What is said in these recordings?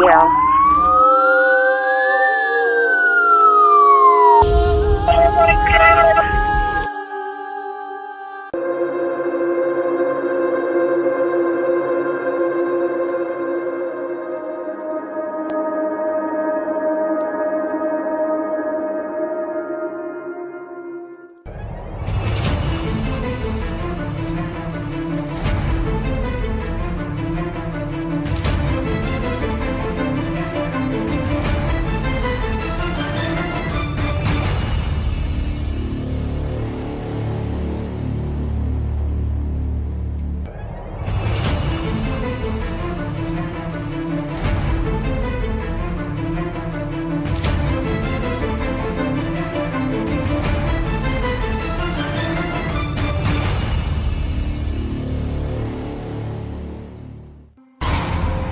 Yeah.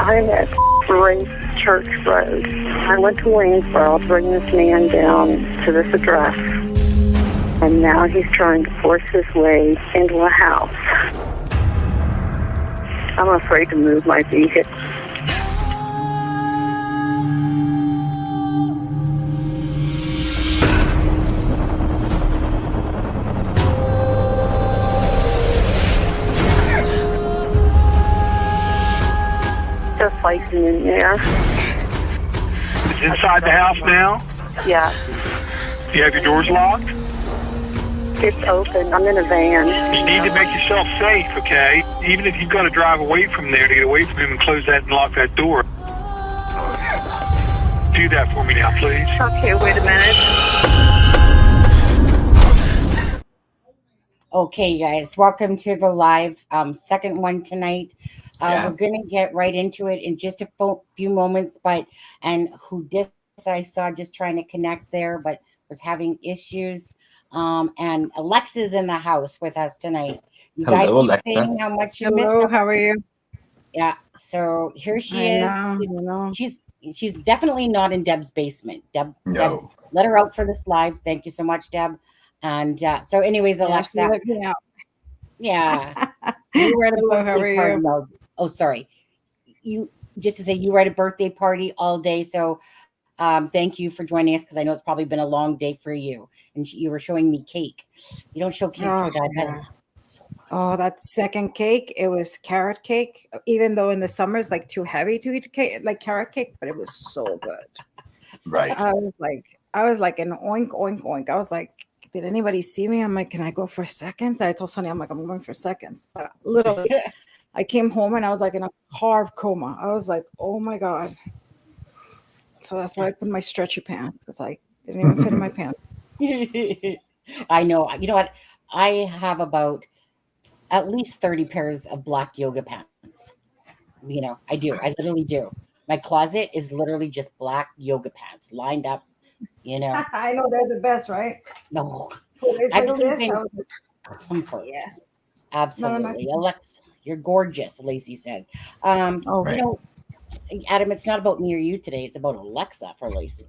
I'm at Grace Church Road. I went to Waynesboro to bring this man down to this address. And now he's trying to force his way into a house. I'm afraid to move my vehicle. Just fighting in there. It's inside the house now? Yeah. You have your doors locked? It's open. I'm in a van. You need to make yourself safe, okay? Even if you've got to drive away from there to get away from him and close that and lock that door. Do that for me now, please. Okay, wait a minute. Okay, guys, welcome to the live second one tonight. We're going to get right into it in just a few moments, and I saw just trying to connect there, but was having issues. And Alexa's in the house with us tonight. You Hello, guys keep Alexa. saying how much you miss Hello, her. how are you? Yeah, so here she I is. know. She's definitely not in Deb's basement. Deb, let her out for this live. Thank you so much, Deb. And so anyways, Alexa. Let me out. Yeah. You were at a Hello, how birthday are party. you? No. Oh, sorry. You just to say you were at a birthday party all day. So thank you for joining us because I know it's probably been a long day for you. And you were showing me cake. You don't show cake to a guy. Yeah. Oh, that second cake, it was carrot cake. Even though in the summer it's like too heavy to eat cake, like carrot cake, but it was so good. Right. I was like an oink, oink, oink. I was like, did anybody see me? I'm like, can I go for seconds? I told Sonny, I'm like, I'm going for seconds. But literally, I came home and I was like in a carb coma. I was like, oh my God. So that's why I put my stretchy pants because I didn't even fit in my pants. I know. You know what? I have about at least 30 pairs of black yoga pants. You know, I do. I literally do. My closet is literally just black yoga pants lined up, you know. I know they're the best, right? No. I believe in comfort. Yes. Absolutely. No. Alexa, you're gorgeous, Lacey says. You know, Adam, it's not about me or you today. It's about Alexa for Lacey.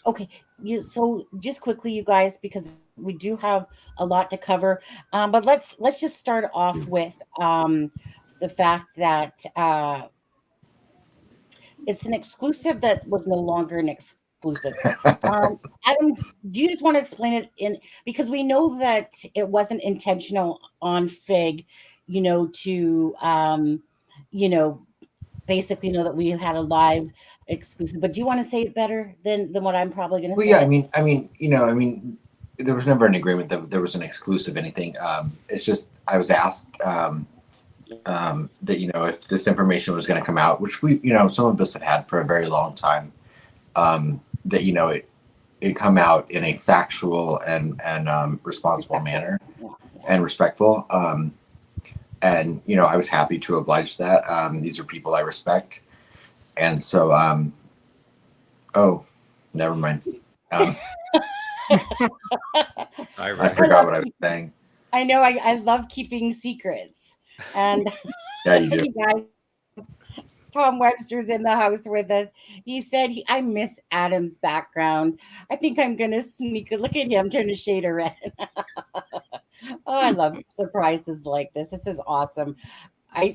Okay. So just quickly, you guys, because we do have a lot to cover. But let's just start off with the fact that it's an exclusive that was no longer an exclusive. Adam, do you just want to explain it because we know that it wasn't intentional on Fig, you know, to basically know that we had a live exclusive. But do you want to say it better than what I'm probably going to say? Well, yeah, I mean, there was never an agreement that there was an exclusive anything. It's just I was asked that, you know, if this information was going to come out, which we, you know, some of us have had for a very long time, that, you know, it come out in a factual and responsible manner and respectful. And, you know, I was happy to oblige that. These are people I respect. And so, oh, never mind. I forgot what I was saying. I know. I love keeping secrets. And yeah, you do. Guys, Tom Webster's in the house with us. He said, I miss Adam's background. I think I'm going to sneak a look at him, turn a shade of red. Oh, I love surprises like this. This is awesome.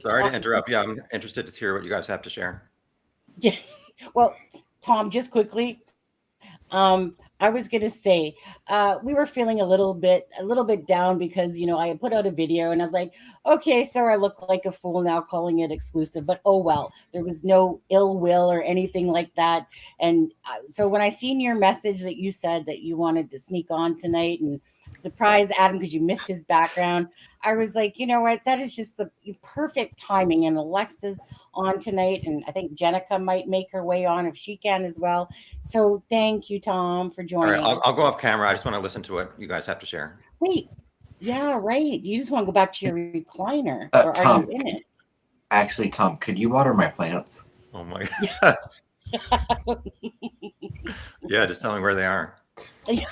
Sorry to interrupt. Yeah, I'm interested to hear what you guys have to share. Yeah. Well, Tom, just quickly, I was gonna say, we were feeling a little bit down because I had put out a video and I was like, okay, so I look like a fool now calling it exclusive, but oh well, there was no ill will or anything like that. And so when I seen your message that you said that you wanted to sneak on tonight and surprise Adam because you missed his background, I was like, you know what, that is just the perfect timing. And Alexa's on tonight, and I think Jenica might make her way on if she can as well. So thank you, Tom, for joining. All right, I'll go off camera. I just want to listen to what you guys have to share. Wait, yeah, right. You just want to go back to your recliner, or Tom, are you in it? Actually, Tom, could you water my plants? Oh my God. Yeah, just tell me where they are. They're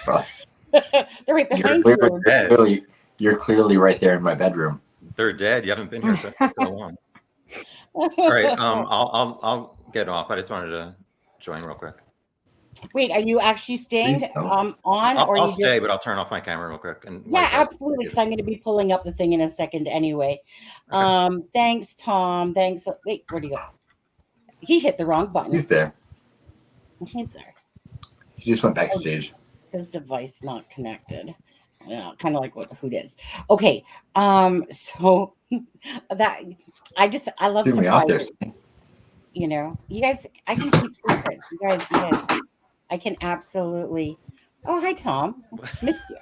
right behind you. You're clearly right there in my bedroom. They're dead. You haven't been here so long. All right, I'll get off. I just wanted to join real quick. Wait, are you actually staying on? I'll stay, but I'll turn off my camera real quick. And yeah, absolutely, because I'm going to be pulling up the thing in a second anyway. Okay. Thanks, Tom. Thanks. Wait, where'd he go? He hit the wrong button. He's there. He's there. He just went backstage. It says device not connected. Yeah, kind of like who it is. Okay, so that I love surprises. You guys, I can keep secrets. You guys, I can absolutely. Oh, hi, Tom. Missed you.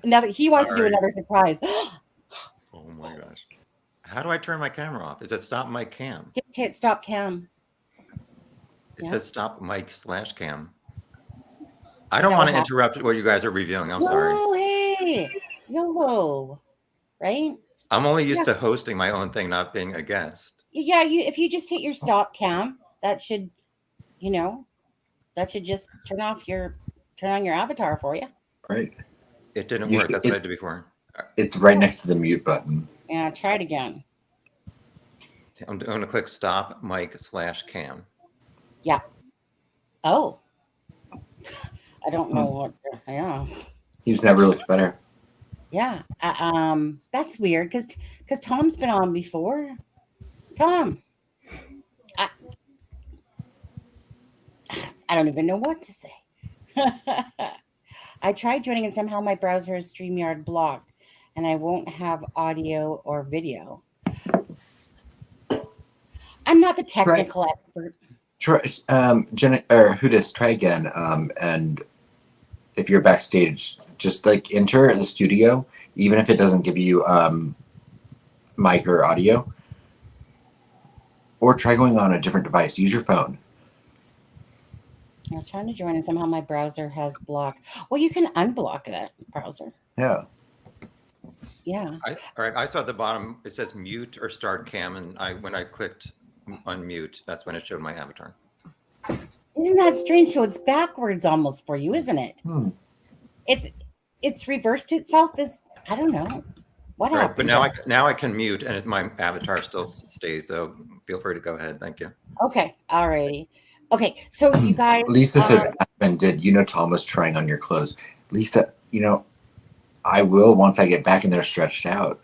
Now that he wants to do another surprise. Oh my gosh. How do I turn my camera off? Is it stop mic cam? Just hit stop cam. It says stop mic/cam. I don't want to interrupt what you guys are reviewing. I'm sorry. Oh, hey. YOLO. Right? I'm only used to hosting my own thing, not being a guest. Yeah, if you just hit your stop cam, that should just turn on your avatar for you. Right. It didn't work. That's what I did before. It's right next to the mute button. Yeah, try it again. I'm going to click stop mic/cam. Yeah. Oh. I don't know what. Yeah. He's never looked better. Yeah. That's weird because Tom's been on before. Tom. I don't even know what to say. I tried joining and somehow my browser is StreamYard blocked and I won't have audio or video. I'm not the technical expert. Try, Jenna, or Hudis, try again. And if you're backstage, just like enter the studio, even if it doesn't give you mic or audio. Or try going on a different device. Use your phone. I was trying to join and somehow my browser has blocked. Well, you can unblock that browser. Yeah. Yeah. All right. I saw at the bottom, it says mute or start cam. And when I clicked unmute, that's when it showed my avatar. Isn't that strange? So it's backwards almost for you, isn't it? It's reversed itself as, I don't know. What happened? But now I can mute and my avatar still stays. So feel free to go ahead. Thank you. Okay. All righty. Okay. So you guys. Lisa says, did Tom was trying on your clothes. Lisa, I will once I get back and they're stretched out.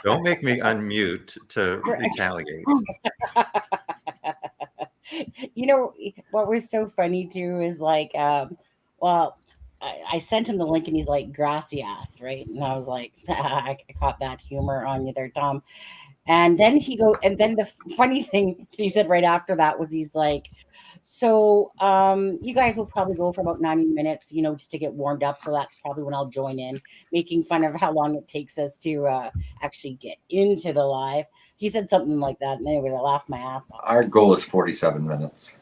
Don't make me unmute to retaliate. What was so funny too is like, I sent him the link and he's like, gracias, right? And I was like, I caught that humor on you there, Tom. And then the funny thing he said right after that was he's like, so you guys will probably go for about 90 minutes, just to get warmed up. So that's probably when I'll join in, making fun of how long it takes us to actually get into the live. He said something like that. And anyways, I laughed my ass off. Our goal is 47 minutes.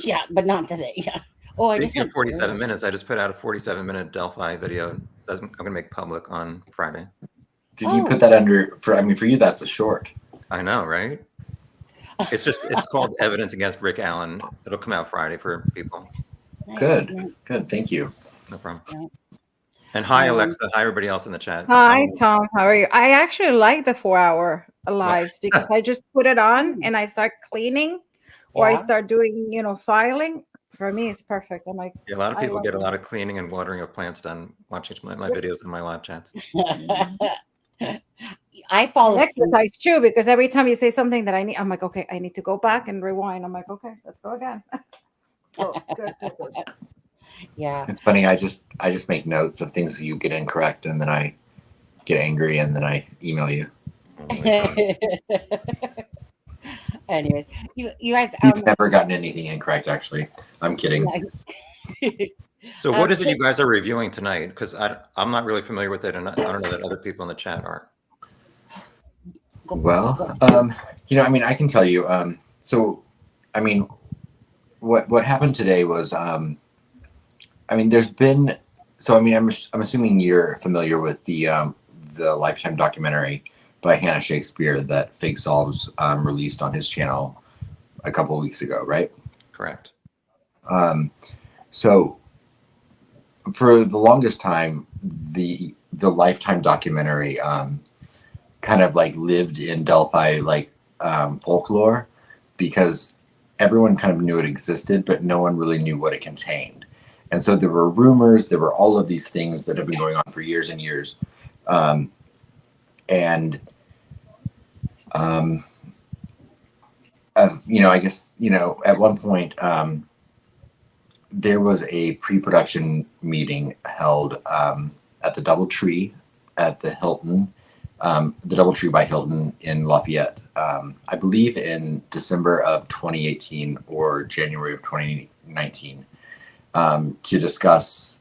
Yeah, but not today. Yeah. Speaking of 47 minutes, I just put out a 47-minute Delphi video that I'm going to make public on Friday. Did you put that under, for you, that's a short. I know, right? It's called Evidence Against Rick Allen. It'll come out Friday for people. Nice. Good. Thank you. No problem. And hi, Alexa. Hi, everybody else in the chat. Hi, Tom. How are you? I actually like the 4-hour lives because I just put it on and I start cleaning or I start doing, filing. For me, it's perfect. I'm like, a lot of people get a lot of cleaning and watering of plants done watching my videos and my live chats. I fall asleep. Exercise too, because every time you say something that I'm like, okay, I need to go back and rewind. I'm like, okay, let's go again. So good. Yeah. It's funny. I just make notes of things you get incorrect, and then I get angry, and then I email you. Anyways, you guys. He's never gotten anything incorrect. Actually, I'm kidding. So what is it you guys are reviewing tonight? Because I'm not really familiar with it, and I don't know that other people in the chat are. Well, I mean, I can tell you. So, I mean, what happened today was, I mean, there's been. So, I mean, I'm assuming you're familiar with the Lifetime documentary by Hannah Shakespeare that Fake Solves released on his channel a couple of weeks ago, right? Correct. So for the longest time, the Lifetime documentary kind of like lived in Delphi like folklore, because everyone kind of knew it existed, but no one really knew what it contained. And so there were rumors, there were all of these things that have been going on for years and years. I guess, at one point, there was a pre-production meeting held at the DoubleTree at the Hilton, the DoubleTree by Hilton in Lafayette, I believe in December of 2018 or January of 2019, to discuss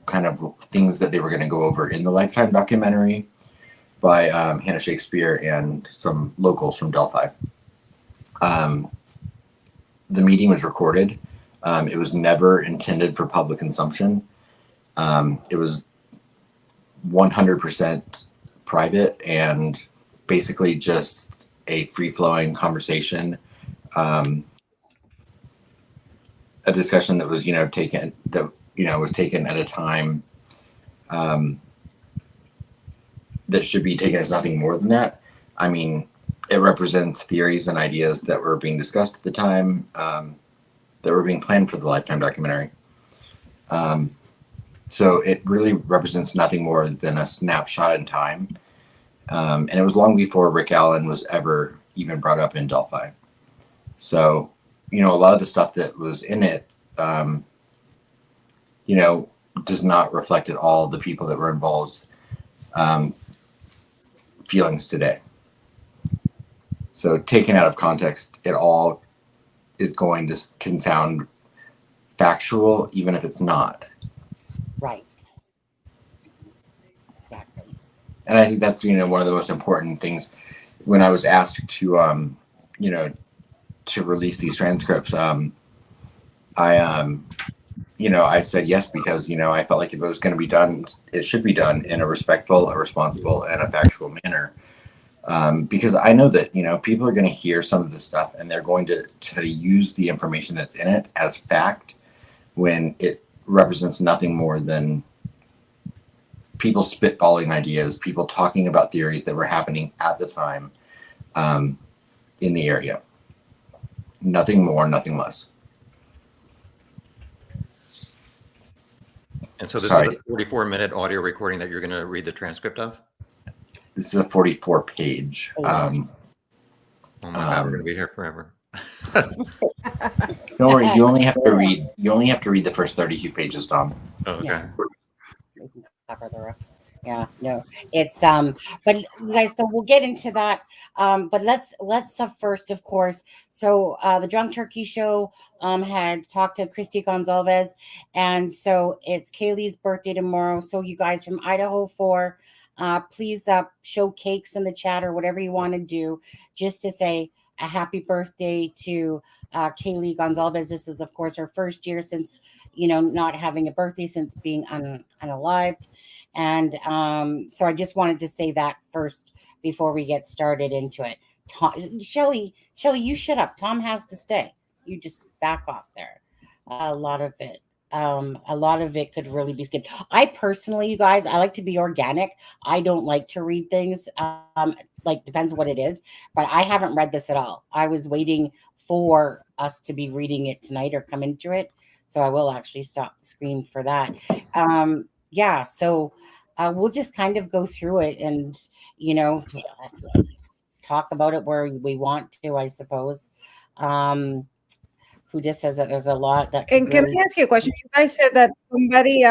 kind of things that they were going to go over in the Lifetime documentary by Hannah Shakespeare and some locals from Delphi. The meeting was recorded. It was never intended for public consumption. It was 100% private and basically just a free-flowing conversation, a discussion that was, taken at a time that should be taken as nothing more than that. I mean, it represents theories and ideas that were being discussed at the time, that were being planned for the Lifetime documentary. So it really represents nothing more than a snapshot in time. And it was long before Rick Allen was ever even brought up in Delphi. So, a lot of the stuff that was in it, does not reflect at all the people that were involved, feelings today. So taken out of context, it all can sound factual, even if it's not. Right. Exactly. And I think that's, one of the most important things when I was asked to, to release these transcripts. I said yes, because, I felt like if it was going to be done, it should be done in a respectful, a responsible, and a factual manner. Because I know that, people are going to hear some of this stuff and they're going to use the information that's in it as fact when it represents nothing more than people spitballing ideas, people talking about theories that were happening at the time in the area. Nothing more, nothing less. And so this is a 44-minute audio recording that you're going to read the transcript of? This is a 44-page. Oh my God, we're going to be here forever. Don't worry, you only have to read the first 32 pages, Tom. Oh, okay. Yeah, no, it's but you guys, so we'll get into that. But let's first, of course. So the Drunk Turkey Show had talked to Christy Gonzalez, and so it's Kaylee's birthday tomorrow. So you guys from Idaho 4, please show cakes in the chat or whatever you want to do, just to say a happy birthday to Kaylee Gonzalez. This is, of course, her first year since not having a birthday, since being unalived. And so I just wanted to say that first before we get started into it. Shelly, you shut up. Tom has to stay. You just back off there. A lot of it could really be skipped. I personally, you guys, I like to be organic. I don't like to read things. Depends what it is, but I haven't read this at all. I was waiting for us to be reading it tonight or come into it. So I will actually stop the screen for that. Yeah. So we'll just kind of go through it and, talk about it where we want to, I suppose. Who just says that there's a lot that. And can I ask you a question? You guys said that somebody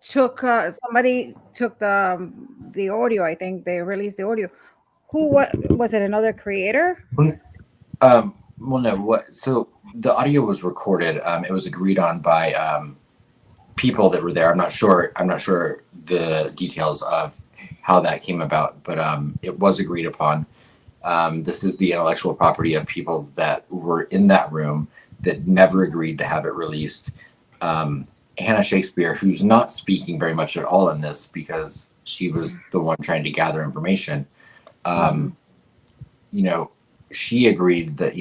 took the audio. I think they released the audio. Who was it? Another creator? Well, no. What? So the audio was recorded. It was agreed on by people that were there. I'm not sure the details of how that came about, but it was agreed upon. This is the intellectual property of people that were in that room that never agreed to have it released. Hannah Shakespeare, who's not speaking very much at all in this because she was the one trying to gather information, she agreed that,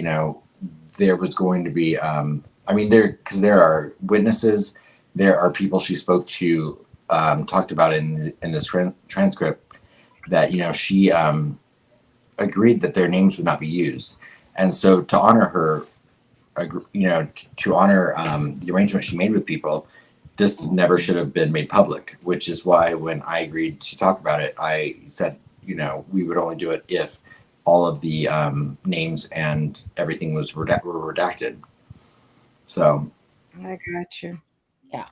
there was going to be, because there are witnesses, there are people she spoke to, talked about in this transcript that, she agreed that their names would not be used. And so to honor her, to honor the arrangement she made with people, this never should have been made public, which is why when I agreed to talk about it, I said, we would only do it if all of the names and everything were redacted. So. I got you. Yeah.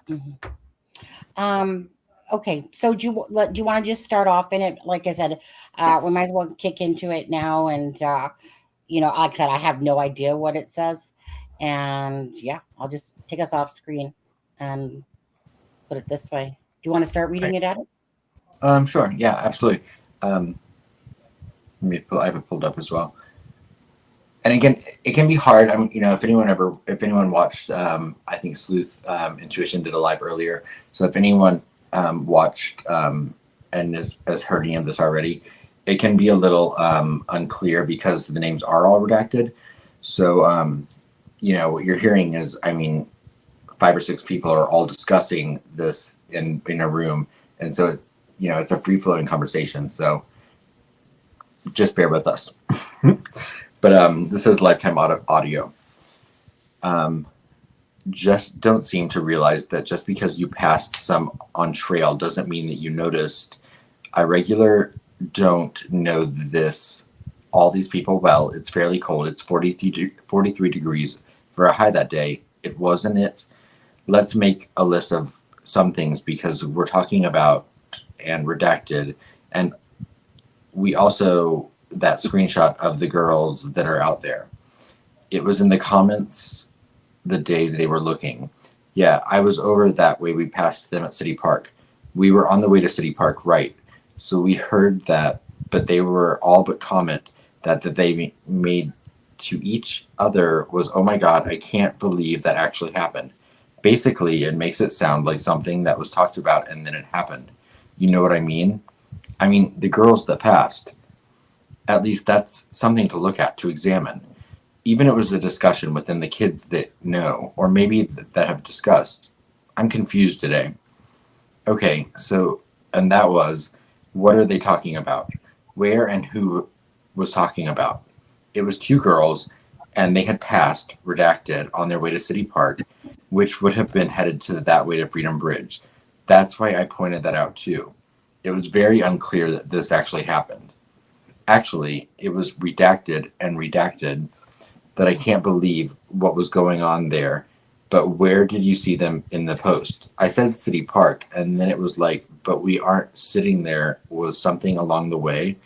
Mm-hmm. Okay. So do you want to just start off in it? Like I said, we might as well kick into it now. And, like I said, I have no idea what it says. And yeah, I'll just take us off screen and put it this way. Do you want to start reading it out? Sure. Yeah, absolutely. I have it pulled up as well. And again, it can be hard. If anyone watched, I think Sleuth Intuition did a live earlier. So if anyone watched and has heard any of this already, it can be a little unclear because the names are all redacted. So, what you're hearing is, 5 or 6 people are all discussing this in a room. And so, it's a free-flowing conversation. So just bear with us. But this is lifetime audio. Just don't seem to realize that just because you passed some on trail doesn't mean that you noticed. I regular don't know this. All these people well. It's fairly cold. It's 43 degrees for a high that day. It wasn't it. Let's make a list of some things because we're talking about and redacted. And we also, that screenshot of the girls that are out there. It was in the comments the day they were looking. Yeah, I was over that way. We passed them at City Park. We were on the way to City Park, right? So we heard that, but they were all but comment that they made to each other was, oh my God, I can't believe that actually happened. Basically, it makes it sound like something that was talked about and then it happened. You know what I mean? The girls that passed, at least that's something to look at, to examine. Even it was a discussion within the kids that know, or maybe that have discussed. I'm confused today. Okay, so, and that was, what are they talking about? Where and who was talking about? It was 2 girls, and they had passed, redacted, on their way to City Park, which would have been headed to that way to Freedom Bridge. That's why I pointed that out too. It was very unclear that this actually happened. Actually, it was redacted that I can't believe what was going on there. But where did you see them in the post? I said City Park, and then it was like, but we aren't sitting there, was something along the way.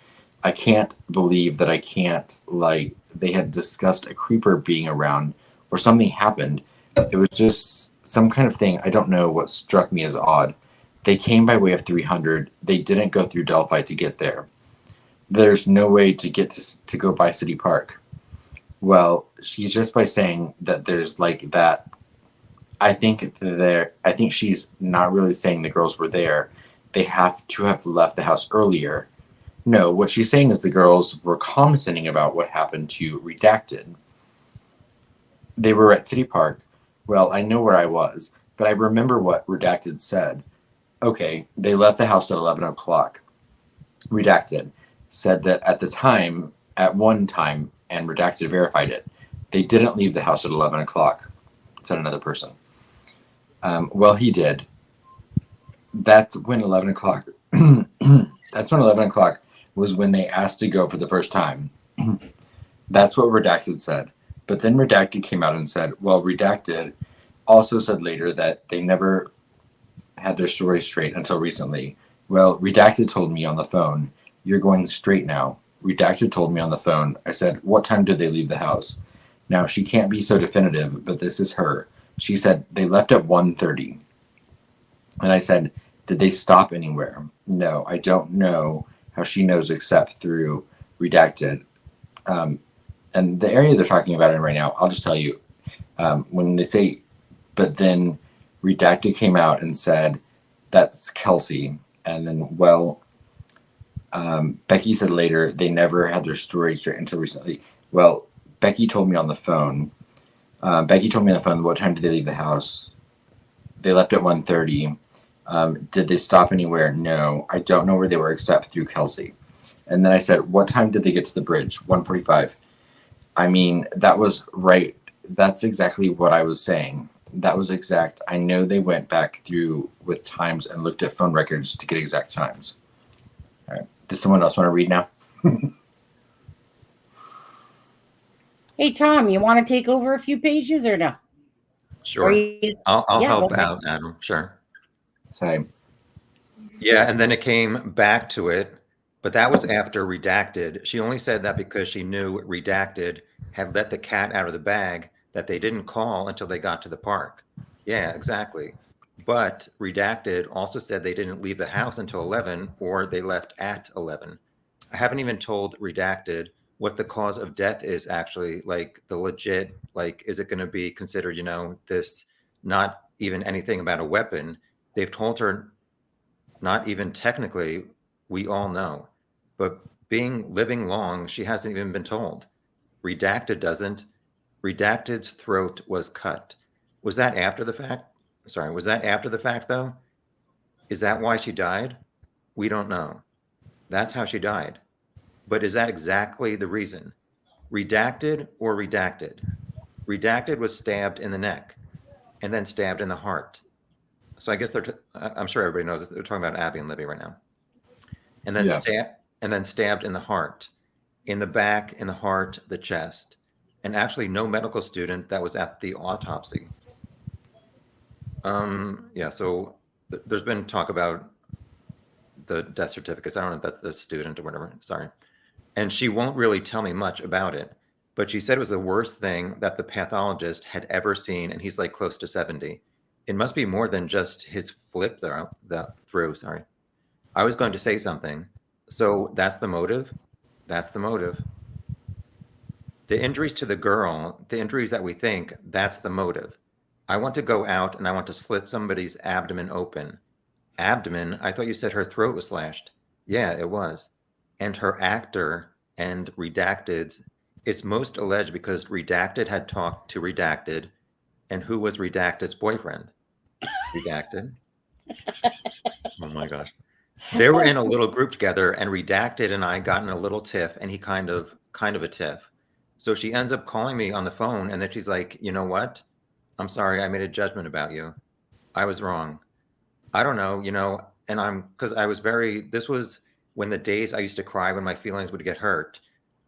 I can't believe that they had discussed a creeper being around or something happened. It was just some kind of thing. I don't know what struck me as odd. They came by way of 300. They didn't go through Delphi to get there. There's no way to get to go by City Park. Well, she's just by saying that there's like that. I think she's not really saying the girls were there. They have to have left the house earlier. No, what she's saying is the girls were commenting about what happened to Redacted. They were at City Park. Well, I know where I was, but I remember what Redacted said. Okay, they left the house at 11 o'clock. Redacted said that at one time, and Redacted verified it, they didn't leave the house at 11 o'clock, said another person. Well, he did. That's when 11 o'clock That's when 11 o'clock was when they asked to go for the first time. That's what Redacted said. But then Redacted came out and said, well, Redacted also said later that they never had their story straight until recently. Well, Redacted told me on the phone, you're going straight now. Redacted told me on the phone. I said, what time did they leave the house? Now, she can't be so definitive, but this is her. She said, they left at 1:30. And I said, did they stop anywhere? No, I don't know how she knows except through Redacted. And the area they're talking about it right now, I'll just tell you, when they say, but then Redacted came out and said, that's Kelsey. And then, well, Becky said later they never had their story straight until recently. Well, Becky told me on the phone. What time did they leave the house? They left at 1:30. Did they stop anywhere? No, I don't know where they were except through Kelsey. And then I said, what time did they get to the bridge? 1:45. I mean, that was right. That's exactly what I was saying. That was exact. I know they went back through with times and looked at phone records to get exact times. All right. Does someone else want to read now? Hey, Tom, you want to take over a few pages or no? Sure. I'll Yeah, help go ahead. out, Adam. Sure. Same. Yeah, and then it came back to it, but that was after Redacted. She only said that because she knew Redacted had let the cat out of the bag that they didn't call until they got to the park. Yeah, exactly. But Redacted also said they didn't leave the house until 11 or they left at 11. I haven't even told Redacted what the cause of death is actually, like the legit, like, is it going to be considered, this not even anything about a weapon? They've told her not even technically, we all know, but living long, she hasn't even been told. Redacted doesn't. Redacted's throat was cut. Was that after the fact? Sorry, was that after the fact though? Is that why she died? We don't know. That's how she died. But is that exactly the reason? Redacted or Redacted? Redacted was stabbed in the neck and then stabbed in the heart. So I guess I'm sure everybody knows this. They're talking about Abby and Libby right now. And then stabbed in the heart, in the back, in the heart, the chest. And actually no medical student that was at the autopsy. So there's been talk about the death certificates. I don't know if that's the student or whatever. Sorry. And she won't really tell me much about it, but she said it was the worst thing that the pathologist had ever seen. And he's like close to 70. It must be more than just his flip through. Sorry. I was going to say something. So that's the motive. That's the motive. The injuries to the girl, the injuries that we think, that's the motive. I want to go out and I want to slit somebody's abdomen open. Abdomen? I thought you said her throat was slashed. Yeah, it was. And her actor and Redacted's, it's most alleged because Redacted had talked to Redacted. And who was Redacted's boyfriend? Redacted. Oh my gosh. They were in a little group together and Redacted and I got in a little tiff and he kind of a tiff. So she ends up calling me on the phone and then she's like, you know what? I'm sorry, I made a judgment about you. I was wrong. I don't know, and this was when the days I used to cry when my feelings would get hurt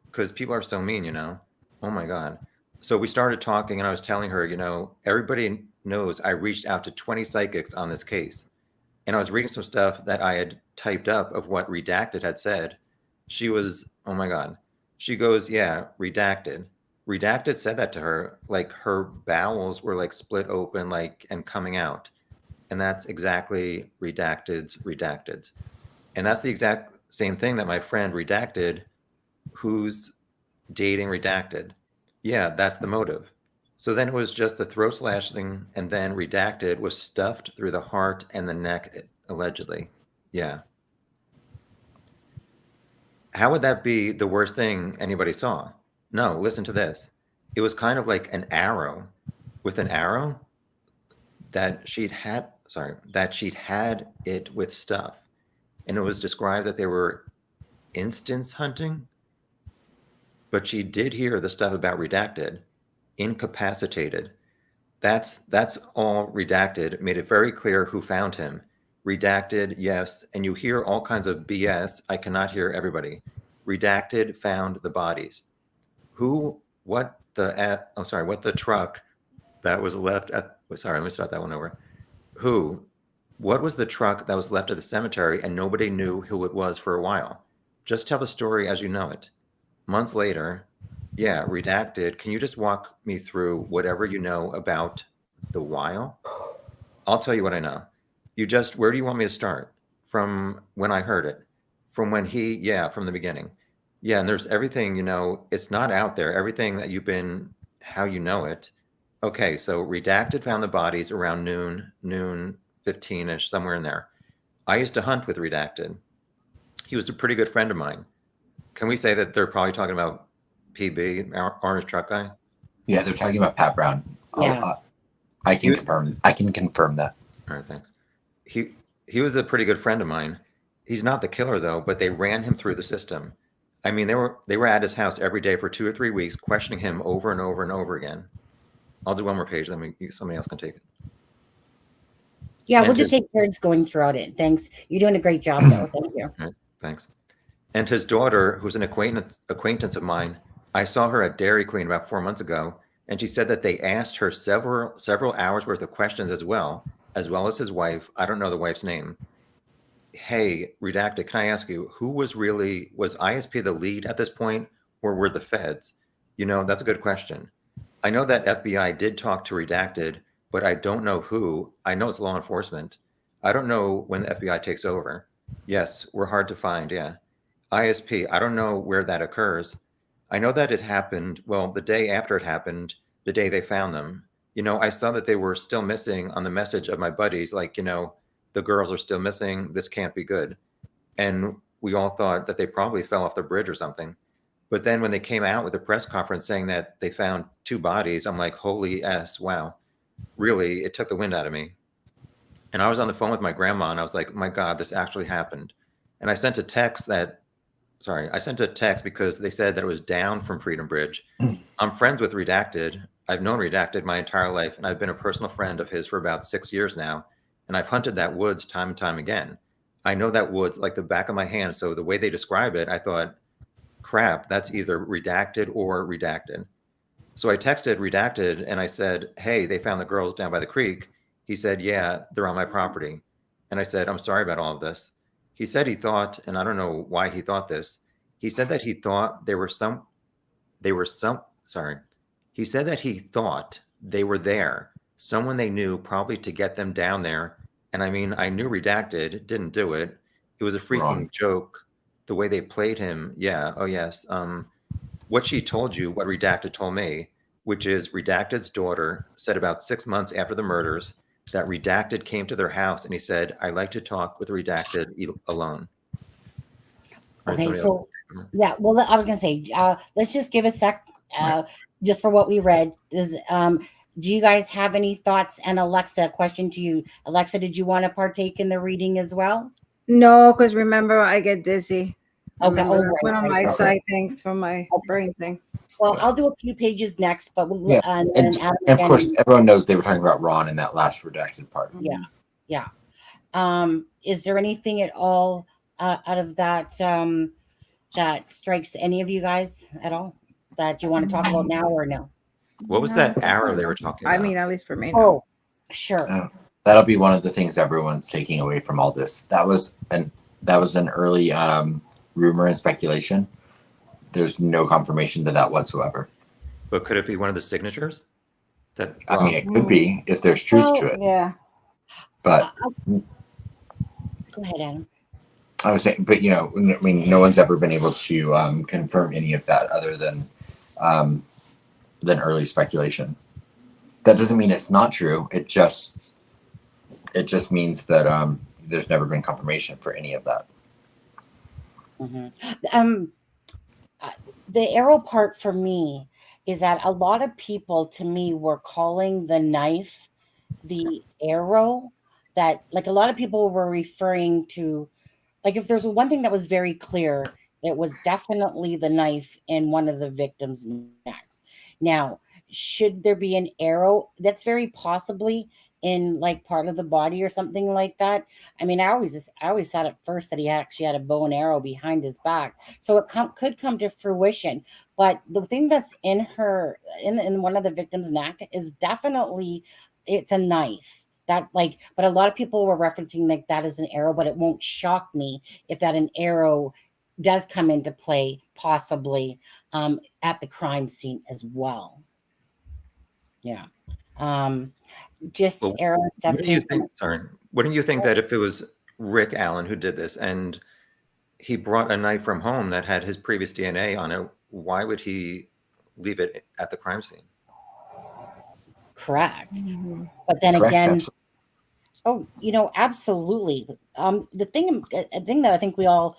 because people are so mean, Oh my God. So we started talking and I was telling her, everybody knows I reached out to 20 psychics on this case. And I was reading some stuff that I had typed up of what Redacted had said. She was, oh my God. She goes, yeah, Redacted. Redacted said that to her, like her bowels were like split open, like, and coming out. And that's exactly Redacted's. And that's the exact same thing that my friend Redacted, who's dating Redacted. Yeah, that's the motive. So then it was just the throat slashing and then Redacted was stuffed through the heart and the neck, allegedly. Yeah. How would that be the worst thing anybody saw? No, listen to this. It was kind of like an arrow with an arrow that she'd had it with stuff. And it was described that they were instance hunting. But she did hear the stuff about Redacted, incapacitated. That's all Redacted, made it very clear who found him. Redacted, yes. And you hear all kinds of BS. I cannot hear everybody. Redacted found the bodies. What the truck that was left at, sorry, let me start that one over. What was the truck that was left at the cemetery and nobody knew who it was for a while? Just tell the story as you know it. Months later, yeah, redacted. Can you just walk me through whatever you know about the while? I'll tell you what I know. Where do you want me to start? From when I heard it? From when from the beginning. Yeah, and there's everything, it's not out there. Everything that how you know it. Okay, so redacted found the bodies around noon 15-ish, somewhere in there. I used to hunt with redacted. He was a pretty good friend of mine. Can we say that they're probably talking about PB, orange truck guy? Yeah, they're talking about Pat Brown. Yeah. I can confirm that. All right, thanks. He was a pretty good friend of mine. He's not the killer though, but they ran him through the system. I mean, they were at his house every day for 2 or 3 weeks, questioning him over and over and over again. I'll do one more page, then somebody else can take it. Yeah, we'll just take turns going throughout it. Thanks. You're doing a great job, though. Thank you. All right, thanks. And his daughter, who's an acquaintance of mine, I saw her at Dairy Queen about 4 months ago, and she said that they asked her several hours worth of questions as well as his wife. I don't know the wife's name. Hey, redacted, can I ask you, was ISP the lead at this point, or were the feds? That's a good question. I know that FBI did talk to redacted, but I don't know who. I know it's law enforcement. I don't know when the FBI takes over. Yes, we're hard to find, yeah. ISP, I don't know where that occurs. I know that it happened, the day after it happened, the day they found them. I saw that they were still missing on the message of my buddies, like, the girls are still missing, this can't be good. And we all thought that they probably fell off the bridge or something. But then when they came out with a press conference saying that they found 2 bodies, I'm like, holy S, wow. Really, it took the wind out of me. And I was on the phone with my grandma and I was like, my God, this actually happened. And I sent a text because they said that it was down from Freedom Bridge. I'm friends with Redacted. I've known Redacted my entire life, and I've been a personal friend of his for about 6 years now. And I've hunted that woods time and time again. I know that woods like the back of my hand. So the way they describe it, I thought, crap, that's either redacted or redacted. So I texted Redacted and I said, hey, they found the girls down by the creek. He said, yeah, they're on my property. And I said, I'm sorry about all of this. He said he thought, and I don't know why he thought this. He said that he thought he said that he thought they were there, someone they knew, probably to get them down there. And I mean, I knew Redacted didn't do it. It was a freaking joke. The way they played him. Yeah. Oh, yes. What she told you, what Redacted told me, which is Redacted's daughter said about 6 months after the murders that Redacted came to their house and he said, I like to talk with Redacted alone. Okay, so, yeah, well, I was going to say, let's just give a sec just for what we read. Do you guys have any thoughts? And Alexa, question to you. Alexa, did you want to partake in the reading as well? No, because remember, I get dizzy. Okay. One of my side things from my brain thing. Well, I'll do a few pages next, but we'll, yeah. And of course, everyone knows they were talking about Ron in that last redacted part. Yeah. Is there anything at all out of that that strikes any of you guys at all that you want to talk about now or no? What was that arrow they were talking about? I mean, at least for me. Oh, sure. That'll be one of the things everyone's taking away from all this. That was an early rumor and speculation. There's no confirmation to that whatsoever. But could it be one of the signatures? I mean, it could be if there's truth to it. Yeah. But go ahead, Adam. I was saying, but I mean, no one's ever been able to confirm any of that other than early speculation. That doesn't mean it's not true. It just means that there's never been confirmation for any of that. Mm-hmm. The arrow part for me is that a lot of people to me were calling the knife the arrow, that like a lot of people were referring to, like if there's one thing that was very clear, it was definitely the knife in one of the victims' necks. Now, should there be an arrow? That's very possibly in like part of the body or something like that. I mean, I always thought at first that he actually had a bow and arrow behind his back, so it could come to fruition. But the thing that's in her in one of the victims' neck is definitely, it's a knife. That, like, but a lot of people were referencing like that as an arrow, but it won't shock me if that an arrow does come into play, possibly at the crime scene as well. Yeah. Just Well, arrow and stuff. Wouldn't you think that if it was Rick Allen who did this and he brought a knife from home that had his previous DNA on it, why would he leave it at the crime scene? Correct. But then Correct, again, absolutely. oh, absolutely. The thing that I think we all,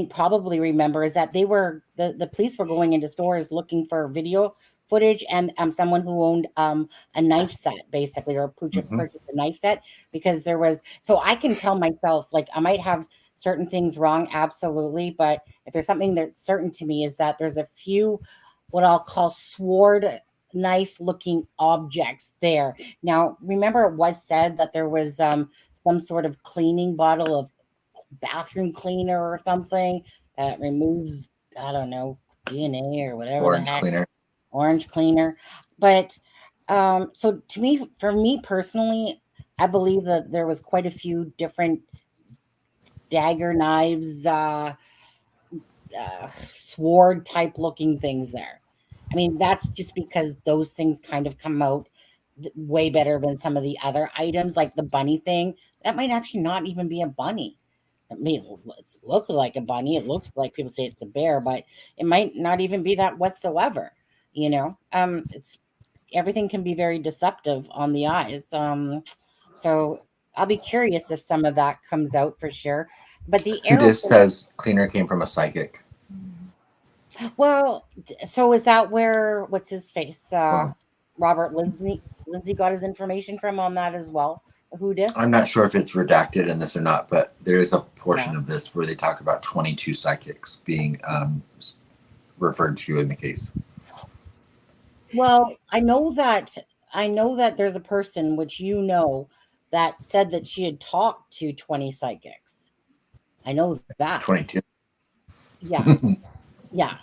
probably remember is that the police were going into stores looking for video footage and someone who owned a knife set, basically, or purchased a knife set, because there was, so I can tell myself, like, I might have certain things wrong, absolutely, but if there's something that's certain to me is that there's a few what I'll call sword knife looking objects there. Now, remember, it was said that there was some sort of cleaning bottle of bathroom cleaner or something that removes, I don't know, DNA or whatever. Orange cleaner. But so for me personally, I believe that there was quite a few different dagger knives, sword type looking things there. I mean, that's just because those things kind of come out way better than some of the other items, like the bunny thing. That might actually not even be a bunny. I mean, it's look like a bunny. It looks like people say it's a bear, but it might not even be that whatsoever. It's everything can be very deceptive on the eyes. So I'll be curious if some of that comes out for sure. But the arrow says cleaner came from a psychic. Well, so is that where what's his face? Robert Lindsay got his information from on that as well. Who dis? I'm not sure if it's redacted in this or not, but there is a portion of this where they talk about 22 psychics being referred to in the case. Well, I know that there's a person which that said that she had talked to 20 psychics. I know that 22. Yeah. Yeah.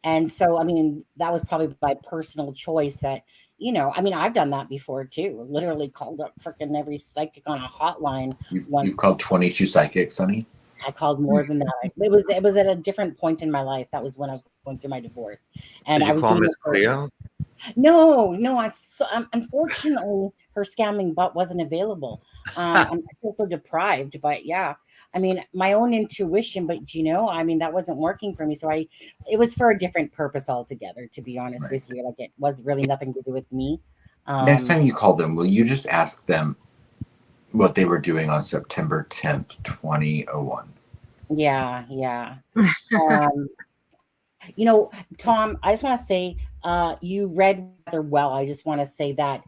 And so, I mean, that was probably by personal choice that, I've done that before too. Literally called up freaking every psychic on a hotline. You've called 22 psychics, Sonny? I called more than that. It was at a different point in my life. That was when I was going through my divorce. And Did you I was call doing Miss Cleo? No, unfortunately, her scamming butt wasn't available. I feel so deprived, but yeah. I mean, my own intuition, but that wasn't working for me. So it was for a different purpose altogether, to be honest with you. Like, it was really nothing to do with me. Next time you call them, will you just ask them what they were doing on September 10th, 2001? Yeah. Tom, I just want to say, you read rather well. I just want to say that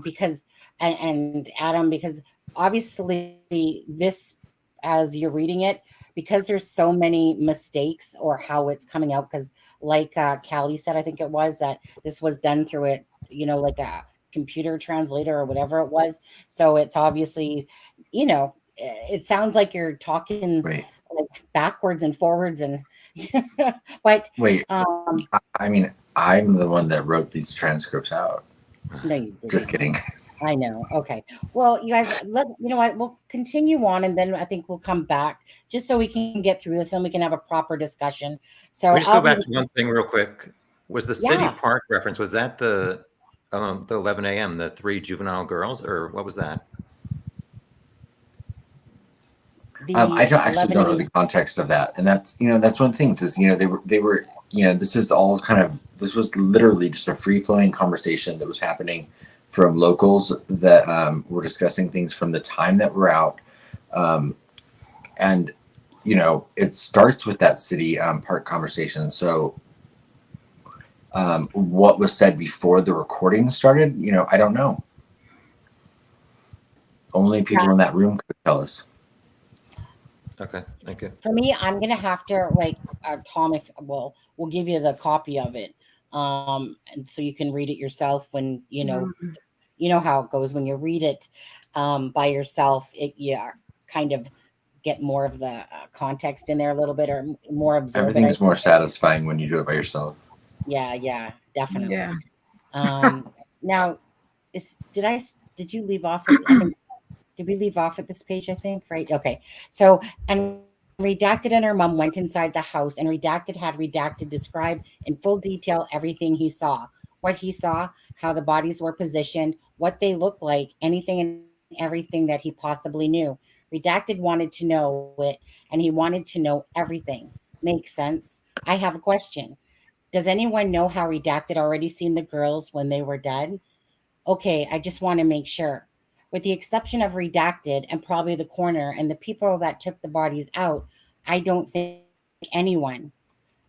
because, and Adam, because obviously this, as you're reading it, because there's so many mistakes or how it's coming out, because like Callie said, I think it was that this was done through it, like a computer translator or whatever it was. So it's obviously, it sounds like you're talking like backwards and forwards and but wait, I mean, I'm the one that wrote these transcripts out. No, you didn't. Just kidding. I know. Okay. Well, you guys, you know what? We'll continue on, and then I think we'll come back just so we can get through this and we can have a proper discussion. So Can we just go back to one thing real quick. Was the City Yeah. Park reference, was that the 11 a.m., the 3 juvenile girls, or what was that? I actually don't know the context of that, and that's that's one of the things is they were this was literally just a free flowing conversation that was happening from locals that were discussing things from the time that we're out, and it starts with that City Park conversation. So what was said before the recording started, I don't know. Only people in that room could tell us. Okay, thank you. For me, I'm gonna have to Tom, we'll give you the copy of it, and so you can read it yourself when you know how it goes when you read it by yourself. You kind of get more of the context in there a little bit, or more absorb. Everything's more satisfying when you do it by yourself. Yeah, definitely. Yeah. Now, did you leave off? I think, did we leave off at this page? I think, right? Okay. So, and Redacted and her mom went inside the house, and Redacted had Redacted describe in full detail everything he saw, what he saw, how the bodies were positioned, what they looked like, anything and everything that he possibly knew. Redacted wanted to know it, and he wanted to know everything. Makes sense. I have a question. Does anyone know how Redacted already seen the girls when they were dead? Okay, I just want to make sure. With the exception of Redacted and probably the coroner and the people that took the bodies out, I don't think anyone,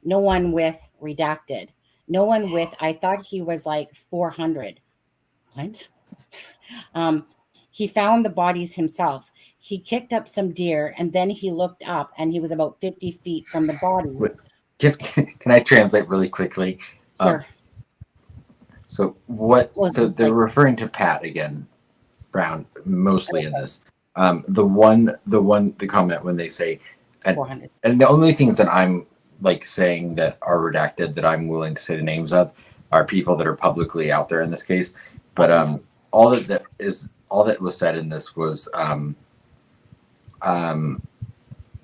no one with Redacted, no one with, I thought he was like 400. What? He found the bodies himself. He kicked up some deer, and then he looked up, and he was about 50 feet from the body. Can I translate really quickly? Sure. So what? So they're referring to Pat again, Brown, mostly in this. The comment when they say, and the only things that I'm like saying that are redacted that I'm willing to say the names of are people that are publicly out there in this case. But all that was said in this was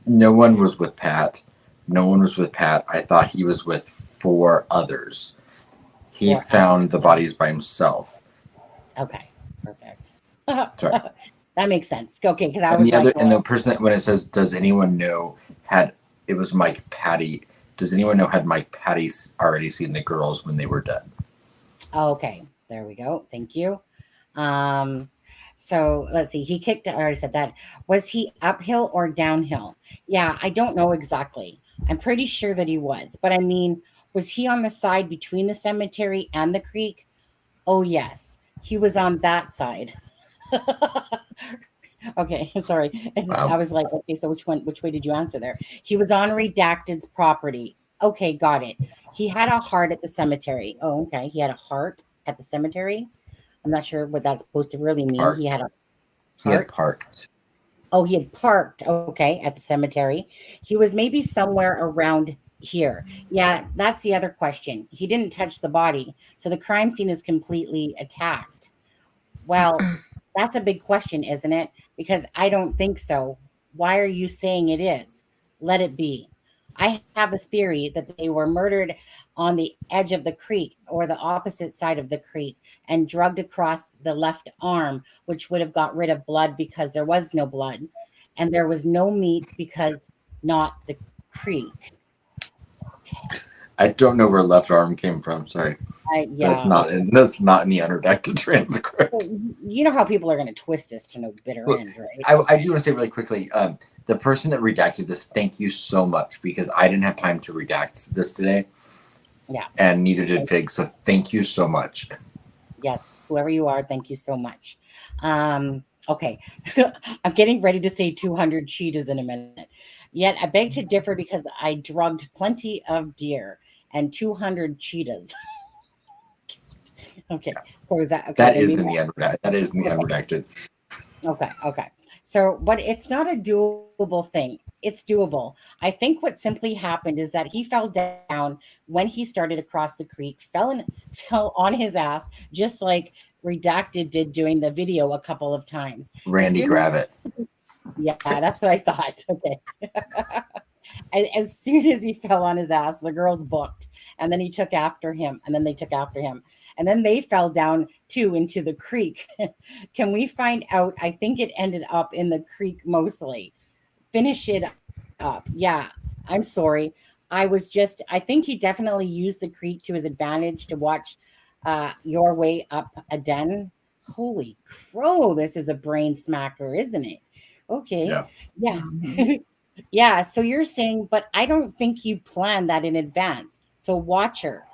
no one was with Pat. No one was with Pat. I thought he was with 4 others. He found the bodies by himself. Okay, perfect. Sorry. That makes sense. Okay, because I was and the person that when it says, does anyone know it was Mike Patty? Does anyone know had Mike Patty already seen the girls when they were dead? Okay, there we go. Thank you. So let's see. He kicked. I already said that. Was he uphill or downhill? Yeah, I don't know exactly. I'm pretty sure that he was, but I mean, was he on the side between the cemetery and the creek? Oh yes, he was on that side. Okay, sorry. Wow. I was like, okay, so which way did you answer there? He was on Redacted's property. Okay, got it. He had a heart at the cemetery. Oh, okay. He had a heart at the cemetery. I'm not sure what that's supposed to really mean. Parked. He had a heart. He had parked. Oh, he had parked. Okay, at the cemetery. He was maybe somewhere around here. Yeah, that's the other question. He didn't touch the body, so the crime scene is completely attacked. Well, that's a big question, isn't it? Because I don't think so. Why are you saying it is? Let it be. I have a theory that they were murdered on the edge of the creek or the opposite side of the creek and drugged across the left arm, which would have got rid of blood because there was no blood, and there was no meat because not the creek. Okay. I don't know where left arm came from. Sorry. Yeah. That's not in the unredacted transcript. You know how people are going to twist this to no bitter end, right? I do want to say really quickly, the person that redacted this, thank you so much, because I didn't have time to redact this today. Yeah. And neither did Fig, so thank you so much. Yes, whoever you are, thank you so much. Okay, I'm getting ready to say 200 cheetahs in a minute. Yet I beg to differ because I drugged plenty of deer and 200 cheetahs. Okay, so is that okay? That is in the unredacted. That is in the unredacted. Okay. So, but it's not a doable thing. It's doable. I think what simply happened is that he fell down when he started across the creek, fell on his ass, just like Redacted did doing the video a couple of times. Randy Gravett. Yeah, that's what I thought. Okay. As soon as he fell on his ass, the girls booked, and then he took after him, and then they took after him. And then they fell down too into the creek. Can we find out? I think it ended up in the creek mostly. Finish it up. Yeah, I'm sorry. I think he definitely used the creek to his advantage to watch Your Way Up a Den. Holy crow, this is a brain smacker, isn't it? Okay. Yeah. Yeah. So you're saying, but I don't think you planned that in advance. So watch her.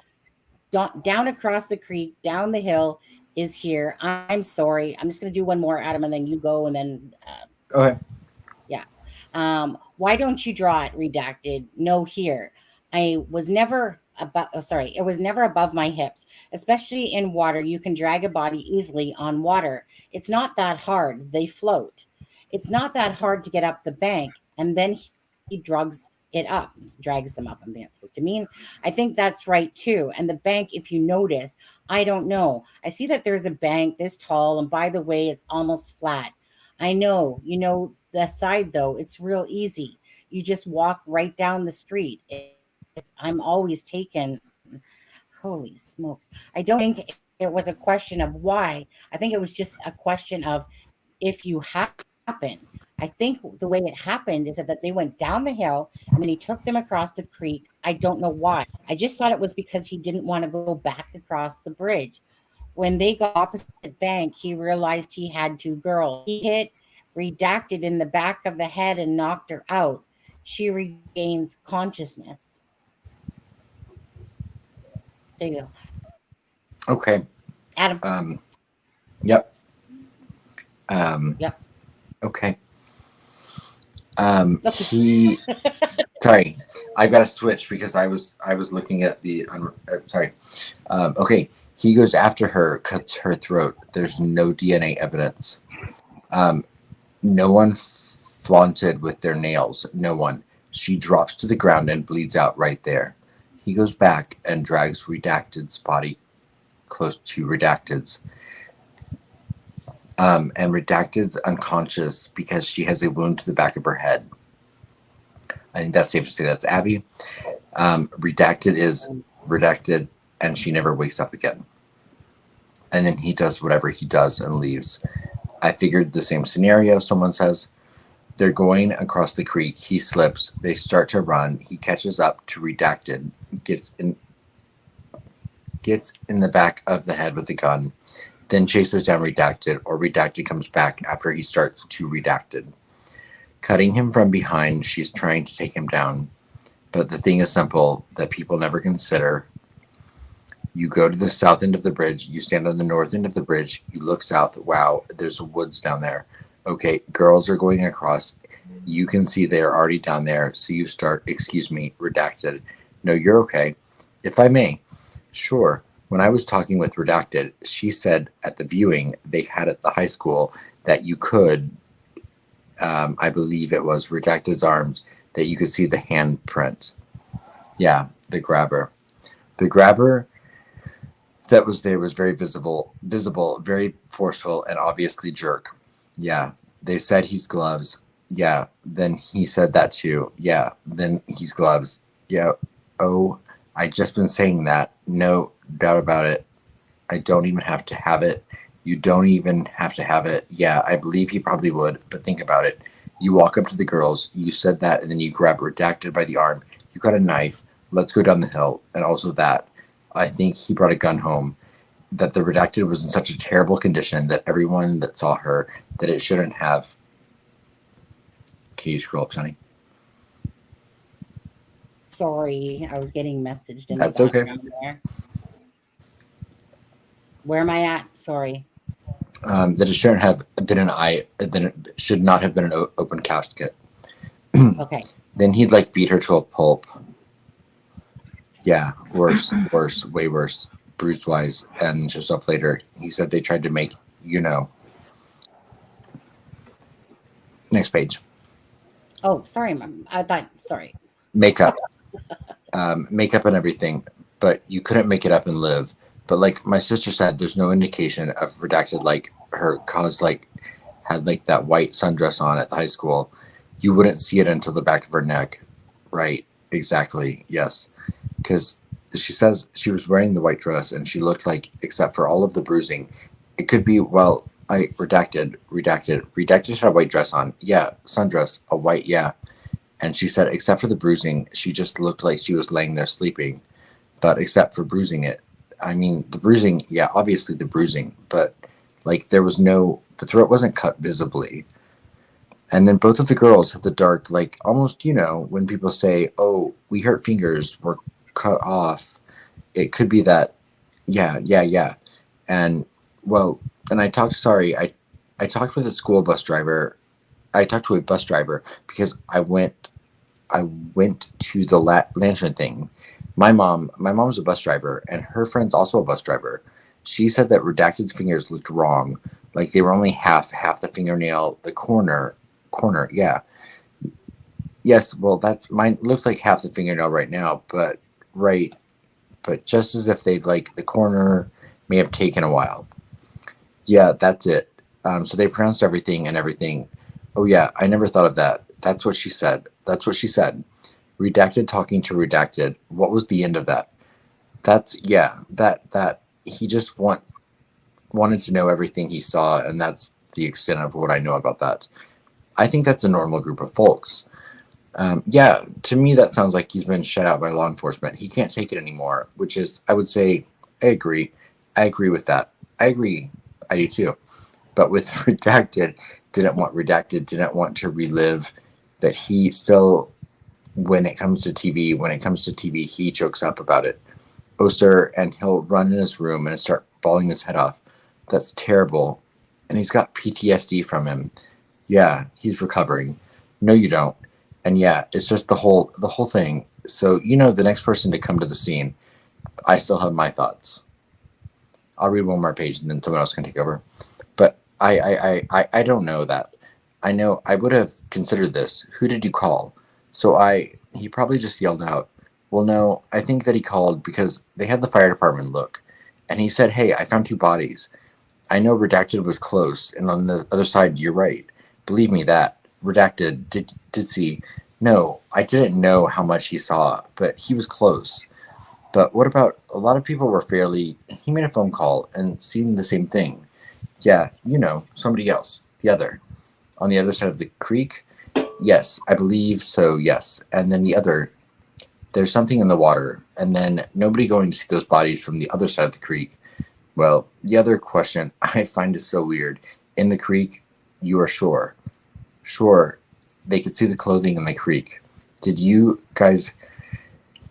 Down across the creek, down the hill is here. I'm sorry. I'm just going to do one more, Adam, and then you go, and then. Okay. Yeah. Why don't you draw it redacted? No, here. I was never it was never above my hips. Especially in water, you can drag a body easily on water. It's not that hard. They float. It's not that hard to get up the bank, and then he drags them up. I think that's supposed to mean. I think that's right too. And the bank, if you notice, I don't know. I see that there's a bank this tall, and by the way, it's almost flat. I know, the side though, it's real easy. You just walk right down the street. I'm always taken. Holy smokes. I don't think it was a question of why. I think it was just a question of if you happen. I think the way it happened is that they went down the hill and then he took them across the creek. I don't know why. I just thought it was because he didn't want to go back across the bridge. When they got opposite bank, he realized he had two girls. He hit Redacted in the back of the head and knocked her out. She regains consciousness. There you go. Okay. Adam. Yep. Yep. Okay. Sorry, I got to switch because I was looking at the, sorry. Okay. He goes after her, cuts her throat. There's no DNA evidence. No one flaunted with their nails. No one. She drops to the ground and bleeds out right there. He goes back and drags Redacted's body close to Redacted's. And Redacted's unconscious because she has a wound to the back of her head. I think that's safe to say that's Abby. Redacted is Redacted, and she never wakes up again. And then he does whatever he does and leaves. I figured the same scenario, someone says. They're going across the creek. He slips. They start to run. He catches up to Redacted, gets in the back of the head with a gun, then chases down Redacted, or Redacted comes back after he starts to Redacted. Cutting him from behind, she's trying to take him down. But the thing is simple that people never consider. You go to the south end of the bridge. You stand on the north end of the bridge. You look south. Wow, there's woods down there. Okay, girls are going across. You can see they're already down there. So you start, excuse me, Redacted. No, you're okay. If I may. Sure. When I was talking with Redacted, she said at the viewing they had at the high school that you could, I believe it was Redacted's arms, that you could see the handprint. Yeah, the grabber. The grabber that was there was very visible, very forceful, and obviously jerk. Yeah, they said he's gloves. Yeah, then he said that too. Yeah, then he's gloves. Yeah, oh, I just been saying that. No doubt about it. I don't even have to have it. You don't even have to have it. Yeah, I believe he probably would, but think about it. You walk up to the girls, you said that, and then you grab Redacted by the arm. You got a knife. Let's go down the hill. And also that. I think he brought a gun home. That the Redacted was in such a terrible condition that everyone that saw her, that it shouldn't have. Can you scroll up, Sonny? Sorry, I was getting messaged in That's the okay. background there. Where am I at? Sorry. That it shouldn't have been then it should not have been an open casket. Okay. Then he'd beat her to a pulp. Yeah, worse, way worse, bruised wise, and just up later. He said they tried to make, Next page. Oh, sorry, Mom. Sorry. Makeup. Makeup and everything, but you couldn't make it up and live. But like my sister said, there's no indication of Redacted her cause had that white sundress on at the high school. You wouldn't see it until the back of her neck. Right. Exactly. Yes. Because she says she was wearing the white dress and she looked except for all of the bruising, it could be, Redacted had a white dress on. Yeah. Sundress, a white. Yeah. And she said, except for the bruising, she just looked like she was laying there sleeping, but except for bruising it. I mean, the bruising, yeah, obviously the bruising, but there was the throat wasn't cut visibly. And then both of the girls have the dark, almost, when people say, oh, we hurt fingers, were cut off. It could be that, yeah. And I talked with a school bus driver. I talked to a bus driver because I went to the lantern thing. My mom's a bus driver, and her friend's also a bus driver. She said that Redacted's fingers looked wrong, like they were only half the fingernail, the corner. Yeah. Yes, well, that's mine. Looked like half the fingernail right now, but just as if they'd like the corner may have taken a while. Yeah, that's it. So they pronounced everything and everything. Oh yeah, I never thought of that. That's what she said. Redacted talking to Redacted. What was the end of that? That's that he just wanted to know everything he saw, and that's the extent of what I know about that. I think that's a normal group of folks. Yeah, to me that sounds like he's been shut out by law enforcement. He can't take it anymore, which is, I would say, I agree with that. I do too. But with Redacted, didn't want to relive that he still, when it comes to TV, he chokes up about it. Oh, sir, and he'll run in his room and start bawling his head off. That's terrible. And he's got PTSD from him. Yeah, he's recovering. No, you don't. And yeah, it's just the whole thing. So, the next person to come to the scene, I still have my thoughts. I'll read one more page and then someone else can take over. But I don't know that. I know I would have considered this. Who did you call? So he probably just yelled out, well, no, I think that he called because they had the fire department look. And he said, hey, I found 2 bodies. I know Redacted was close. And on the other side, you're right. Believe me that. Redacted did see. No, I didn't know how much he saw, but he was close. But what about a lot of people were he made a phone call and seen the same thing. Yeah, somebody else, on the other side of the creek. Yes, I believe so, yes. And then there's something in the water, and then nobody going to see those bodies from the other side of the creek. Well, the other question I find is so weird. In the creek, you are sure. Sure, they could see the clothing in the creek. Did you guys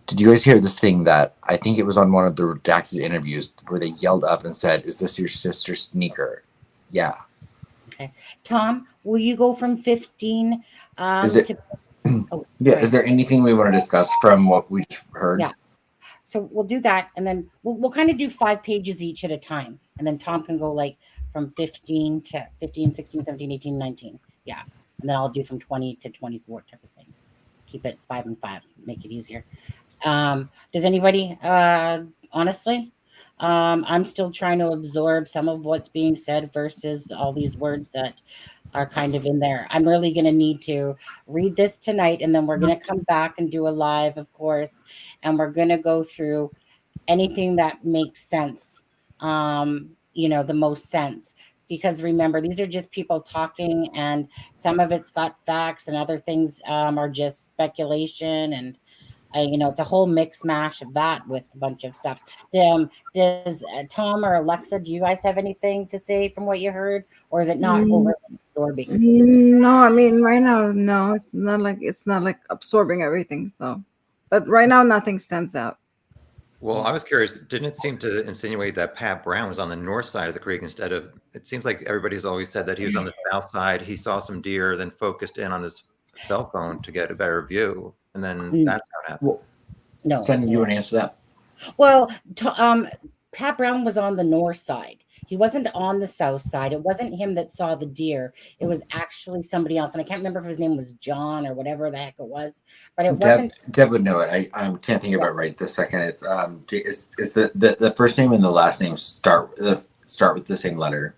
hear this thing that I think it was on one of the Redacted interviews where they yelled up and said, is this your sister's sneaker? Yeah. Okay. Tom, will you go from 15 Is there anything we want to discuss from what we heard? Yeah. So we'll do that, and then we'll kind of do 5 pages each at a time, and then Tom can go like from 15 to 15, 16, 17, 18, 19. Yeah. And then I'll do from 20 to 24 type of thing. Keep it 5 and 5, make it easier. Does anybody, honestly, I'm still trying to absorb some of what's being said versus all these words that are kind of in there. I'm really going to need to read this tonight, and then we're going to come back and do a live, of course, and we're going to go through anything that makes sense, the most sense. Because remember, these are just people talking, and some of it's got facts and other things are just speculation. And, it's a whole mix mash of that with a bunch of stuff. Does Tom or Alexa, do you guys have anything to say from what you heard? Or is it not overly absorbing? No, I mean, right now, no, it's not like absorbing everything. So, but right now, nothing stands out. Well, I was curious, didn't it seem to insinuate that Pat Brown was on the north side of the creek instead of, it seems like everybody's always said that he was on the south side. He saw some deer, then focused in on his cell phone to get a better view. And then that's how it happened. Well, no. Sen, you want to answer that? Well, Pat Brown was on the north side. He wasn't on the south side. It wasn't him that saw the deer. It was actually somebody else. And I can't remember if his name was John or whatever the heck it was. But it wasn't. Deb would know it. I can't think of it right this second. It's the first name and the last name start with the same letter.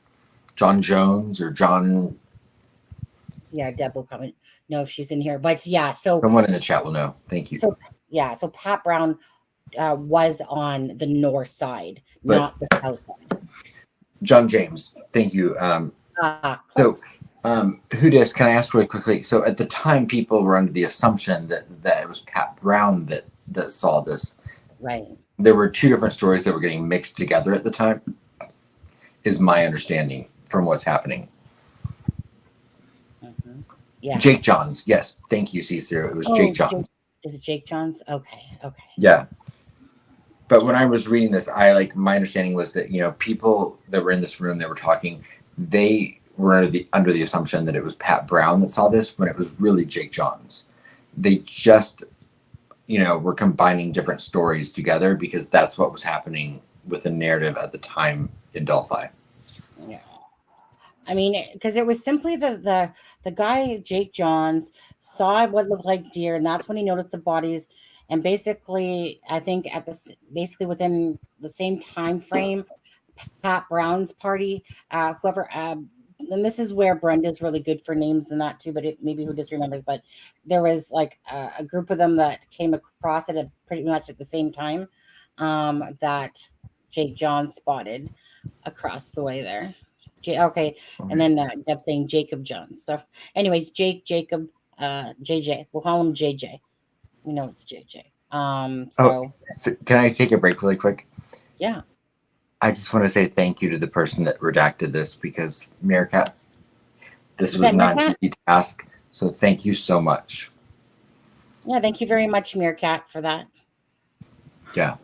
John Jones or John. Yeah, Deb will probably know if she's in here. But yeah, so someone in the chat will know. Thank you. So so Pat Brown was on the north side, not the south side. John James, thank you. So, Hudis, can I ask really quickly? So, at the time, people were under the assumption that it was Pat Brown that saw this. Right. There were 2 different stories that were getting mixed together at the time, is my understanding from what's happening. Mm-hmm. Yeah. Jake Johns, yes, thank you, Cecil. It was Jake Johns. Is it Jake Johns? Okay. Yeah. But when I was reading this, my understanding was that, people that were in this room that were talking, they were under the assumption that it was Pat Brown that saw this when it was really Jake Johns. They just, we're combining different stories together because that's what was happening with the narrative at the time in Delphi. Yeah. I mean, because it was simply the guy, Jake Johns, saw what looked like deer, and that's when he noticed the bodies. And basically, I think basically within the same time frame, Pat Brown's party, whoever, and this is where Brenda's really good for names and that too, but maybe who just remembers, but there was like a group of them that came across it pretty much at the same time that Jake Johns spotted across the way there. Okay, and then Deb saying Jacob Johns. So anyways, Jacob, JJ, we'll call him JJ. We know it's JJ. So can I take a break really quick? Yeah. I just want to say thank you to the person that redacted this because Meerkat, this was not an easy task. So thank you so much. Yeah, thank you very much, Meerkat, for that. Yeah,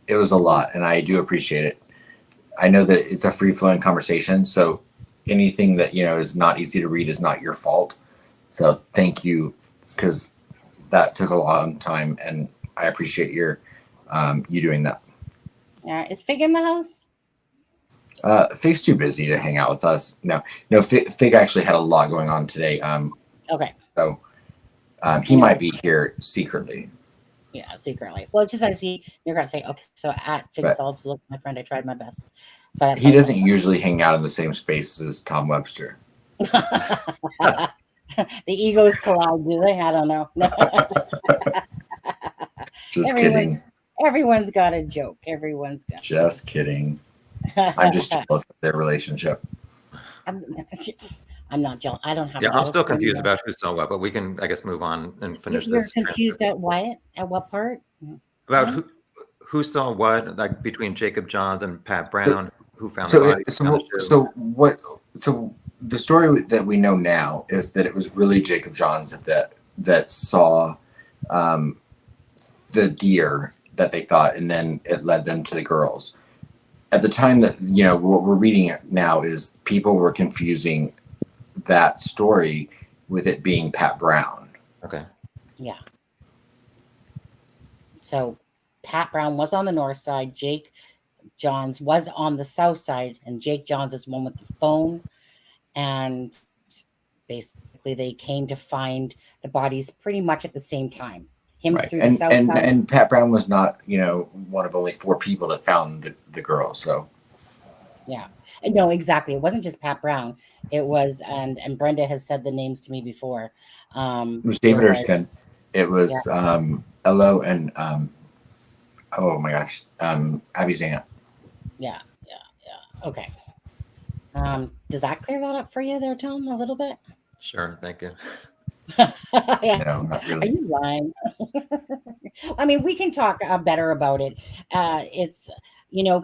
it was a lot, and I do appreciate it. I know that it's a free-flowing conversation, so anything that is not easy to read is not your fault. So thank you, because that took a long time, and I appreciate you doing that. Yeah, is Fig in the house? Fig's too busy to hang out with us. No, Fig actually had a lot going on today. Okay. So he might be here secretly. Yeah, secretly. Well, it's just I see you're gonna say okay. So at Fig Solves, look, my friend, I tried my best. So he doesn't usually hang out in the same space as Tom Webster. The egos collide, do they? I don't know. Just kidding. Everyone's got a joke. Everyone's got. Just kidding. I'm just jealous of their relationship. I'm not jealous. I don't have. Yeah, I'm still confused about who saw what, but we can, I guess, move on and finish this. You're confused at what? At what part? About who saw what, like between Jacob Johns and Pat Brown, who found the body. So the story that we know now is that it was really Jacob Johns that saw the deer that they thought, and then it led them to the girls. At the time that what we're reading now is people were confusing that story with it being Pat Brown. Okay. Yeah. So Pat Brown was on the north side. Jake Johns was on the south side, and Jake Johns is one with the phone. And basically, they came to find the bodies pretty much at the same time. Right. And Pat Brown was not, one of only 4 people that found the girl. So. Yeah. No, exactly. It wasn't just Pat Brown. It was, and Brenda has said the names to me before. It was David Erskine. It was Elo and oh my gosh, Abby's aunt. Yeah. Okay. Does that clear that up for you there, Tom, a little bit? Sure, thank you. Yeah. No, not really. Are you lying? I mean, we can talk better about it. It's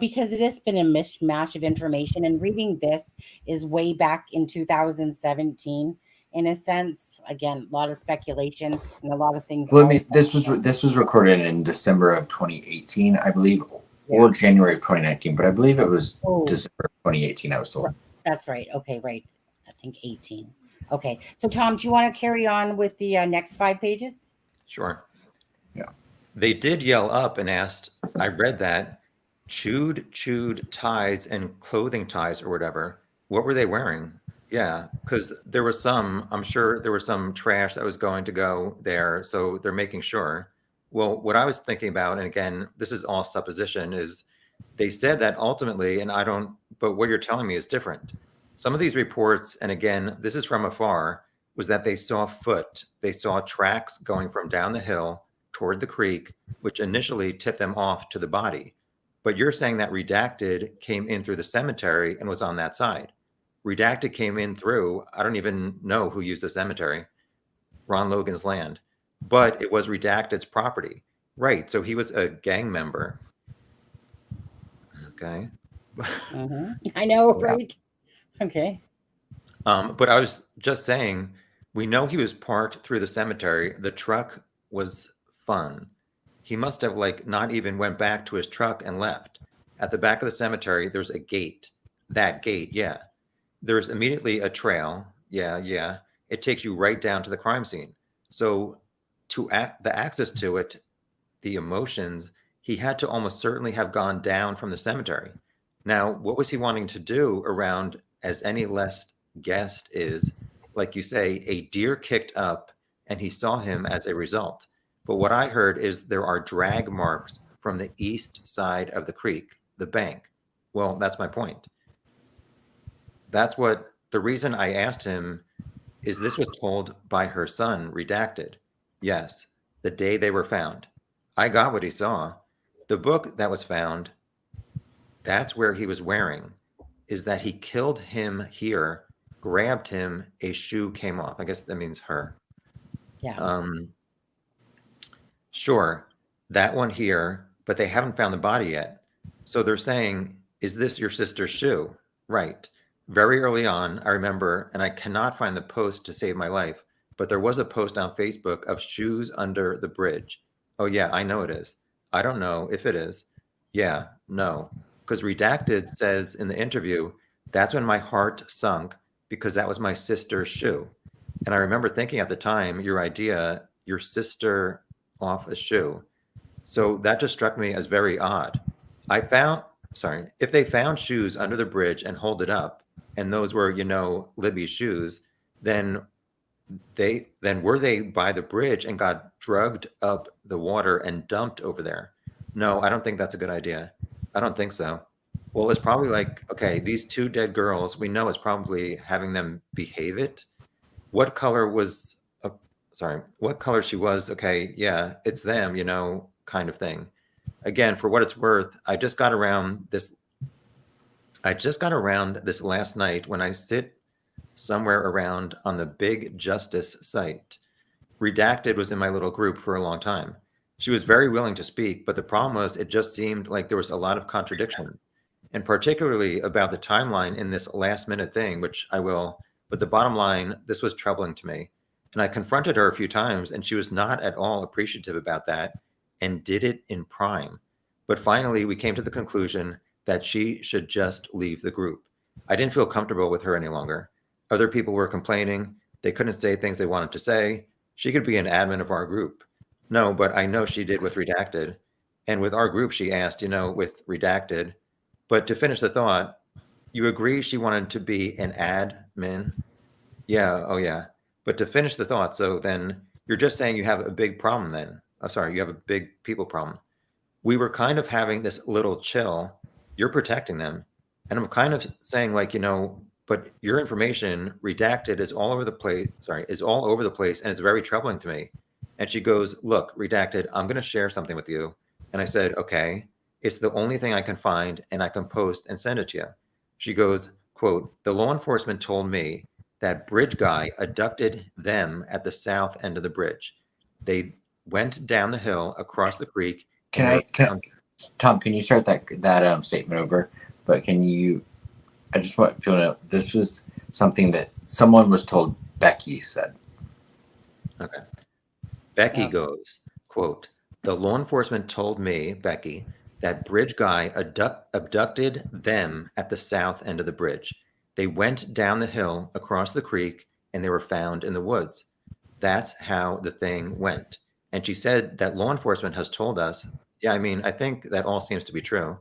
because it has been a mishmash of information, and reading this is way back in 2017. In a sense, again, a lot of speculation and a lot of things. Well, I mean, this was recorded in December of 2018, I believe, or January of 2019, but I believe it was December of 2018. I was told. That's right. Okay, right. I think 18. Okay, so Tom, do you want to carry on with the next 5 pages? Sure. Yeah. They did yell up and asked, I read that, chewed ties and clothing ties or whatever. What were they wearing? Yeah, because there was I'm sure there was some trash that was going to go there. So they're making sure. Well, what I was thinking about, and again, this is all supposition, is they said that ultimately, but what you're telling me is different. Some of these reports, and again, this is from afar, was that they saw they saw tracks going from down the hill toward the creek, which initially tipped them off to the body. But you're saying that Redacted came in through the cemetery and was on that side. Redacted came in through, I don't even know who used the cemetery, Ron Logan's land, but it was Redacted's property. Right, so he was a gang member. Okay. Mm-hmm. I know, right? Okay. But I was just saying, we know he was parked through the cemetery. The truck was fun. He must have not even went back to his truck and left. At the back of the cemetery, there's a gate. That gate, yeah. There's immediately a trail. Yeah. It takes you right down to the crime scene. So the access to it, the emotions, he had to almost certainly have gone down from the cemetery. Now, what was he wanting to do around, as any less guest is, like you say, a deer kicked up and he saw him as a result. But what I heard is there are drag marks from the east side of the creek, the bank. Well, that's my point. That's what the reason I asked him is, this was told by her son, redacted. Yes, the day they were found. I got what he saw. The book that was found, that's where he was wearing, is that he killed him here, grabbed him, a shoe came off. I guess that means her. Yeah. Sure, that one here, but they haven't found the body yet. So they're saying, is this your sister's shoe? Right. Very early on, I remember, and I cannot find the post to save my life, but there was a post on Facebook of shoes under the bridge. Oh yeah, I know it is. I don't know if it is. Yeah, no. Because Redacted says in the interview, that's when my heart sunk because that was my sister's shoe. And I remember thinking at the time, your idea, your sister off a shoe. So that just struck me as very odd. If they found shoes under the bridge and hold it up, and those were, Libby's shoes, then were they by the bridge and got drugged up the water and dumped over there? No, I don't think that's a good idea. I don't think so. Well, it's probably like, okay, these two dead girls, we know it's probably having them behave it. What color was, what color she was, okay, yeah, it's them, kind of thing. Again, for what it's worth, I just got around this last night when I sit somewhere around on the Big Justice site. Redacted was in my little group for a long time. She was very willing to speak, but the problem was it just seemed like there was a lot of contradiction, and particularly about the timeline in this last minute thing, which I will, but the bottom line, this was troubling to me. And I confronted her a few times and she was not at all appreciative about that and did it in prime. But finally, we came to the conclusion that she should just leave the group. I didn't feel comfortable with her any longer. Other people were complaining. They couldn't say things they wanted to say. She could be an admin of our group. No, but I know she did with Redacted. And with our group, she asked, with Redacted. But to finish the thought, you agree she wanted to be an admin? Yeah, oh yeah. But to finish the thought, so then you're just saying you have a big problem then. You have a big people problem. We were kind of having this little chill. You're protecting them. And I'm kind of saying but your information, Redacted, is all over the place, and it's very troubling to me. And she goes, look, Redacted, I'm going to share something with you. And I said, okay, it's the only thing I can find and I can post and send it to you. She goes, quote, the law enforcement told me that bridge guy abducted them at the south end of the bridge. They went down the hill across the creek. Tom, can you start that statement over? But I just want people to know this was something that someone was told Becky said. Okay. Becky goes, quote, the law enforcement told me, Becky, that bridge guy abducted them at the south end of the bridge. They went down the hill across the creek and they were found in the woods. That's how the thing went. And she said that law enforcement has told us, I think that all seems to be true.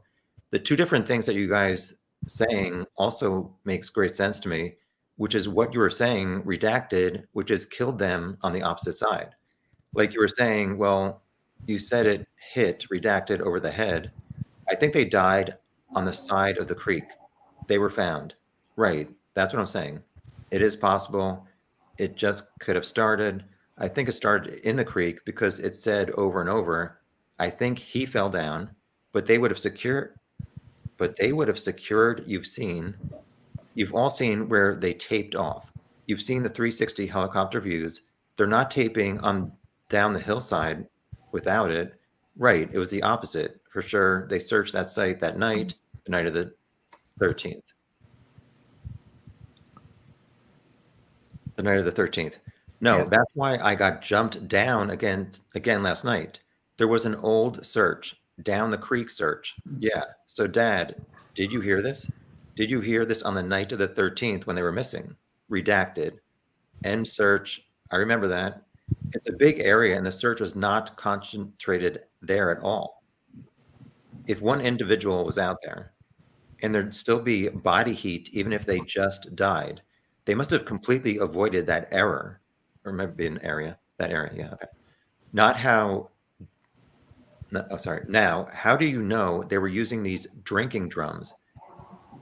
The two different things that you guys saying also makes great sense to me, which is what you were saying, Redacted, which is killed them on the opposite side. Like you were saying, well, you said it hit Redacted over the head. I think they died on the side of the creek. They were found. Right. That's what I'm saying. It is possible. It just could have started. I think it started in the creek because it said over and over, I think he fell down, but they would have secured, you've all seen where they taped off. You've seen the 360 helicopter views. They're not taping on down the hillside without it. Right. It was the opposite for sure. They searched that site that night, the night of the 13th. The night of the 13th. No, yeah. That's why I got jumped down again last night. There was an old search, down the creek search. Yeah. So Dad, did you hear this? Did you hear this on the night of the 13th when they were missing? Redacted. End search. I remember that. It's a big area, and the search was not concentrated there at all. If one individual was out there, and there'd still be body heat, even if they just died, they must have completely avoided that error, or maybe an area, that area, yeah, okay. Not how, no, oh, sorry, now, how do you know they were using these drinking drums?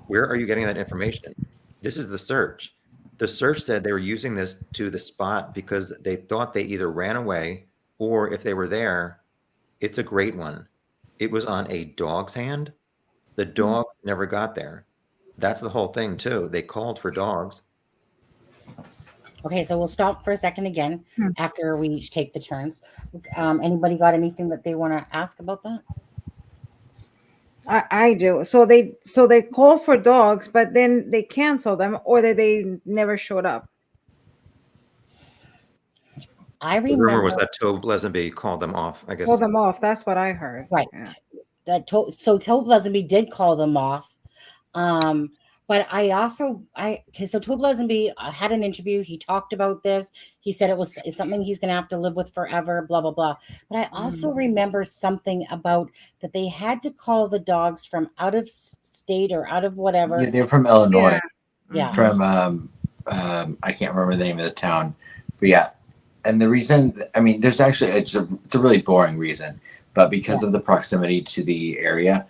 Where are you getting that information? This is the search. The search said they were using this to the spot because they thought they either ran away, or if they were there, it's a great one. It was on a dog's hand. The dog never got there. That's the whole thing too. They called for dogs. Okay, so we'll stop for a second again after we each take the turns. Anybody got anything that they want to ask about that? I do. So they call for dogs, but then they cancel them, or they never showed up. I The remember rumor was that Tobe Lesenby called them off, I guess. Call them off. That's what I heard. right. Yeah. So Tobe Lesenby did call them off. But so Tobe Lesenby had an interview. He talked about this. He said it's something he's going to have to live with forever, blah, blah, blah. But I also remember something about that they had to call the dogs from out of state or out of whatever. Yeah, they're from Illinois. Yeah. From I can't remember the name of the town, but yeah. And the reason, I mean, there's actually it's a really boring reason, but because of the proximity to the area,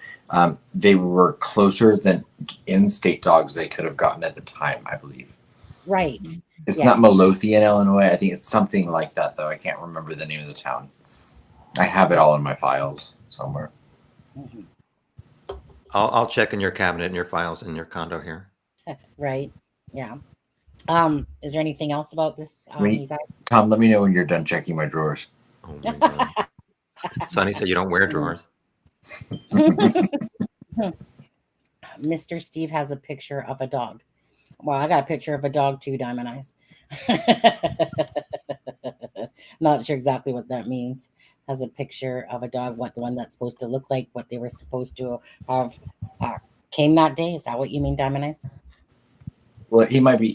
they were closer than in-state dogs they could have gotten at the time, I believe. Right. It's not Midlothian, Illinois. I think it's something like that, though. I can't remember the name of the town. I have it all in my files somewhere. I'll check in your cabinet and your files in your condo here. Right. Yeah. Is there anything else about this? You guys? Tom, let me know when you're done checking my drawers. Oh my God. Sonny said you don't wear drawers. Mr. Steve has a picture of a dog. Well, I got a picture of a dog too, Diamond Eyes. Not sure exactly what that means. Has a picture of a dog, what the one that's supposed to look like, what they were supposed to have came that day. Is that what you mean, Diamond Eyes? Well, it might be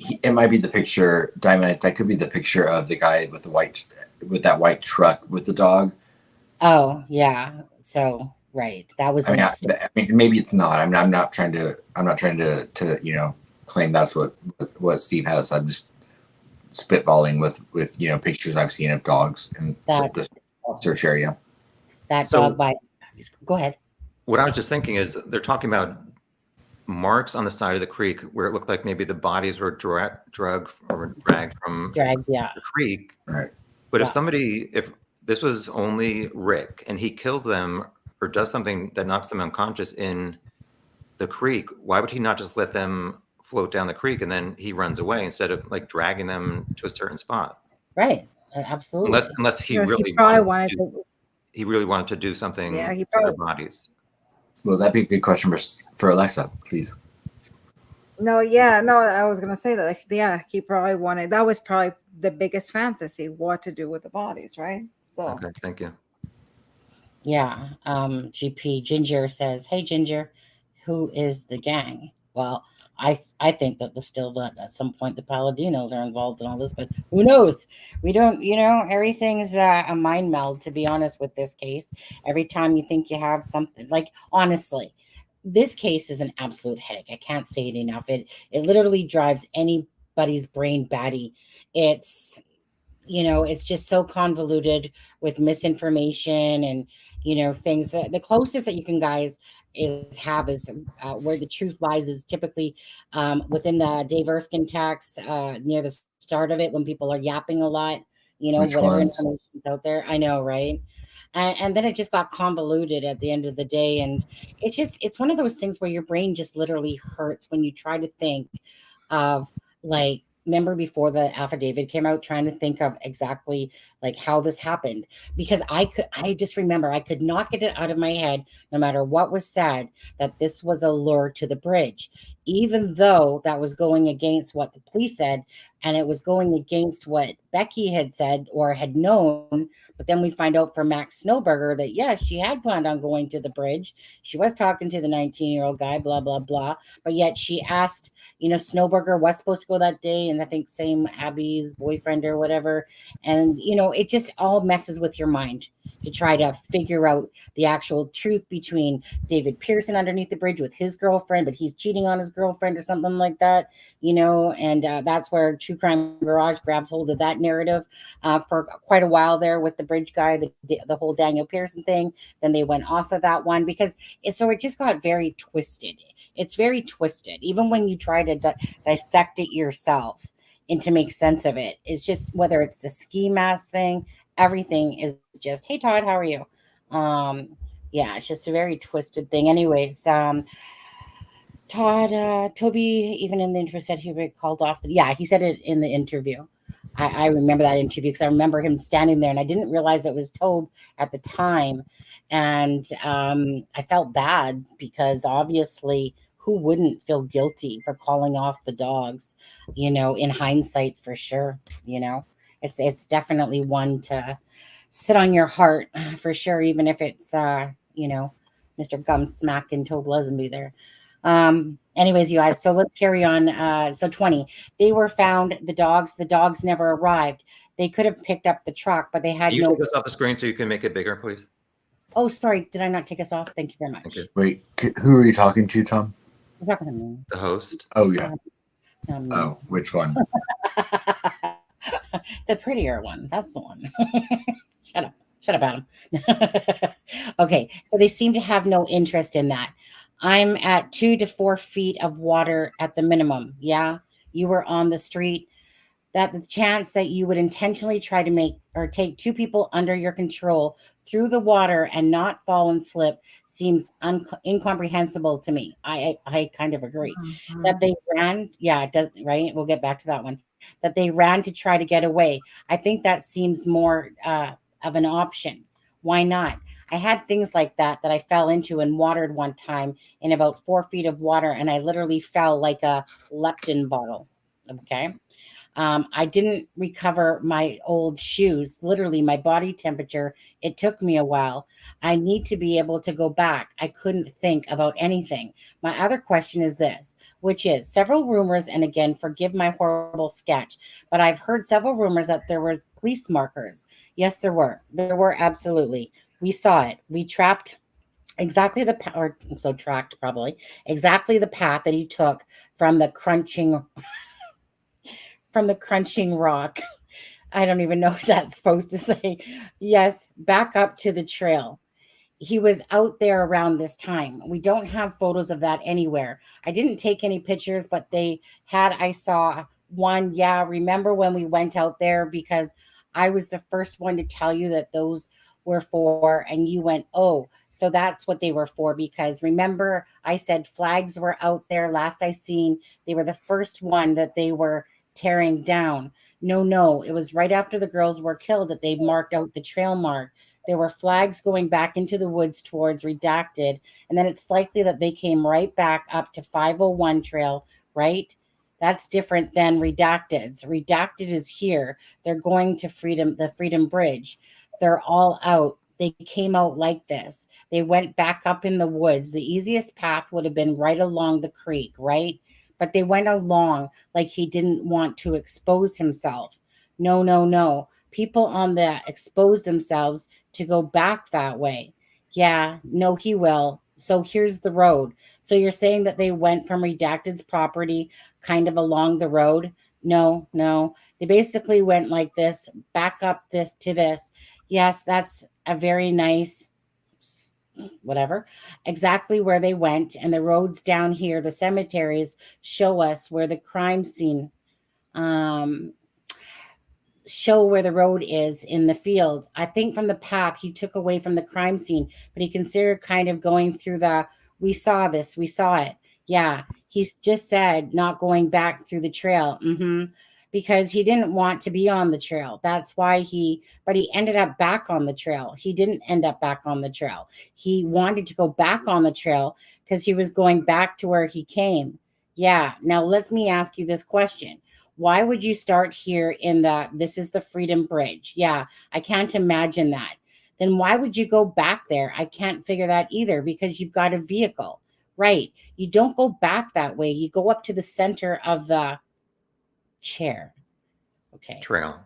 the picture, Diamond. That could be the picture of the guy with that white truck with the dog. Oh yeah. So right, that was. I mean, maybe it's not. I'm not trying to claim that's what Steve has. I'm just spitballing with pictures I've seen of dogs in the search area. That dog bite. Go ahead. What I was just thinking is they're talking about marks on the side of the creek where it looked like maybe the bodies were dragged from the creek. Right. But if this was only Rick and he kills them or does something that knocks them unconscious in the creek, why would he not just let them float down the creek and then he runs away instead of like dragging them to a certain spot? Right. Absolutely. Unless he really wanted to do something with their bodies. Well, that'd be a good question for Alexa, please. No, I was gonna say that. He probably wanted. That was probably the biggest fantasy: what to do with the bodies, right? So. Okay, thank you. Yeah. GP Ginger says, "Hey, Ginger, who is the gang?" Well, I think that at some point the Paladinos are involved in all this, but who knows? We don't, everything's a mind meld, to be honest, with this case. Every time you think you have something, like, honestly, this case is an absolute headache. I can't say it enough. It literally drives anybody's brain batty. It's just so convoluted with misinformation and, things that the closest that you can guys is where the truth lies is typically within the Dave Erskine tax near the start of it when people are yapping a lot, whatever information's out there. I know, right? And then it just got convoluted at the end of the day. And it's one of those things where your brain just literally hurts when you try to think of, like, remember before the affidavit came out, trying to think of exactly like how this happened, because I just remember I could not get it out of my head, no matter what was said, that this was a lure to the bridge, even though that was going against what the police said, and it was going against what Becky had said or had known. But then we find out from Max Snowberger that yes, she had planned on going to the bridge. She was talking to the 19-year-old guy, blah, blah, blah. But yet she asked, Snowberger was supposed to go that day, and I think same Abby's boyfriend or whatever. And, it just all messes with your mind to try to figure out the actual truth between David Pearson underneath the bridge with his girlfriend, but he's cheating on his girlfriend or something like that, and that's where True Crime Garage grabs hold of that narrative for quite a while there with the bridge guy, the whole Daniel Pearson thing. Then they went off of that one because it just got very twisted. It's very twisted, even when you try to dissect it yourself and to make sense of it. It's just, whether it's the ski mask thing, everything is just, hey Todd, how are you? Yeah, it's just a very twisted thing. Anyways, Todd, Toby, even in the interview, said he would be called off. Yeah, he said it in the interview. I remember that interview because I remember him standing there, and I didn't realize it was Tobe at the time. And I felt bad because obviously, who wouldn't feel guilty for calling off the dogs, in hindsight, for sure. It's definitely one to sit on your heart for sure, even if it's, Mr. Gumsmack and Tobe Lesenby there. Anyways, you guys, so let's carry on. So 20, they were found, the dogs never arrived. They could have picked up the truck, but they had Can you take us off the screen so you can make it bigger, please? Oh, sorry. Did I not take us off? Thank you very much. Thank you. Wait, who are you talking to, Tom? I'm talking to me. The host. Oh, yeah. Oh, which one? The prettier one. That's the one. Shut up, Adam. Okay, so they seem to have no interest in that. I'm at 2 to 4 feet of water at the minimum. Yeah, you were on the street. That the chance that you would intentionally try to make or take 2 people under your control through the water and not fall and slip seems incomprehensible to me. I kind of agree. Mm-hmm. That they ran. Yeah, it does. Right. We'll get back to that one. That they ran to try to get away. I think that seems more of an option. Why not? I had things like that I fell into and watered one time in about 4 feet of water, and I literally fell like a Leptin bottle. Okay. I didn't recover my old shoes, literally my body temperature. It took me a while. I need to be able to go back. I couldn't think about anything. My other question is this, which is several rumors, and again, forgive my horrible sketch, but I've heard several rumors that there was police markers. Yes, there were. There were, absolutely. We saw it. We tracked exactly the path, or so tracked probably, exactly the path that he took from the crunching rock. I don't even know what that's supposed to say. Yes, back up to the trail. He was out there around this time. We don't have photos of that anywhere. I didn't take any pictures, but I saw one. Yeah, remember when we went out there, because I was the first one to tell you that those were for, and you went, oh, so that's what they were for, because remember I said flags were out there last I seen. They were the first one that they were tearing down. No, it was right after the girls were killed that they marked out the trail mark. There were flags going back into the woods towards Redacted, and then it's likely that they came right back up to 501 trail, right? That's different than Redacted's. Redacted is here. They're going to the Freedom Bridge. They're all out. They came out like this. They went back up in the woods. The easiest path would have been right along the creek, right? But they went along like he didn't want to expose himself. No. People on the expose themselves to go back that way. Yeah, no, he will. So here's the road. So you're saying that they went from Redacted's property kind of along the road? No. They basically went like this, back up this to this. Yes, that's a very nice whatever, exactly where they went. And the roads down here, the cemeteries, show us where the crime scene, show where the road is in the field. I think from the path he took away from the crime scene, but he considered kind of going through we saw it. Yeah, he's just said not going back through the trail. because he didn't want to be on the trail. That's why he ended up back on the trail. He didn't end up back on the trail. He wanted to go back on the trail because he was going back to where he came. Yeah. Now let me ask you this question. Why would you start here in this is the Freedom Bridge? Yeah, I can't imagine that. Then why would you go back there? I can't figure that either, because you've got a vehicle, right? You don't go back that way. You go up to the center of the chair. Okay. Trail.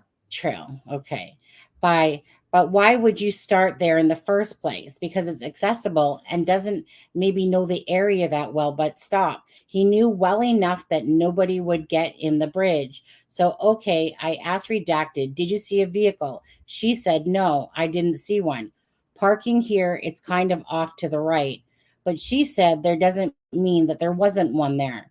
Okay. But why would you start there in the first place? Because it's accessible and doesn't maybe know the area that well, but stop. He knew well enough that nobody would get in the bridge. So, okay, I asked Redacted, did you see a vehicle? She said, no, I didn't see one. Parking here, it's kind of off to the right. But she said there doesn't mean that there wasn't one there.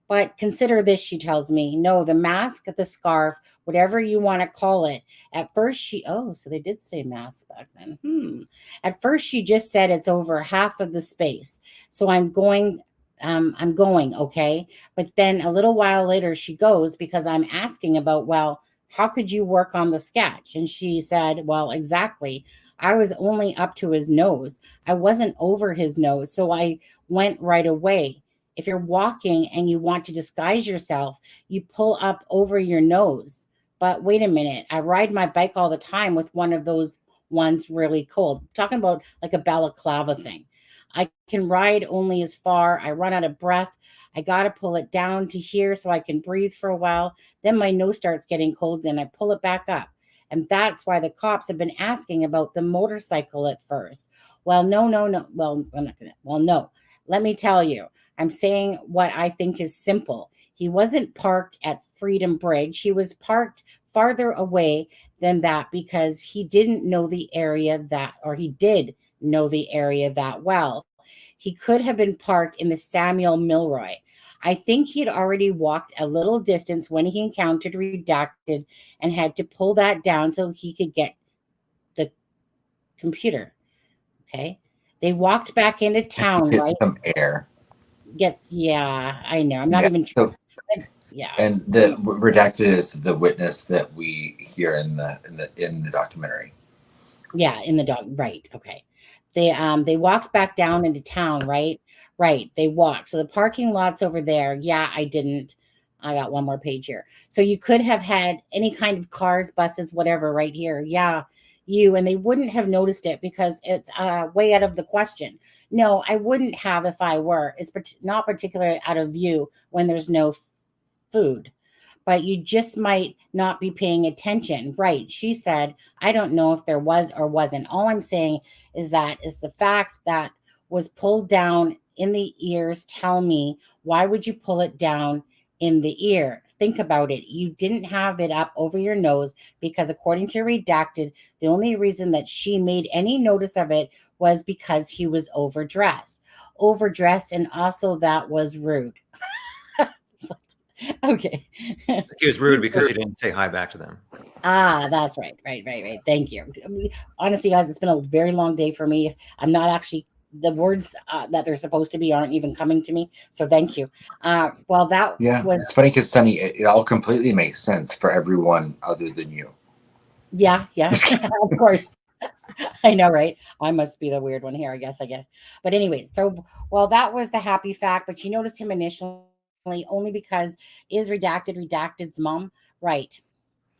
But consider this, she tells me. No, the mask, the scarf, whatever you want to call it. At first so they did say mask back then. At first she just said it's over half of the space. So I'm going, okay? But then a little while later she goes, because I'm asking about, well, how could you work on the sketch? And she said, well, exactly. I was only up to his nose. I wasn't over his nose. So I went right away. If you're walking and you want to disguise yourself, you pull up over your nose. But wait a minute, I ride my bike all the time with one of those ones really cold. I'm talking about like a balaclava thing. I can ride only as far. I run out of breath. I got to pull it down to here so I can breathe for a while. Then my nose starts getting cold and I pull it back up. And that's why the cops have been asking about the motorcycle at first. Well, no. Well, I'm not going to. Well, no. Let me tell you. I'm saying what I think is simple. He wasn't parked at Freedom Bridge. He was parked farther away than that because he didn't know the area he did know the area that well. He could have been parked in the Samuel Milroy. I think he had already walked a little distance when he encountered Redacted and had to pull that down so he could get the computer. Okay. They walked back into town, right? Some air. I know. I'm not even so, yeah. And the Redacted is the witness that we hear in the documentary. Yeah, in the dog. Right. Okay. They walked back down into town, right? Right. They walked. So the parking lot's over there. Yeah, I didn't. I got one more page here. So you could have had any kind of cars, buses, whatever right here. Yeah. And they wouldn't have noticed it because it's way out of the question. No, I wouldn't have if I were. It's not particularly out of view when there's no food, but you just might not be paying attention. Right. She said, I don't know if there was or wasn't. All I'm saying is the fact that was pulled down in the ears. Tell me, why would you pull it down in the ear? Think about it. You didn't have it up over your nose because according to Redacted, the only reason that she made any notice of it was because he was overdressed. And also that was rude. Okay. He was rude because he didn't say hi back to them. That's right. Right. Thank you. Honestly, guys, it's been a very long day for me. I'm not actually the words that they're supposed to be aren't even coming to me. So thank you. Well, that was... It's funny because Sunny, it all completely makes sense for everyone other than you. Yeah, of course. I know, right? I must be the weird one here, I guess. But anyway, so, well, that was the happy fact, but she noticed him initially only because is Redacted's mom? Right.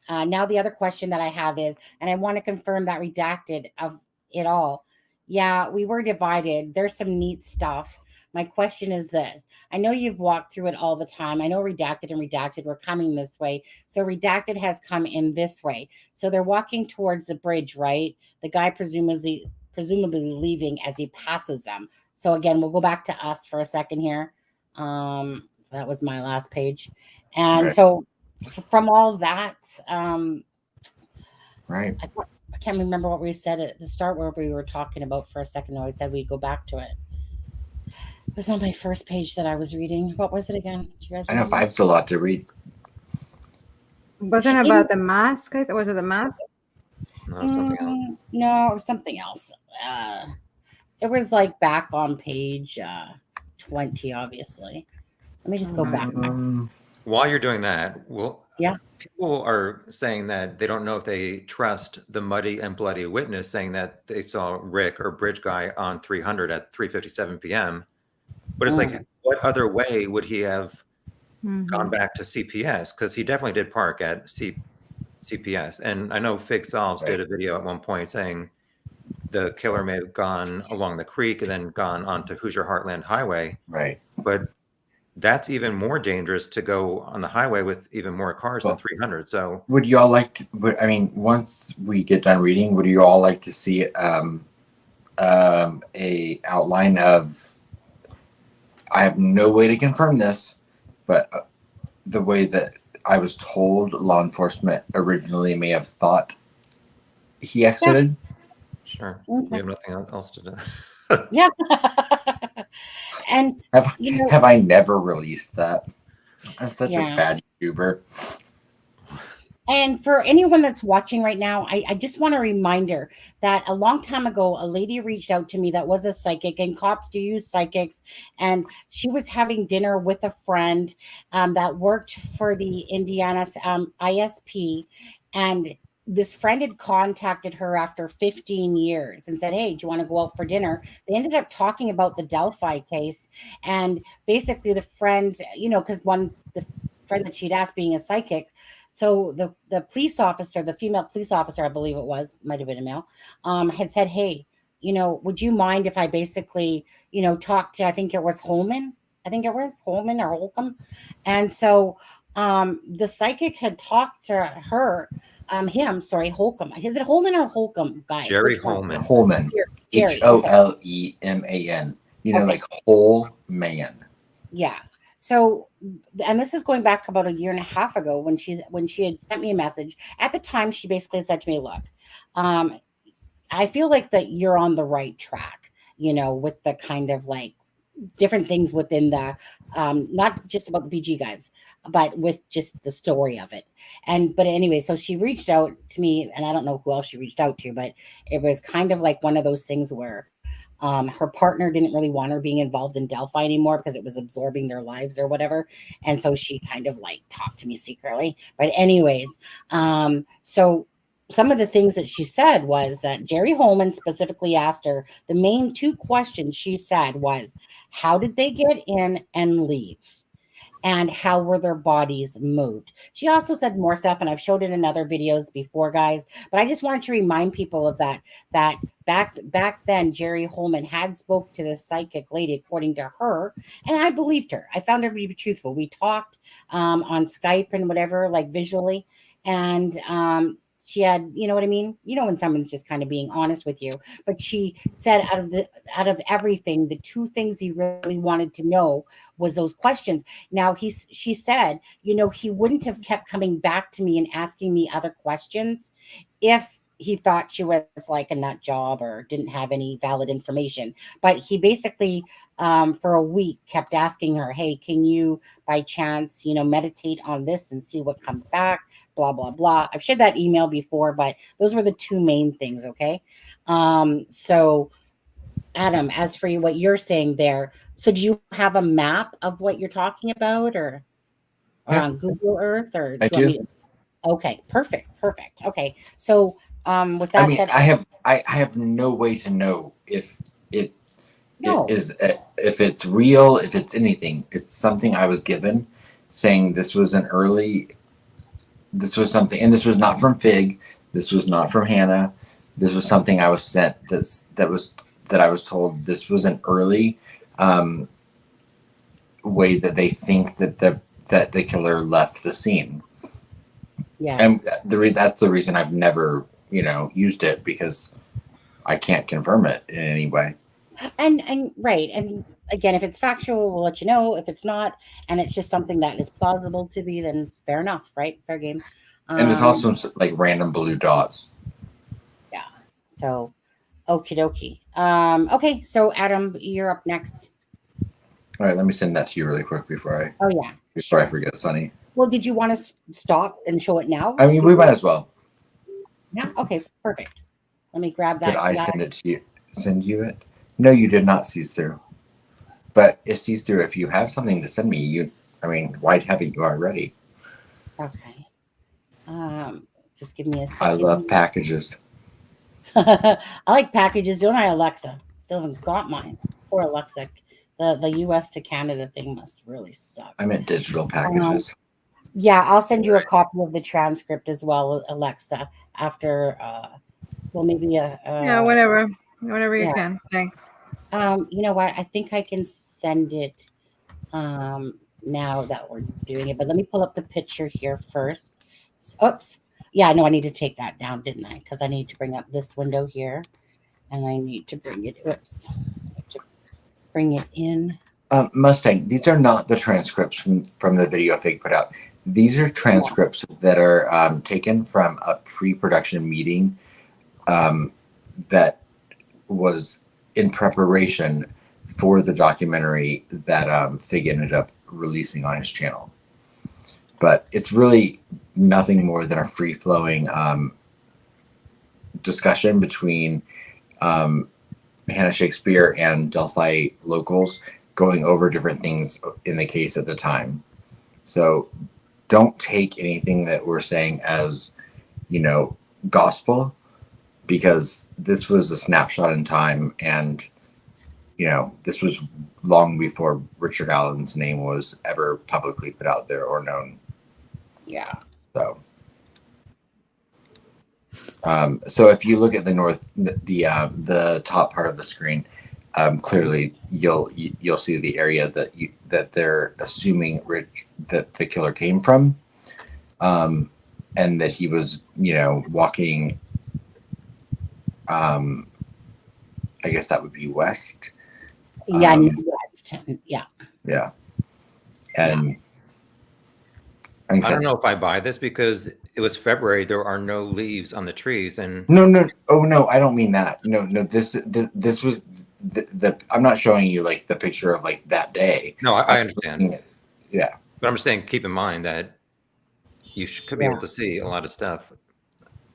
Now the other question that I have is, and I want to confirm that Redacted of it all. Yeah, we were divided. There's some neat stuff. My question is this. I know you've walked through it all the time. I know Redacted were coming this way. So Redacted has come in this way. So they're walking towards the bridge, right? The guy presumably leaving as he passes them. So again, we'll go back to us for a second here. That was my last page. And right. So from all that, right. I can't remember what we said at the start where we were talking about for a second, though. I said we'd go back to it. It was on my first page that I was reading. What was it again? Do you guys I know 5's a lot to read. Wasn't about the mask? Was it the mask? No, something else. No, it was something else. It was like back on page 20, obviously. Let me just go back. While you're doing that, Yeah. People are saying that they don't know if they trust the muddy and bloody witness saying that they saw Rick or Bridge Guy on 300 at 3:57 p.m. But it's like, what other way would he have gone back to CPS? Because he definitely did park at CPS. And I know Fig Solves did a video at one point saying the killer may have gone along the creek and then gone onto Hoosier Heartland Highway. Right. But that's even more dangerous to go on the highway with even more cars than 300. So would you all like to, I mean, once we get done reading, would you all like to see a outline of, I have no way to confirm this, but the way that I was told law enforcement originally may have thought he exited? Sure. Okay. We have nothing else to do. Yeah. And have I never released that? I'm such a bad YouTuber. And for anyone that's watching right now, I just want a reminder that a long time ago, a lady reached out to me that was a psychic, and cops do use psychics. And she was having dinner with a friend that worked for the Indiana ISP. And this friend had contacted her after 15 years and said, hey, do you want to go out for dinner? They ended up talking about the Delphi case. And basically the friend, because the friend that she'd asked being a psychic, so the police officer, the female police officer, I believe it was, might have been a male, had said, hey, would you mind if I basically, talk to, I think it was Holman. I think it was Holman or Holcomb. And so the psychic had talked to her, Holcomb. Is it Holman or Holcomb, guys? Jerry Holman. Holman. Jerry. Holeman. Like whole man. Yeah. So, and this is going back about a year and a half ago when she had sent me a message. At the time, she basically said to me, look, I feel like that you're on the right track, with the kind of like different things within the, not just about the PG guys, but with just the story of it. But anyway, so she reached out to me, and I don't know who else she reached out to, but it was kind of like one of those things where her partner didn't really want her being involved in Delphi anymore because it was absorbing their lives or whatever. And so she kind of like talked to me secretly. But anyways, so some of the things that she said was that Jerry Holman specifically asked her, the main two questions she said was, how did they get in and leave? And how were their bodies moved? She also said more stuff, and I've showed it in other videos before, guys. But I just wanted to remind people of that back then, Jerry Holman had spoke to this psychic lady, according to her, and I believed her. I found her to be truthful. We talked on Skype and whatever, like visually, and she had, you know what I mean? When someone's just kind of being honest with you. But she said out of everything, the two things he really wanted to know was those questions. Now she said, he wouldn't have kept coming back to me and asking me other questions if he thought she was like a nut job or didn't have any valid information. But he basically, for a week, kept asking her, hey, can you by chance, meditate on this and see what comes back, blah, blah, blah. I've shared that email before, but those were the two main things. Okay. So Adam, as for what you're saying there, so do you have a map of what you're talking about or on Google Earth or? I do. Okay. Perfect. Okay. So, with that said, I have no way to know if it is if it's real, if it's anything. It's something I was given, saying this was something, and this was not from Fig, this was not from Hannah, this was something I was sent. That I was told this was an early way that they think that the killer left the scene. Yeah, and that's the reason I've never used it, because I can't confirm it in any way. And right. And again, if it's factual, we'll let you know. If it's not, and it's just something that is plausible to be, then it's fair enough, right? Fair game. And it's also like random blue dots. Yeah. So, okie dokie. Okay. So Adam, you're up next. All right. Let me send that to you really quick before I forget, Sonny. Well, did you want to stop and show it now? I mean, we might as well. Yeah. Okay. Perfect. Let me grab that. Did I send it to you? Send you it? No, you did not see through. But it sees through. If you have something to send me, why haven't you already? Okay. Just give me a I second. love packages. I like packages, don't I, Alexa? Still haven't got mine. Poor Alexa. The US to Canada thing must really suck. I meant digital packages. Yeah, I'll send you a copy of the transcript as well, Alexa, after well, maybe yeah, whenever you can. Thanks. You know what? I think I can send it now that we're doing it, but let me pull up the picture here first. Oops. Yeah, no, I need to take that down, didn't I? Because I need to bring up this window here, and I need to bring it. Oops. To bring it in. Mustang, these are not the transcripts from the video Fig put out. These are transcripts that are taken from a pre-production meeting that was in preparation for the documentary that Fig ended up releasing on his channel. But it's really nothing more than a free-flowing discussion between Hannah Shakespeare and Delphi locals going over different things in the case at the time. So don't take anything that we're saying as, gospel, because this was a snapshot in time, and this was long before Richard Allen's name was ever publicly put out there or known. Yeah. So if you look at the top part of the screen, clearly you'll see the area that they're assuming that the killer came from, and that he was walking. I guess that would be west. Yeah, west. Yeah. Yeah. And I don't know if I buy this because it was February. There are no leaves on the trees, and no. Oh no, I don't mean that. No. This was the. I'm not showing you like the picture of like that day. No, I understand. Yeah, but I'm just saying, keep in mind that you could be able to see a lot of stuff.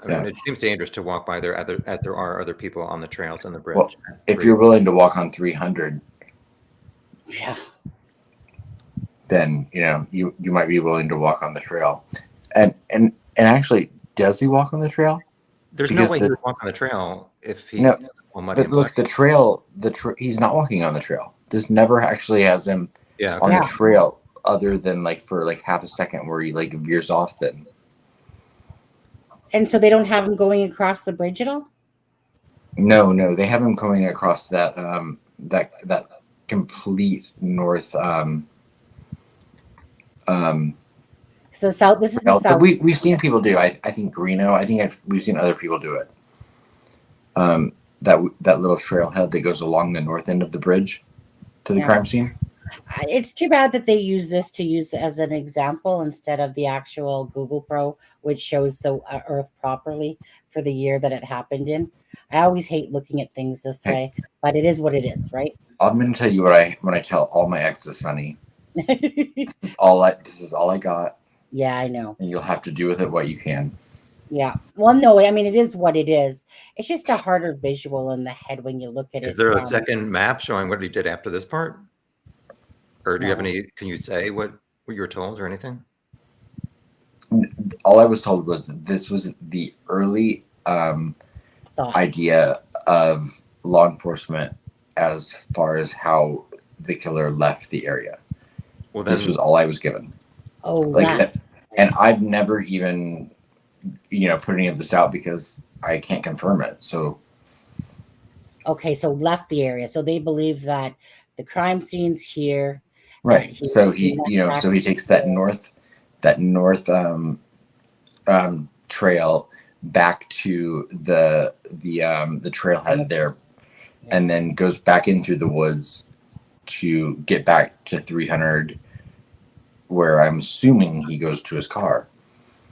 I mean, it seems dangerous to walk by there as there are other people on the trails and the bridge. Well, if you're willing to walk on 300, yeah, then you might be willing to walk on the trail. And actually, does he walk on the trail? There's no way he would walk on the trail if he. No, but look, the trail. He's not walking on the trail. This never actually has him on the trail, other than like for like half a second where he like veers off. Then. And so they don't have him going across the bridge at all? No, they have him going across that that complete north. So south. This is the south. We've seen people do. I think Greeno. I think we've seen other people do it. That little trailhead that goes along the north end of the bridge to the crime scene. It's too bad that they use this as an example instead of the actual Google Pro, which shows the Earth properly for the year that it happened in. I always hate looking at things this way, but it is what it is, right? I'm going to tell you when I tell all my exes, Sonny. This is all I got. Yeah, I know. And you'll have to do with it what you can. Yeah. Well, no, I mean, it is what it is. It's just a harder visual in the head when you look at it. Is there a second map showing what he did after this part? Or do you have any, can you say what you were told or anything? All I was told was that this was the early idea of law enforcement as far as how the killer left the area. Well, this was all I was given. Oh, and I've never even, put any of this out because I can't confirm it. So. Okay, so left the area. So they believe that the crime scene's here. Right. So he takes that north trail back to the trailhead there, and then goes back in through the woods to get back to 300, where I'm assuming he goes to his car.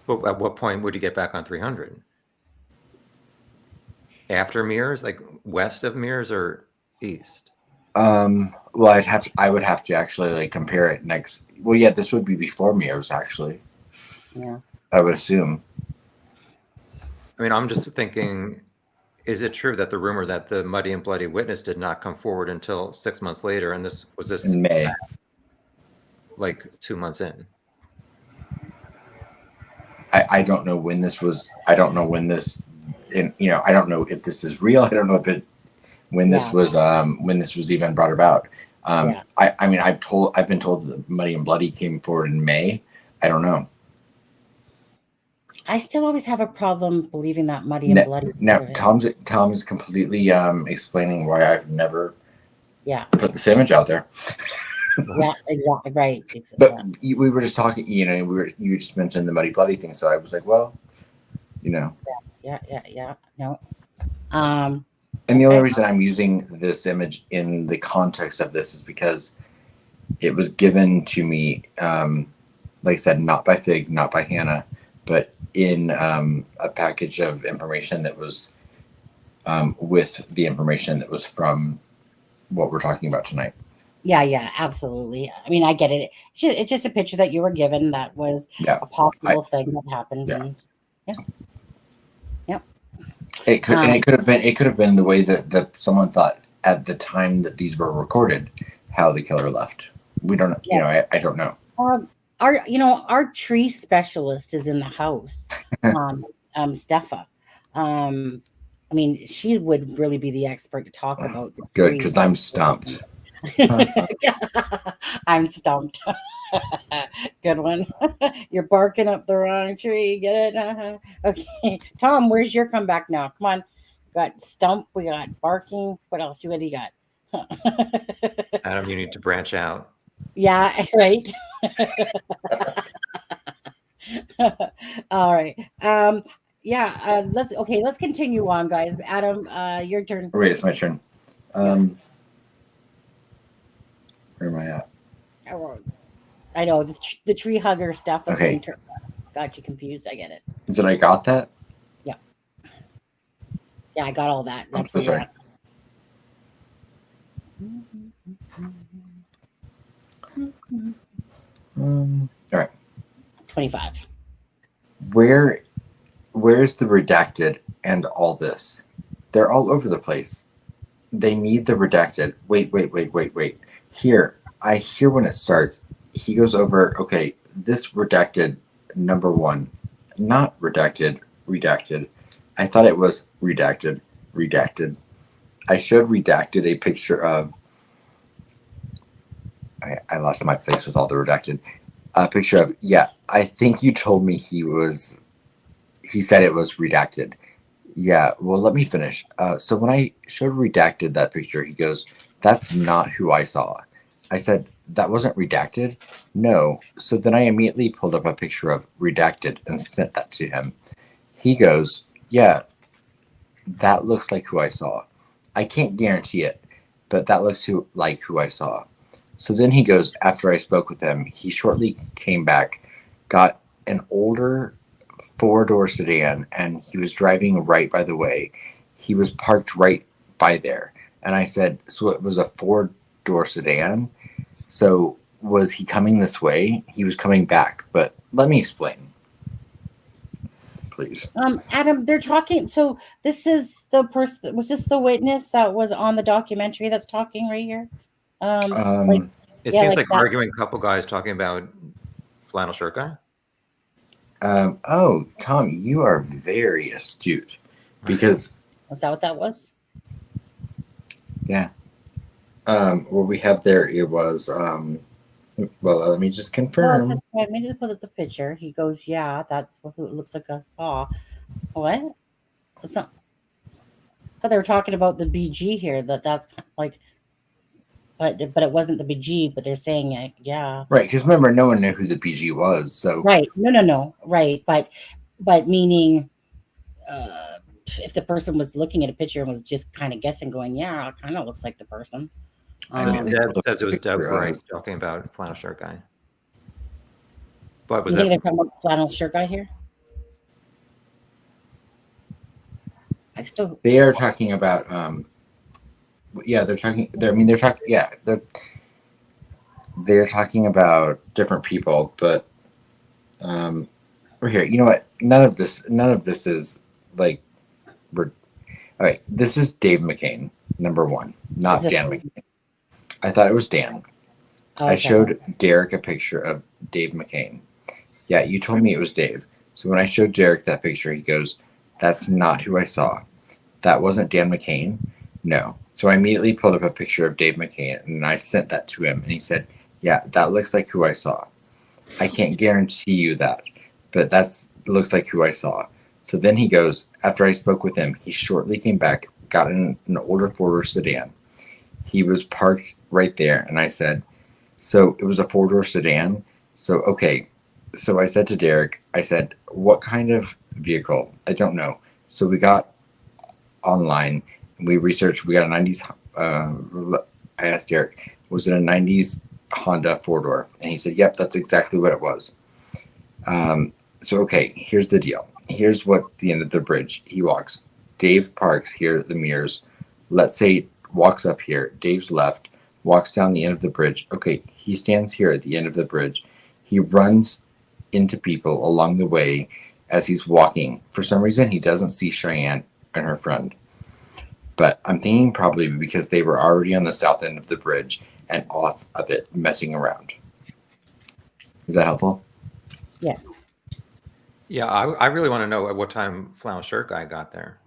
But at what point would he get back on 300? After Mears, like west of Mears or east? Well, I would have to actually like compare it next. Well, yeah, this would be before Mears, actually. Yeah. I would assume. I mean, I'm just thinking, is it true that the rumor that the muddy and bloody witness did not come forward until 6 months later, and this in May, like 2 months in? I don't know when this was. I don't know when this. And I don't know if this is real. I don't know if when this was even brought about. I mean, I've been told that Muddy and Bloody came forward in May. I don't know. I still always have a problem believing that Muddy and Bloody. Now, Tom is completely explaining why I've never put this image out there. Yeah, exactly right. But we were just talking. You just mentioned the Muddy Bloody thing, so I was like, well, Yeah. No. And the only reason I'm using this image in the context of this is because it was given to me, like I said, not by Fig, not by Hannah, but in a package of information that was with the information that was from what we're talking about tonight. Yeah, absolutely. I mean, I get it. It's just a picture that you were given that was a possible thing that happened. Yeah. And, It could have been the way that someone thought at the time that these were recorded, how the killer left. We don't, I don't know. Our tree specialist is in the house, Stefa. I mean, she would really be the expert to talk about the Good, tree. because I'm stumped. I'm stumped. Good one. You're barking up the wrong tree. Get it? Okay. Tom, where's your comeback now? Come on. We got stump. We got barking. What else? What do you got? Adam, you need to branch out. Yeah, right. All right. Let's continue on, guys. Adam, your turn. Wait, it's my turn. Where am I at? I know the tree hugger stuff. Okay. Got you confused. I get it. Did I got that? Yeah. Yeah, I got all that. I'm so sorry. All right. 25. Where's the redacted and all this? They're all over the place. They need the redacted. Wait. Here, I hear when it starts. He goes over, okay, this redacted number 1, not redacted. I thought it was redacted. I showed redacted a picture of, I lost my place with all the redacted. A picture of, I think you told me he said it was redacted. Yeah, well, let me finish. So when I showed redacted that picture, he goes, that's not who I saw. I said, that wasn't redacted? No. So then I immediately pulled up a picture of redacted and sent that to him. He goes, yeah, that looks like who I saw. I can't guarantee it, but that looks like who I saw. So then he goes, after I spoke with him, he shortly came back, got an older 4-door sedan, and he was driving right by the way. He was parked right by there. And I said, so it was a 4-door sedan? So was he coming this way? He was coming back, but let me explain. Please. Adam, they're talking. So this is the person. Was this the witness that was on the documentary that's talking right here? It seems like arguing couple guys talking about flannel shirt guy. Oh, Tom, you are very astute. Because was that what that was? Yeah. What we have there, it was well, let me just confirm. Well, let me just put up the picture. He goes, yeah, that's what it looks like I saw. What? It's not. I thought they were talking about the BG here. That's like, but it wasn't the BG. But they're saying it, yeah. Right, because remember, no one knew who the BG was. So right, no, right, but meaning, if the person was looking at a picture and was just kind of guessing, going, yeah, it kind of looks like the person. Deb says it was Deb Bryce talking about flannel shirt guy. But was you think they're talking about flannel shirt guy here? They are talking about they're talking talking about different people, but we're here. You know what? None of this is like all right. This is Dave McCain, number 1, not Dan McCain. I thought it was Dan. Okay. I showed Derek a picture of Dave McCain. Yeah, you told me it was Dave. So when I showed Derek that picture, he goes, "That's not who I saw. That wasn't Dan McCain. No." So I immediately pulled up a picture of Dave McCain and I sent that to him. And he said, "Yeah, that looks like who I saw. I can't guarantee you that, but looks like who I saw." So then he goes, after I spoke with him, he shortly came back, got in an older four-door sedan. He was parked right there. And I said, "So it was a four-door sedan? So, okay." So I said to Derek, I said, "What kind of vehicle?" "I don't know." So we got online and we researched. We got a 90s. I asked Derek, "Was it a 90s Honda four-door?" And he said, "Yep, that's exactly what it was." So, okay, here's the deal. Here's what the end of the bridge. He walks. Dave parks here at the mirrors. Let's say walks up here. Dave's left. Walks down the end of the bridge. Okay, he stands here at the end of the bridge. He runs into people along the way as he's walking. For some reason, he doesn't see Cheyenne and her friend. But I'm thinking probably because they were already on the south end of the bridge and off of it, messing around. Is that helpful? Yes. Yeah, I really want to know at what time Flannel Shirt Guy got there.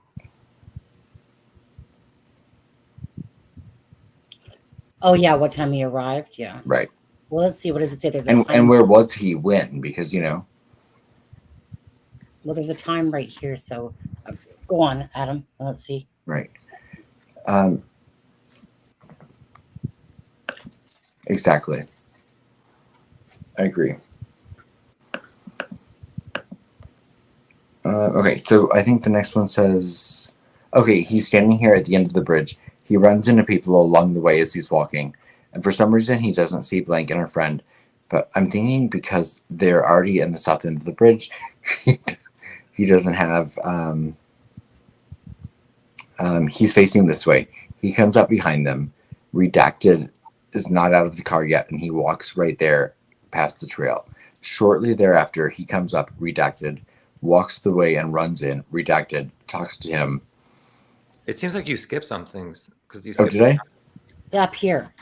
Oh, yeah, what time he arrived? Yeah. Right. Well, let's see. What does it say? There's a And time. where was he when? Because, you know. Well, there's a time right here. So go on, Adam. Let's see. Right. Exactly. I agree. Okay, so I think the next one says, okay, he's standing here at the end of the bridge. He runs into people along the way as he's walking. And for some reason, he doesn't see Blank and her friend. But I'm thinking because they're already in the south end of the bridge, he doesn't have, he's facing this way. He comes up behind them. Redacted is not out of the car yet, and he walks right there past the trail. Shortly thereafter, he comes up, Redacted, walks the way and runs in. Redacted talks to him. It seems like you skipped some things because you. Oh, did I? Up here.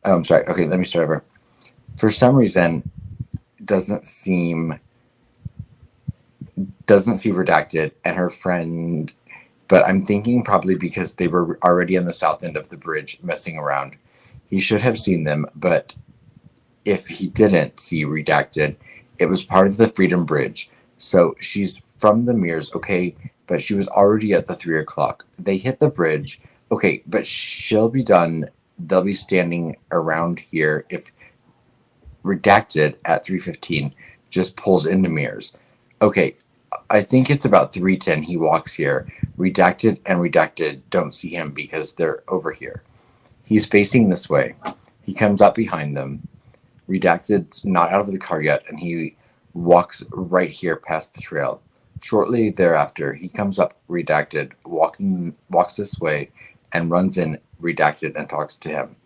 Oh, I'm sorry. Okay, let me start over. For some reason, doesn't see Redacted and her friend, but I'm thinking probably because they were already on the south end of the bridge messing around. He should have seen them, but if he didn't see Redacted, it was part of the Freedom Bridge. So she's from the mirrors, okay, but she was already at the 3 o'clock. They hit the bridge, okay, but she'll be done. They'll be standing around here if Redacted at 3:15 just pulls into mirrors. Okay, I think it's about 3:10 he walks here. Redacted don't see him because they're over here. He's facing this way. He comes up behind them. Redacted's not out of the car yet, and he walks right here past the trail. Shortly thereafter, he comes up Redacted, walks this way, and runs in Redacted and talks to him.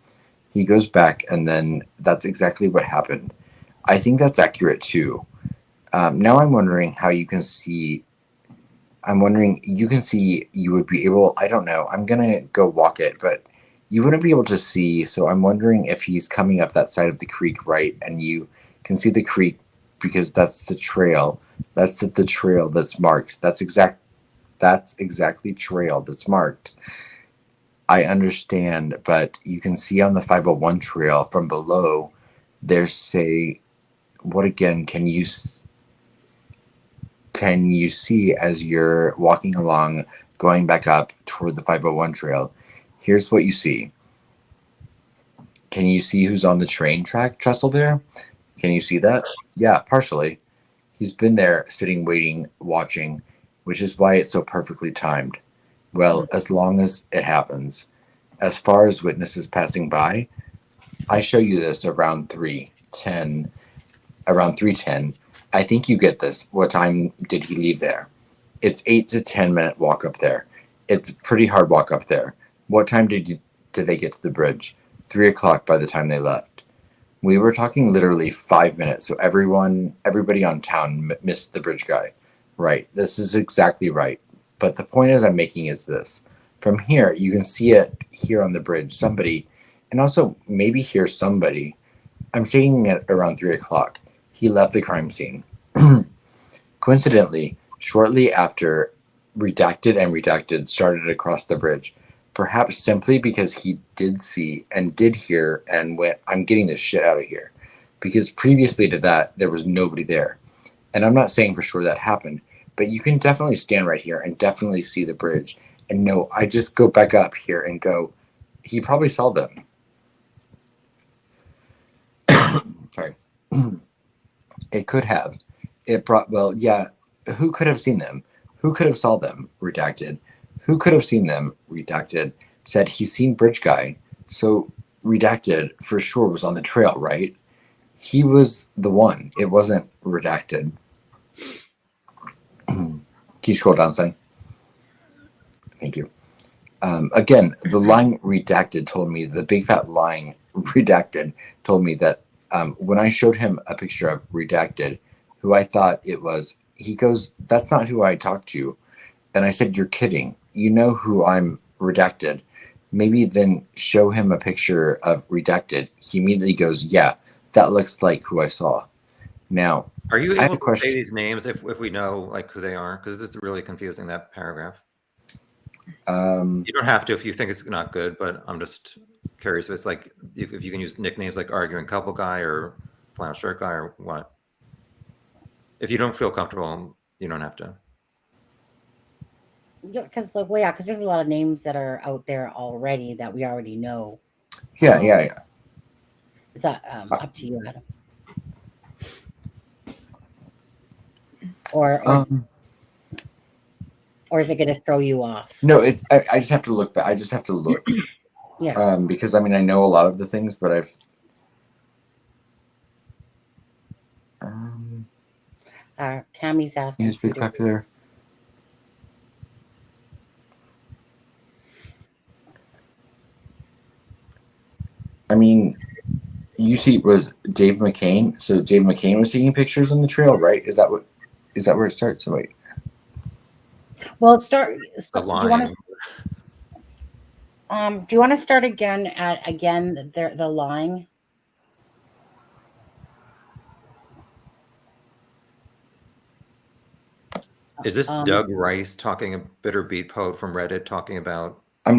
He goes back, and then that's exactly what happened. I think that's accurate too. Now I'm wondering how you can see. I'm wondering, you can see, you would be able, I don't know, I'm going to go walk it, but you wouldn't be able to see. So I'm wondering if he's coming up that side of the creek, right? And you can see the creek because that's the trail. That's the trail that's marked. That's exactly trail that's marked. I understand, but you can see on the 501 trail from below, there's what again can you see as you're walking along, going back up toward the 501 trail? Here's what you see. Can you see who's on the train track trestle there? Can you see that? Yeah, partially. He's been there sitting, waiting, watching, which is why it's so perfectly timed. Well, as long as it happens. As far as witnesses passing by, I show you this around 3:10. Around 3:10. I think you get this. What time did he leave there? It's 8 to 10 minute walk up there. It's a pretty hard walk up there. What time did they get to the bridge? 3 o'clock by the time they left. We were talking literally 5 minutes. So everybody on town missed the bridge guy. Right. This is exactly right. But the point I'm making is this. From here, you can see it here on the bridge. Somebody, and also maybe hear somebody. I'm saying it around 3 o'clock. He left the crime scene. Coincidentally, shortly after Redacted and Redacted started across the bridge, perhaps simply because he did see and did hear and went, I'm getting this shit out of here. Because previously to that, there was nobody there. And I'm not saying for sure that happened, but you can definitely stand right here and definitely see the bridge. And no, I just go back up here and go, he probably saw them. Sorry. It could have. It brought, well, yeah, who could have seen them? Who could have saw them? Redacted. Who could have seen them? Redacted. Said he's seen Bridge Guy. So Redacted for sure was on the trail, right? He was the one. It wasn't Redacted. Can you scroll down, Sonny? Thank you. Again, the line Redacted told me, the big fat line Redacted told me that when I showed him a picture of Redacted, who I thought it was, he goes, that's not who I talked to. And I said, you're kidding. You know who I'm Redacted. Maybe then show him a picture of Redacted. He immediately goes, yeah, that looks like who I saw. Now, are you I have able a to question. say these names if we know like who they are? Because this is really confusing, that paragraph. You don't have to if you think it's not good, but I'm just curious if it's like if you can use nicknames like arguing couple guy or flannel shirt guy or what. If you don't feel comfortable, you don't have to. Yeah, because like, well, yeah, because there's a lot of names that are out there already that we already know. Yeah. It's up to you, Adam. Or is it going to throw you off? No, it's. I just have to look back. I just have to look. Yeah. Because I mean, I know a lot of the things, but I've. Cammy's asking. He's big popular. I mean, you see, was Dave McCain? So Dave McCain was taking pictures on the trail, right? Is that where it starts? So wait. Well, do you want to start again at the line? Is this Doug Rice talking, a bitter beat poet from Reddit, talking about? I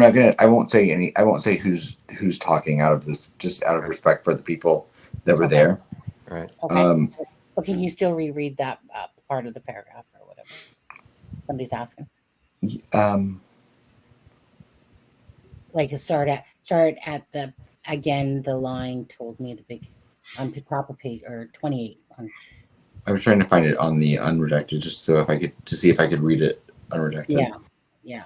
won't say who's talking out of this, just out of respect for the people that were there. Right. Okay. But can you still reread that part of the paragraph or whatever? Somebody's asking. Like start at the line told me the big on the top of page or 28. I was trying to find it on the unredacted, just so to see if I could read it unredacted. Yeah.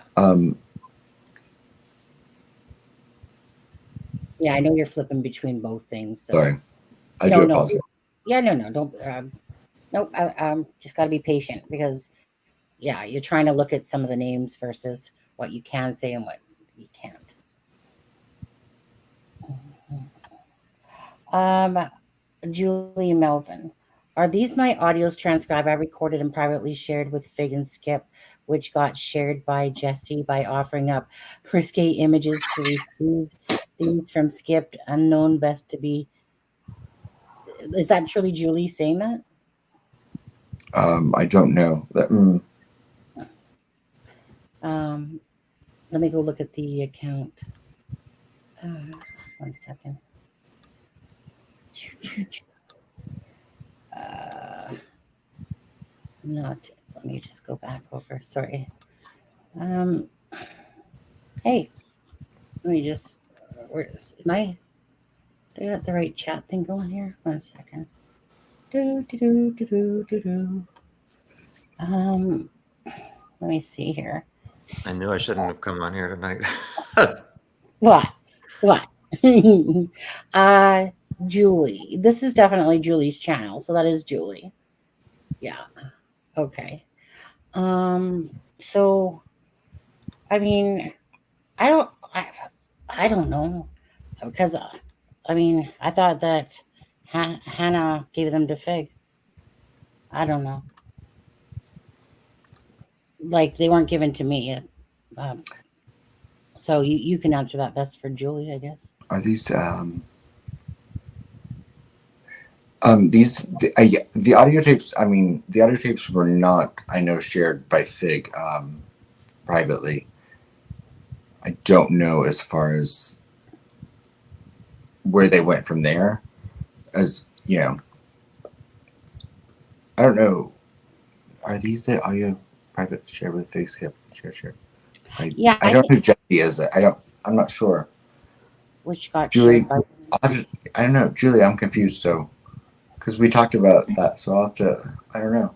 Yeah, I know you're flipping between both things. So. Sorry, I do apologize. Yeah, no, don't. Nope. Just got to be patient because, yeah, you're trying to look at some of the names versus what you can say and what you can't. Julie Melvin, are these my audios transcribed? I recorded and privately shared with Fig and Skip, which got shared by Jesse by offering up risque images to receive things from Skip, unknown best to be. Is that truly Julie saying that? I don't know. Let me go look at the account. 1 second. Let me just go back over. Sorry. Hey, let me just. Do I got the right chat thing going here? 1 second. Let me see here. I knew I shouldn't have come on here tonight. What? Julie. This is definitely Julie's channel, so that is Julie. Yeah. Okay. So, I mean, I don't know because, I thought that Hannah gave them to Fig. I don't know. Like they weren't given to me. So you can answer that best for Julie, I guess. Are these? The audio tapes. I mean, the audio tapes were not, I know, shared by Fig privately. I don't know as far as where they went from there. As you know, I don't know. Are these the audio private share with Fig? Skip share. I don't know who Jesse is. I'm not sure. Which got Julie. shared by I don't know, Julie. I'm confused. So, because we talked about that, so I'll have to. I don't know.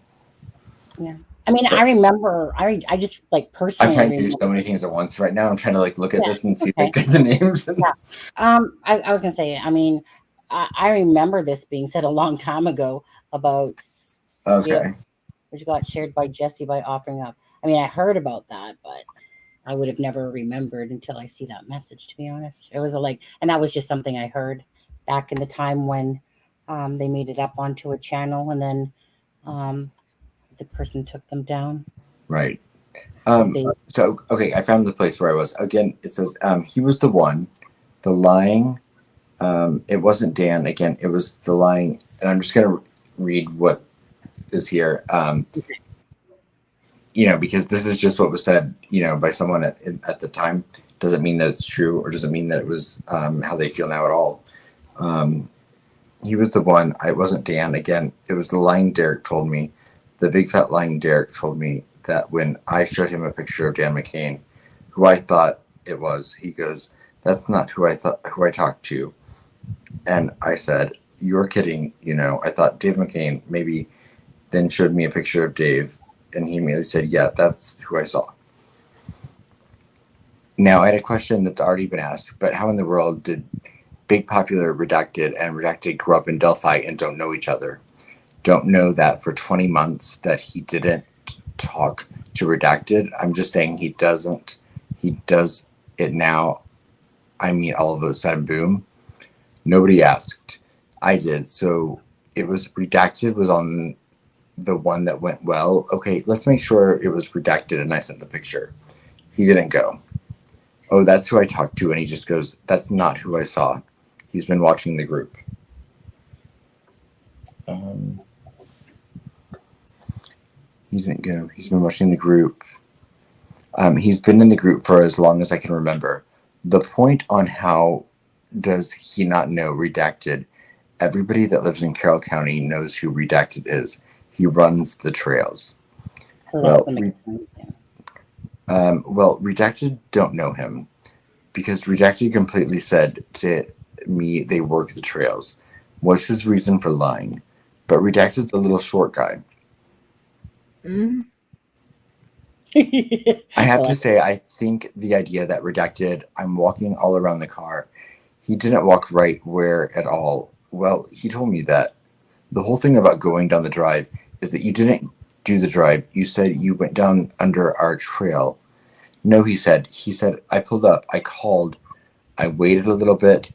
Yeah. I mean, but I remember. I just like personally. I'm trying to do so many things at once right now. I'm trying to like look at this and see if I get the names. Yeah. I was gonna say. I mean, I remember this being said a long time ago about. Okay. Which got shared by Jesse by offering up. I mean, I heard about that, but I would have never remembered until I see that message. To be honest, it was and that was just something I heard back in the time when they made it up onto a channel, and then the person took them down. Right. So, okay, I found the place where I was. Again, it says he was the one, the lying. It wasn't Dan. Again, it was the lying. And I'm just going to read what is here. You know, because this is just what was said, you know, by someone at the time. Doesn't mean that it's true, or doesn't mean that it was how they feel now at all. He was the one. I wasn't Dan. Again, it was the lying Derek told me. The big fat lying Derek told me that when I showed him a picture of Dan McCain, who I thought it was, he goes, "That's not who I talked to." And I said, "You're kidding, you know." I thought Dave McCain, maybe, then showed me a picture of Dave, and he immediately said, "Yeah, that's who I saw." Now, I had a question that's already been asked, but how in the world did Big Popular Redacted and Redacted grow up in Delphi and don't know each other? Don't know that for 20 months that he didn't talk to Redacted. I'm just saying he doesn't. He does it now. I mean, all of a sudden, boom. Nobody asked. I did. So it was Redacted was on the one that went well. Okay, let's make sure it was Redacted and I sent the picture. He didn't go. Oh, that's who I talked to. And he just goes, "That's not who I saw. He's been watching the group." He didn't go. He's been watching the group. He's been in the group for as long as I can remember. The point on how does he not know Redacted? Everybody that lives in Carroll County knows who Redacted is. He runs the trails. So well, Redacted don't know him because Redacted completely said to me they work the trails. What's his reason for lying? But Redacted's a little short guy. I have to say, I think the idea that Redacted, I'm walking all around the car, he didn't walk right where at all. Well, he told me that the whole thing about going down the drive is that you didn't do the drive. You said you went down under our trail. No, he said, I pulled up, I called, I waited a little bit,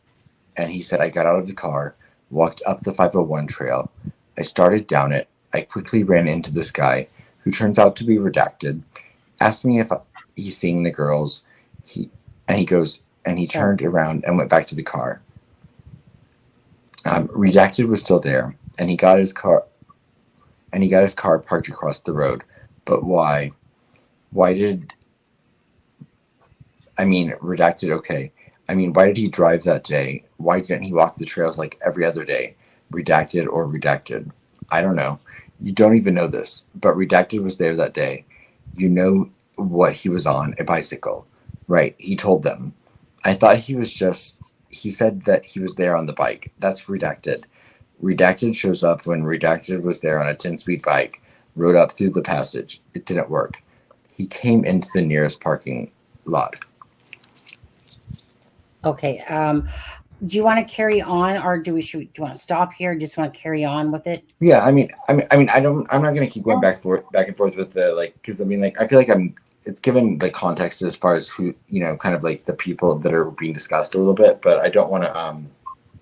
and he said, I got out of the car, walked up the 501 trail. I started down it. I quickly ran into this guy who turns out to be Redacted, asked me if he's seeing the girls. He turned around and went back to the car. Redacted was still there, and he got his car parked across the road. But why? Redacted, okay. Why did he drive that day? Why didn't he walk the trails like every other day? Redacted or Redacted? I don't know. You don't even know this, but Redacted was there that day. You know what he was on, a bicycle. Right, he told them. I thought he said that he was there on the bike. That's Redacted. Redacted shows up when Redacted was there on a 10-speed bike, rode up through the passage. It didn't work. He came into the nearest parking lot. Okay. Do you want to carry on, or do you want to stop here? Just want to carry on with it? Yeah, I'm not going to keep going back and forth with the because I feel like it's given the context as far as who, kind of like the people that are being discussed a little bit, but I don't want to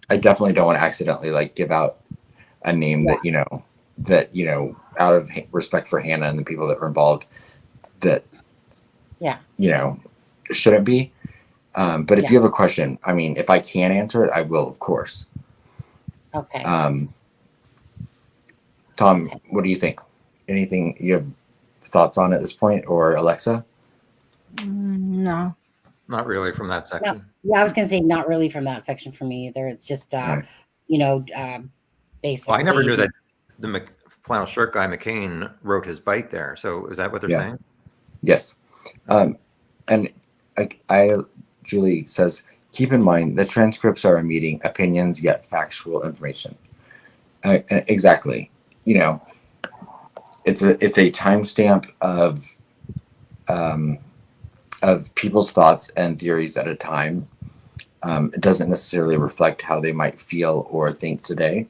I definitely don't want to accidentally give out a name that out of respect for Hannah and the people that were involved that shouldn't be. But if you have a question, if I can answer it, I will, of course. Okay. Tom, what do you think? Anything you have thoughts on at this point, or Alexa? No. Not really from that section. No. Yeah, I was gonna say not really from that section for me either. It's just you know, basically. Well, I never knew that the flannel shirt guy McCain wrote his bite there. So is that what they're saying? Yes. And Julie says, keep in mind that transcripts are a meeting, opinions, yet factual information. Exactly. You know, it's a timestamp of people's thoughts and theories at a time. It doesn't necessarily reflect how they might feel or think today,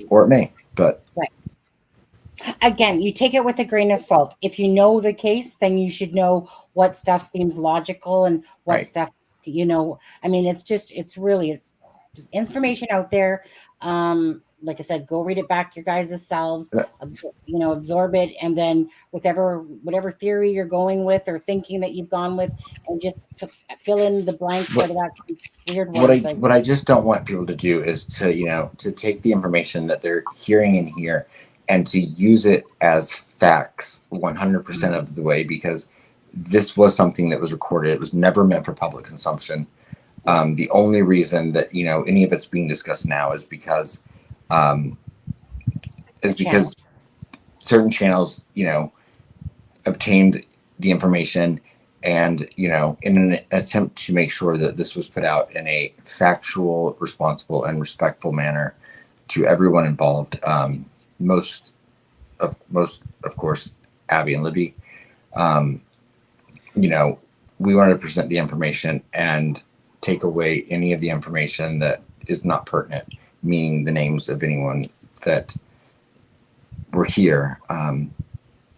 or it may. But again, you take it with a grain of salt. If you know the case, then you should know what stuff seems logical and what stuff, you know. I mean, it's just information out there. Like I said, go read it back your guys' selves, you know, absorb it, and then whatever theory you're going with or thinking that you've gone with, and just fill in the blanks for that weird words. What I just don't want people to do is to take the information that they're hearing in here and to use it as facts 100% of the way, because this was something that was recorded. It was never meant for public consumption. The only reason that, you know, any of it's being discussed now is because certain channels, you know, obtained the information, and, you know, in an attempt to make sure that this was put out in a factual, responsible, and respectful manner to everyone involved. Most of course, Abby and Libby, you know, we wanted to present the information and take away any of the information that is not pertinent, meaning the names of anyone that were here.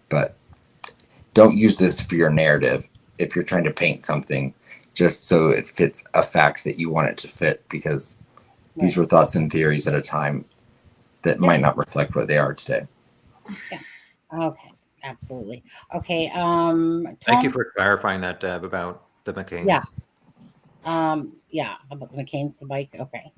But don't use this for your narrative if you're trying to paint something just so it fits a fact that you want it to fit, because these were thoughts and theories at a time that might not reflect what they are today. Yeah. Okay. Absolutely. Okay. Tom? Thank you for clarifying that, Deb, about the McCains. Yeah. About the McCains, the bike. Okay.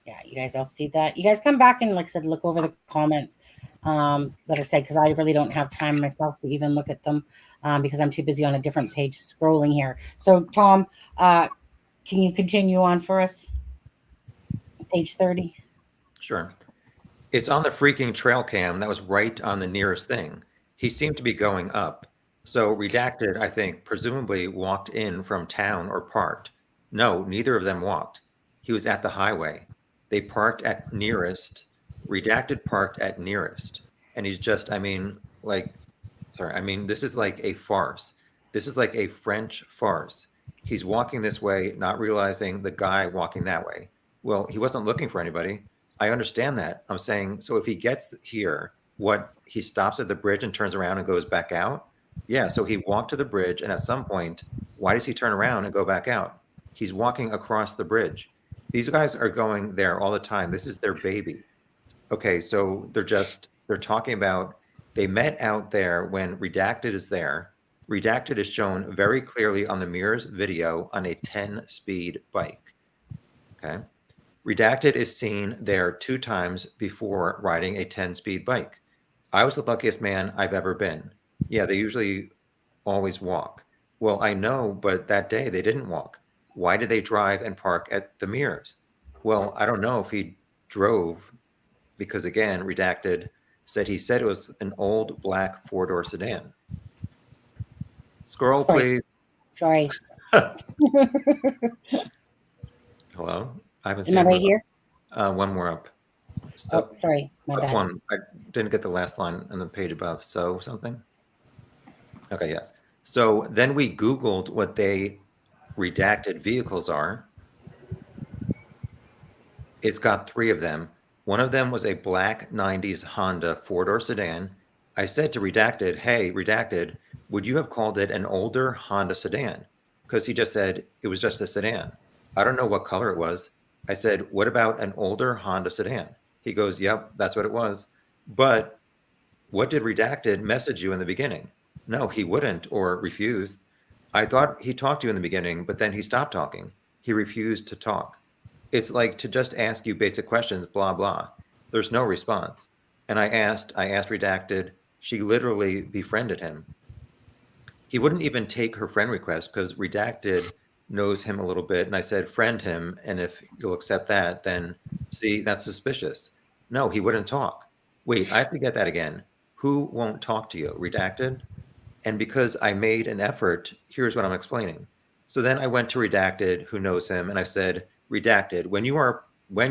Yeah, you guys all see that. You guys come back and, like I said, look over the comments that are said, because I really don't have time myself to even look at them because I'm too busy on a different page scrolling here. So, Tom, can you continue on for us? Page 30. Sure. It's on the freaking trail cam that was right on the nearest thing. He seemed to be going up. So Redacted, I think, presumably walked in from town or parked. No, neither of them walked. He was at the highway. They parked at nearest. Redacted parked at nearest. And he's just, I mean, this is like a farce. This is like a French farce. He's walking this way, not realizing the guy walking that way. Well, he wasn't looking for anybody. I understand that. I'm saying, so if he gets here, he stops at the bridge and turns around and goes back out? Yeah, so he walked to the bridge, and at some point, why does he turn around and go back out? He's walking across the bridge. These guys are going there all the time. This is their baby. Okay, so they're talking about, they met out there when Redacted is there. Redacted is shown very clearly on the mirrors video on a 10-speed bike. Okay. Redacted is seen there 2 times before riding a 10-speed bike. I was the luckiest man I've ever been. Yeah, they usually always walk. Well, I know, but that day they didn't walk. Why did they drive and park at the mirrors? Well, I don't know if he drove, because again, Redacted said it was an old black 4-door sedan. Scroll, please. Sorry. Hello? I haven't Am seen I right here? One more up. So, sorry. My bad. One. I didn't get the last line on the page above. So something. Okay, yes. So then we Googled what they Redacted vehicles are. It's got 3 of them. One of them was a black 90s Honda 4-door sedan. I said to Redacted, hey, Redacted, would you have called it an older Honda sedan? Because he just said it was just a sedan. I don't know what color it was. I said, what about an older Honda sedan? He goes, yep, that's what it was. But what did Redacted message you in the beginning? No, he wouldn't, or refused. I thought he talked to you in the beginning, but then he stopped talking. He refused to talk. It's like to just ask you basic questions, blah, blah. There's no response. And I asked Redacted. She literally befriended him. He wouldn't even take her friend request because Redacted knows him a little bit. And I said, friend him. And if you'll accept that, then see, that's suspicious. No, he wouldn't talk. Wait, I have to get that again. Who won't talk to you? Redacted? And because I made an effort, here's what I'm explaining. So then I went to Redacted, who knows him, and I said, Redacted, when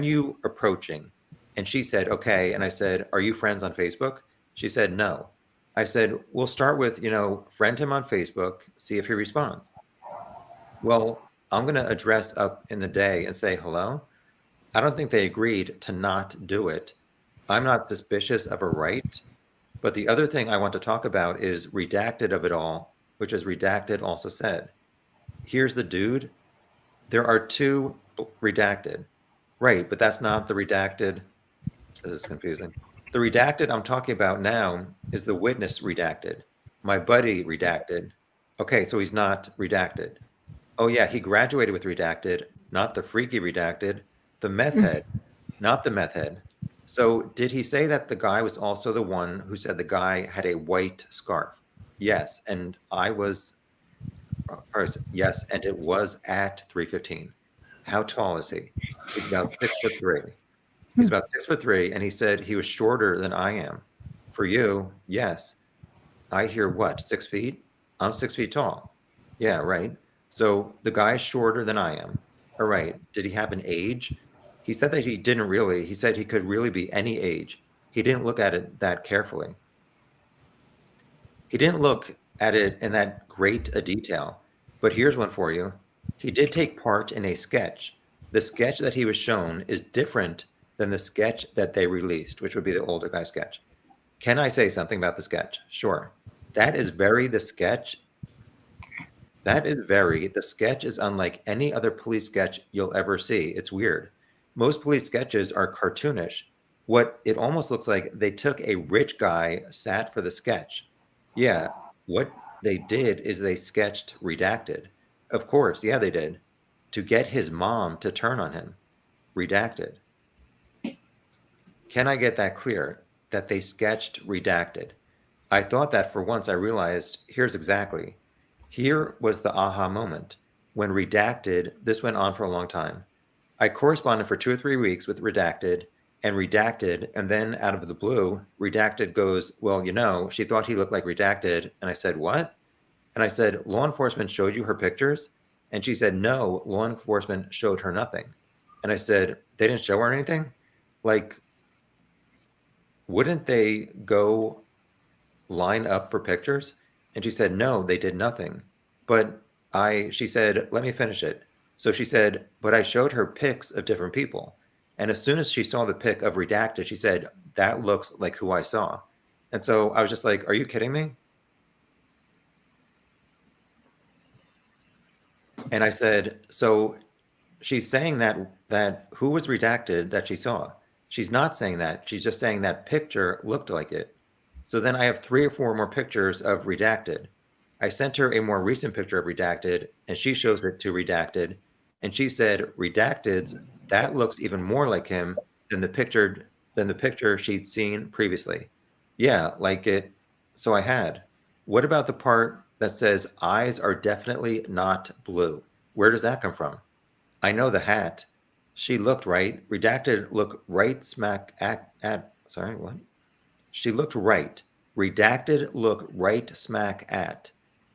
you approaching, and she said, okay. And I said, are you friends on Facebook? She said, no. I said, we'll start with, friend him on Facebook, see if he responds. Well, I'm going to address up in the day and say hello. I don't think they agreed to not do it. I'm not suspicious of a right. But the other thing I want to talk about is Redacted of it all, which is Redacted also said. Here's the dude. There are two Redacted. Right, but that's not the Redacted. This is confusing. The Redacted I'm talking about now is the witness Redacted. My buddy Redacted. Okay, so he's not Redacted. Oh yeah, he graduated with Redacted, not the freaky Redacted. The meth head, not the meth head. So did he say that the guy was also the one who said the guy had a white scarf? Yes, and yes, and it was at 3:15. How tall is he? He's about 6'3". He's about 6'3", and he said he was shorter than I am. For you, yes. I hear what? 6 feet? I'm 6 feet tall. Yeah, right. So the guy's shorter than I am. All right. Did he have an age? He said that he didn't really. He said he could really be any age. He didn't look at it that carefully. He didn't look at it in that great a detail. But here's one for you. He did take part in a sketch. The sketch that he was shown is different than the sketch that they released, which would be the older guy sketch. Can I say something about the sketch? Sure. That is very the sketch. The sketch is unlike any other police sketch you'll ever see. It's weird. Most police sketches are cartoonish. What it almost looks like they took a rich guy, sat for the sketch. Yeah, what they did is they sketched Redacted. Of course, yeah, they did. To get his mom to turn on him. Redacted. Can I get that clear? That they sketched Redacted. I thought that for once I realized, here's exactly. Here was the aha moment. When Redacted, this went on for a long time. I corresponded for 2 or 3 weeks with Redacted, and then out of the blue, Redacted goes, well, she thought he looked like Redacted. And I said, what? And I said, law enforcement showed you her pictures? And she said, no, law enforcement showed her nothing. And I said, they didn't show her anything? Like, wouldn't they go line up for pictures? And she said, no, they did nothing. But she said, let me finish it. So she said, but I showed her pics of different people. And as soon as she saw the pic of Redacted, she said, that looks like who I saw. And so I was just like, are you kidding me? And I said, so she's saying that who was Redacted that she saw? She's not saying that. She's just saying that picture looked like it. So then I have 3 or 4 more pictures of Redacted. I sent her a more recent picture of Redacted, and she shows it to Redacted. And she said, Redacted's, that looks even more like him than the picture she'd seen previously. Yeah, like it. So I had. What about the part that says eyes are definitely not blue? Where does that come from? I know the hat. She looked right. Redacted looked right smack at sorry, what? She looked right. Redacted looked right smack at.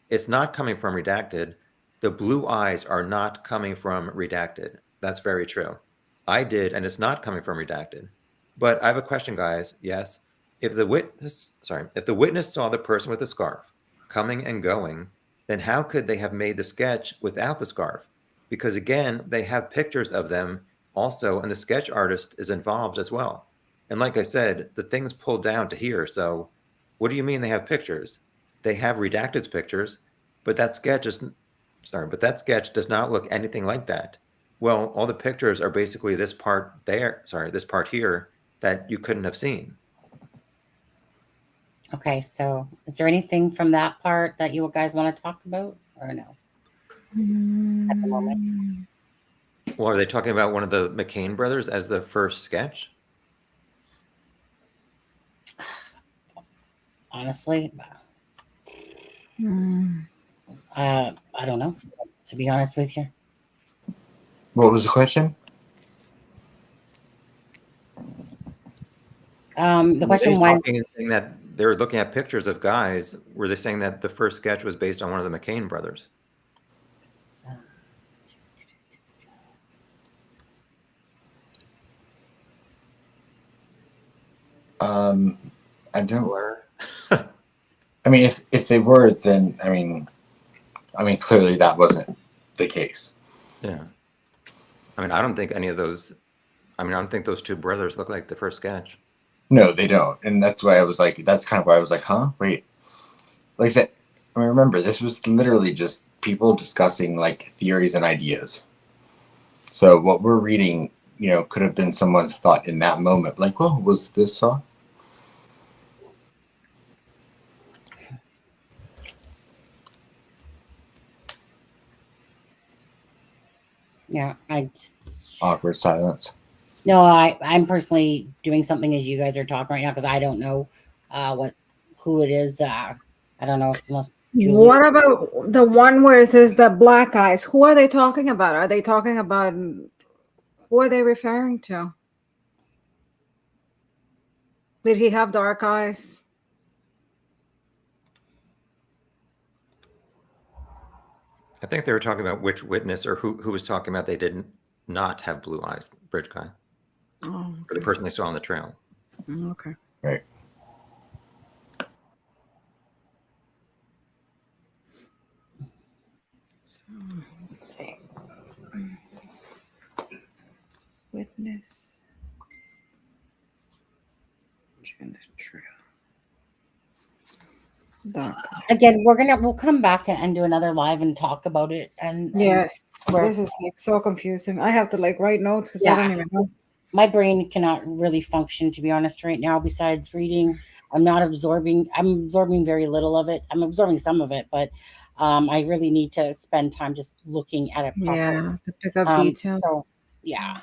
It's not coming from Redacted. The blue eyes are not coming from Redacted. That's very true. I did, and it's not coming from Redacted. But I have a question, guys. Yes. If the witness saw the person with the scarf coming and going, then how could they have made the sketch without the scarf? Because again, they have pictures of them also, and the sketch artist is involved as well. And like I said, the thing's pulled down to here. So what do you mean they have pictures? They have Redacted's pictures, but that sketch does not look anything like that. Well, all the pictures are basically this part here that you couldn't have seen. Okay, so is there anything from that part that you guys want to talk about or no? At the moment. Well, are they talking about one of the McCain brothers as the first sketch? honestly. Hmm. I don't know, to be honest with you. What was the question? The question was saying that they're looking at pictures of guys. Were they saying that the first sketch was based on one of the McCain brothers? I don't. Blur. I mean, if they were, then I mean, clearly that wasn't the case. Yeah. I mean, I don't think any of those. I mean, I don't think those two brothers look like the first sketch. No, they don't, and that's why I was like, that's kind of why I was like, huh, wait. Like I said, I mean, remember, this was literally just people discussing like theories and ideas. So what we're reading, could have been someone's thought in that moment. Like, well, was this song? yeah. Awkward silence. No, I'm personally doing something as you guys are talking right now because I don't know who it is. I don't know unless Julie. What about the one where it says the black eyes? Who are they talking about? Are they talking about, who are they referring to? Did he have dark eyes? I think they were talking about which witness or who was talking about they did not have blue eyes, bridge guy. Oh, Or the person they saw on the trail. okay. Right. So, let's see. Witness. Gender trail. Dark. Again, we'll come back and do another live and talk about it. And Yes, this is like so confusing. I have to like write notes because I don't even know. My brain cannot really function, to be honest, right now. Besides reading, I'm absorbing very little of it. I'm absorbing some of it, but I really need to spend time just looking at it properly. Yeah, to pick up details. So yeah.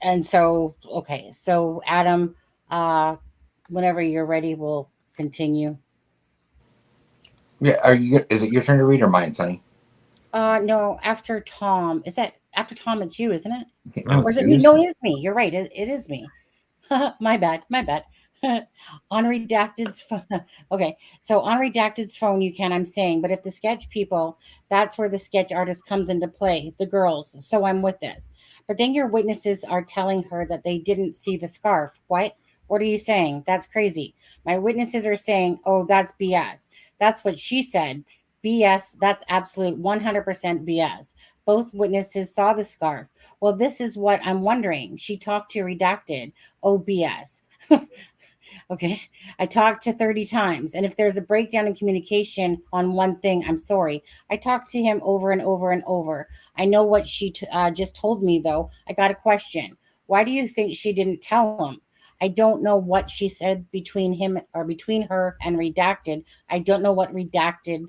And so okay, so Adam, whenever you're ready, we'll continue. Yeah, is it your turn to read or mine, Sonny? No, after Tom. Is that after Tom? It's you, isn't it? No, Or is it me? No, it is me. You're right. It is me. My bad. On Redacted's phone. Okay, so on Redacted's phone, you can. I'm saying, but if the sketch people, that's where the sketch artist comes into play. The girls. So I'm with this. But then your witnesses are telling her that they didn't see the scarf. What? What are you saying? That's crazy. My witnesses are saying, oh, that's BS. That's what she said. BS. That's absolute 100% BS. Both witnesses saw the scarf. Well, this is what I'm wondering. She talked to Redacted. Oh, BS. Okay. I talked to 30 times. And if there's a breakdown in communication on one thing, I'm sorry. I talked to him over and over and over. I know what she just told me, though. I got a question. Why do you think she didn't tell him? I don't know what she said between him or between her and Redacted. I don't know what Redacted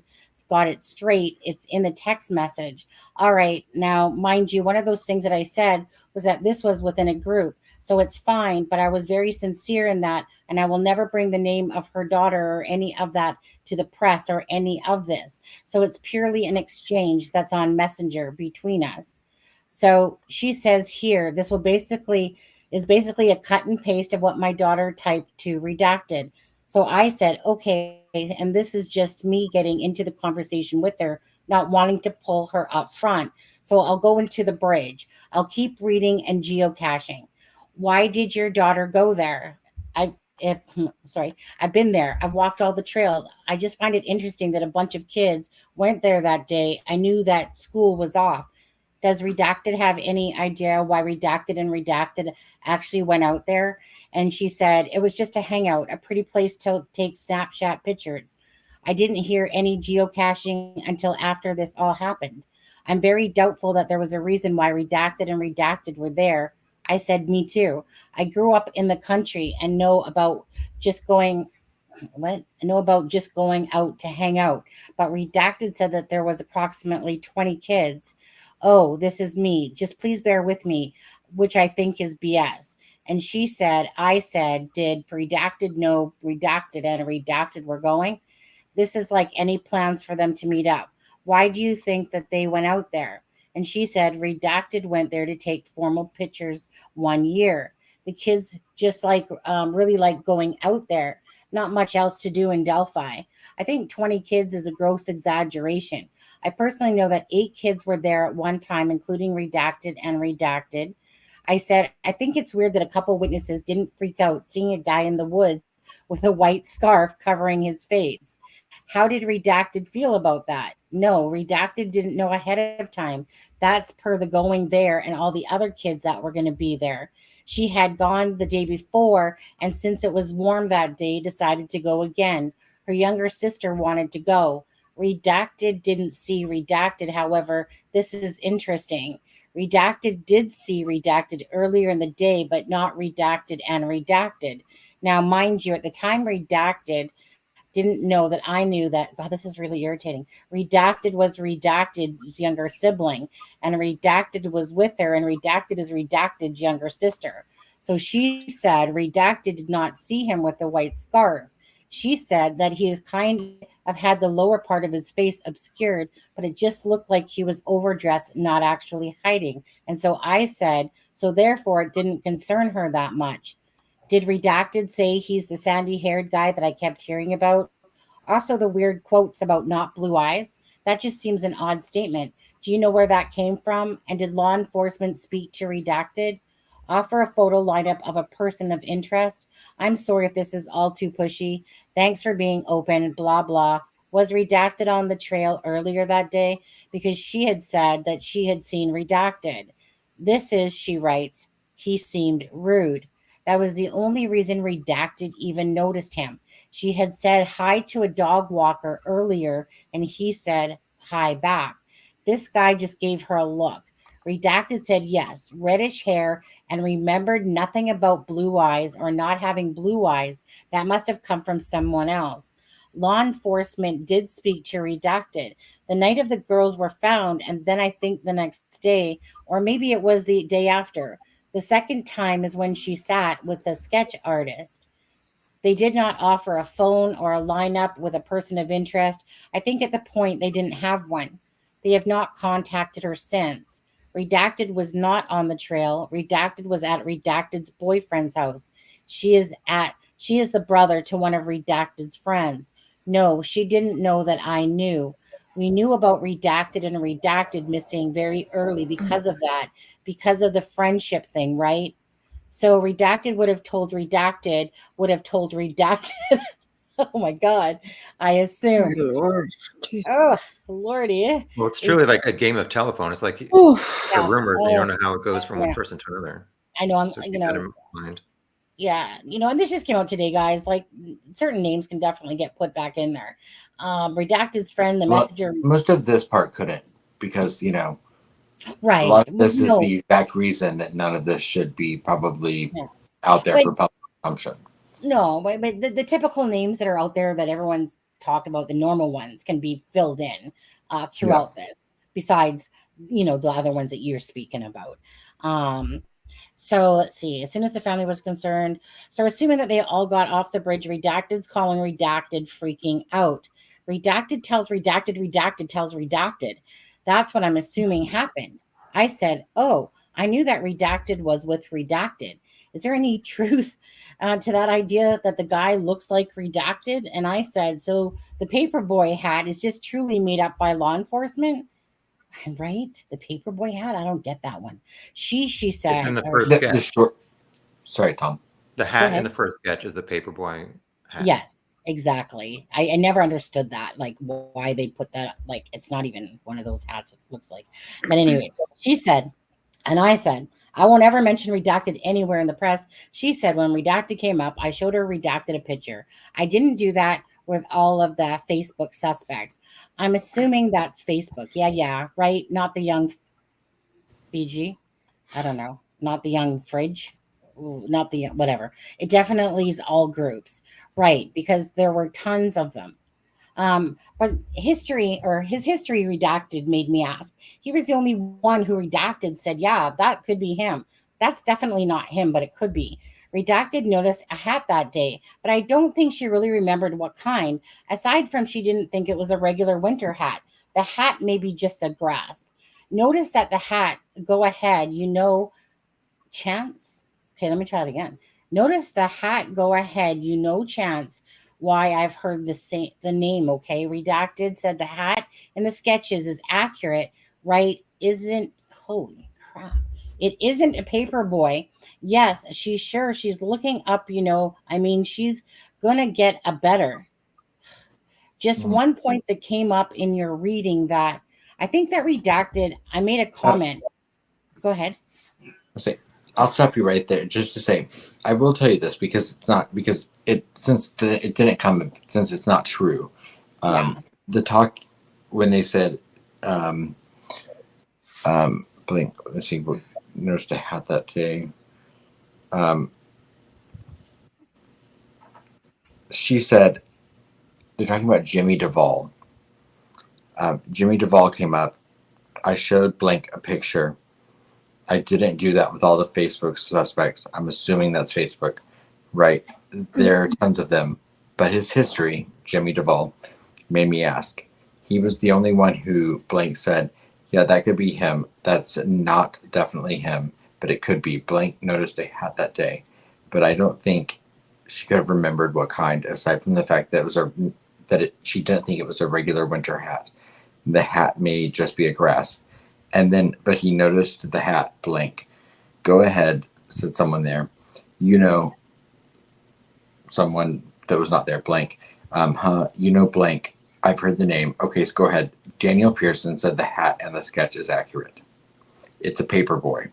got it straight. It's in the text message. All right. Now, mind you, one of those things that I said was that this was within a group. So it's fine, but I was very sincere in that, and I will never bring the name of her daughter or any of that to the press or any of this. So it's purely an exchange that's on Messenger between us. So she says here, this is basically a cut and paste of what my daughter typed to Redacted. So I said, okay, and this is just me getting into the conversation with her, not wanting to pull her up front. So I'll go into the bridge. I'll keep reading and geocaching. Why did your daughter go there? I've been there. I've walked all the trails. I just find it interesting that a bunch of kids went there that day. I knew that school was off. Does Redacted have any idea why Redacted actually went out there? And she said, it was just a hangout, a pretty place to take Snapchat pictures. I didn't hear any geocaching until after this all happened. I'm very doubtful that there was a reason why Redacted were there. I said, me too. I grew up in the country and know about just going out to hang out. But Redacted said that there was approximately 20 kids. Oh, this is me. Just please bear with me, which I think is BS. And she said, I said, did redacted know redacted and redacted were going? This is like any plans for them to meet up. Why do you think that they went out there? And she said, redacted went there to take formal pictures 1 year. The kids just really like going out there. Not much else to do in Delphi. I think 20 kids is a gross exaggeration. I personally know that 8 kids were there at one time, including redacted and redacted. I said, I think it's weird that a couple witnesses didn't freak out seeing a guy in the woods with a white scarf covering his face. How did redacted feel about that? No, redacted didn't know ahead of time. That's per the going there and all the other kids that were going to be there. She had gone the day before, and since it was warm that day, decided to go again. Her younger sister wanted to go. Redacted didn't see redacted. However, this is interesting. Redacted did see redacted earlier in the day, but not redacted and redacted. Now, mind you, at the time redacted didn't know that I knew that, God, this is really irritating. Redacted was redacted's younger sibling, and redacted was with her, and redacted is redacted's younger sister. So she said redacted did not see him with the white scarf. She said that he is kind of had the lower part of his face obscured, but it just looked like he was overdressed, not actually hiding. And so I said, so therefore it didn't concern her that much. Did redacted say he's the sandy-haired guy that I kept hearing about? Also, the weird quotes about not blue eyes. That just seems an odd statement. Do you know where that came from? And did law enforcement speak to redacted? Offer a photo lineup of a person of interest. I'm sorry if this is all too pushy. Thanks for being open, blah, blah. Was redacted on the trail earlier that day? Because she had said that she had seen redacted. This is, she writes, he seemed rude. That was the only reason redacted even noticed him. She had said hi to a dog walker earlier, and he said hi back. This guy just gave her a look. Redacted said yes, reddish hair, and remembered nothing about blue eyes or not having blue eyes. That must have come from someone else. Law enforcement did speak to redacted the night of the girls were found, and then I think the next day, or maybe it was the day after. The second time is when she sat with a sketch artist. They did not offer a phone or a lineup with a person of interest. I think at the point they didn't have one. They have not contacted her since. Redacted was not on the trail. Redacted was at Redacted's boyfriend's house. She is the brother to one of Redacted's friends. No, she didn't know that I knew. We knew about Redacted and Redacted missing very early because of that, because of the friendship thing, right? So Redacted would have told Redacted. Oh my God, I assume. Oh, Lord. Oh, Lordy. Well, it's truly like a game of telephone. It's like Oof. a rumor. You don't know how it goes from one Yeah. person to another. I know, So keep that in mind. yeah, and this just came out today, guys. Like certain names can definitely get put back in there. Redacted's friend, the messenger. Most of this part couldn't, because Right. a lot of this is the exact reason that none of this should be probably out there for public consumption. No, but the typical names that are out there that everyone's talked about, the normal ones, can be filled in throughout this, besides, the other ones that you're speaking about. So let's see. As soon as the family was concerned, so assuming that they all got off the bridge, Redacted's calling Redacted freaking out. Redacted tells Redacted, Redacted tells Redacted. That's what I'm assuming happened. I said, oh, I knew that Redacted was with Redacted. Is there any truth to that idea that the guy looks like Redacted? And I said, so the paperboy hat is just truly made up by law enforcement? Right? The paperboy hat? I don't get that one. She said. It's in the first sketch. Sorry, Tom. The hat in the first sketch is the paperboy hat. Yes, exactly. I never understood that, like why they put that. Like it's not even one of those hats. It looks like. But anyways, she said, and I said, I won't ever mention Redacted anywhere in the press. She said when Redacted came up, I showed her Redacted a picture. I didn't do that with all of the Facebook suspects. I'm assuming that's Facebook. Yeah, right? Not the young BG. I don't know. Not the young fridge. Ooh, not the whatever. It definitely is all groups. Right, because there were tons of them. But his history redacted made me ask. He was the only one who redacted said, yeah, that could be him. That's definitely not him, but it could be. Redacted noticed a hat that day, but I don't think she really remembered what kind, aside from she didn't think it was a regular winter hat. The hat may be just a grasp. Notice that the hat, go ahead, chance. Okay, let me try it again. Notice the hat, go ahead, chance. Why I've heard the name, okay? Redacted said the hat in the sketches is accurate, right? Holy crap. It isn't a paper boy. Yes, she's sure. She's looking up, she's gonna get a better. Just one point that came up in your reading that I think that Redacted, I made a comment. Go ahead. I'll stop you right there just to say, I will tell you this since it's not true. The talk when they said, blink, let's see, what noticed I had that day. She said, they're talking about Jimmy Duvall. Jimmy Duvall came up. I showed Blank a picture. I didn't do that with all the Facebook suspects. I'm assuming that's Facebook, right? There are tons of them. But his history, Jimmy Duvall, made me ask. He was the only one who Blank said, yeah, that could be him. That's not definitely him, but it could be. Blank noticed a hat that day, but I don't think she could have remembered what kind, aside from the fact that she didn't think it was a regular winter hat. The hat may just be a grasp. But he noticed the hat, Blank. Go ahead, said someone there. Someone that was not there, Blank. Blank. I've heard the name. Okay, so go ahead. Daniel Pearson said the hat and the sketch is accurate. It's a paper boy.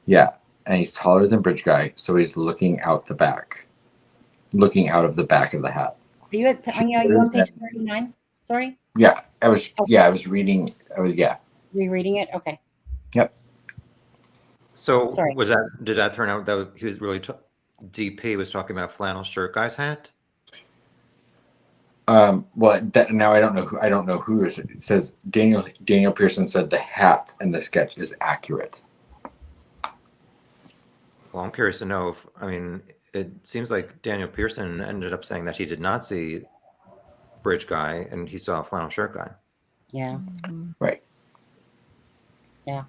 Yeah, and he's taller than Bridge Guy, so he's looking out of the back of the hat. Are you on page 39? Sorry? Yeah, I was reading. Rereading it? Okay. Yep. So did that turn out that he was really, DP was talking about flannel shirt guy's hat? Now I don't know who is it. It says Daniel Pearson said the hat and the sketch is accurate. Well, I'm curious to know it seems like Daniel Pearson ended up saying that he did not see Bridge Guy and he saw a flannel shirt guy. Yeah. Right. Yeah.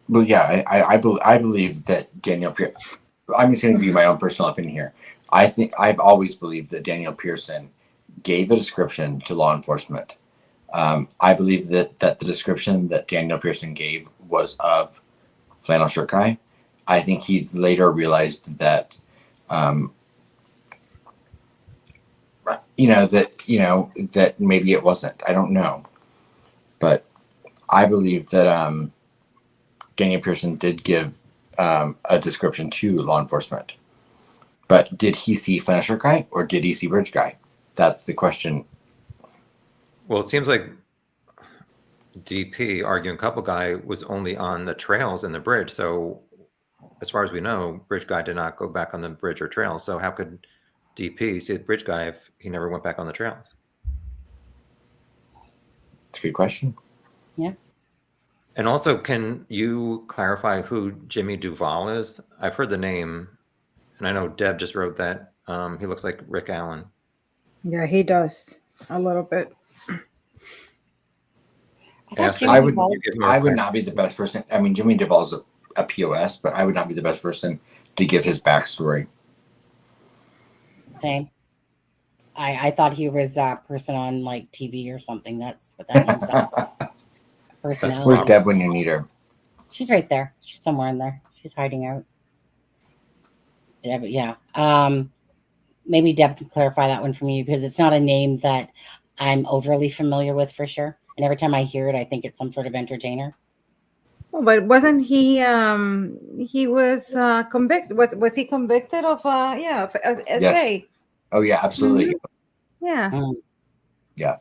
Well, yeah, I believe that Daniel Pearson, I'm just going to give you my own personal opinion here. I think I've always believed that Daniel Pearson gave a description to law enforcement. I believe that the description that Daniel Pearson gave was of flannel shirt guy. I think he later realized that, that maybe it wasn't. I don't know. But I believe that Daniel Pearson did give a description to law enforcement. But did he see flannel shirt guy or did he see Bridge Guy? That's the question. Well, it seems like DP, arguing couple guy, was only on the trails and the bridge. So as far as we know, Bridge Guy did not go back on the bridge or trail. So how could DP see the Bridge Guy if he never went back on the trails? It's a good question. Yeah. And also, can you clarify who Jimmy Duvall is? I've heard the name, and I know Deb just wrote that. He looks like Rick Allen. Yeah, he does a little bit. I would not be the best person. I mean, Jimmy Duvall's a POS, but I would not be the best person to give his backstory. Same. I thought he was a person on like TV or something. That's what that means. Personality. Where's Deb when you need her? She's right there. She's somewhere in there. She's hiding out. Deb, yeah. Maybe Deb can clarify that one for me because it's not a name that I'm overly familiar with for sure. And every time I hear it, I think it's some sort of entertainer. Oh, but wasn't he? He was convicted. Was he convicted of? Of SA? Yes. Oh yeah, absolutely. Mm-hmm. Yeah. Yeah.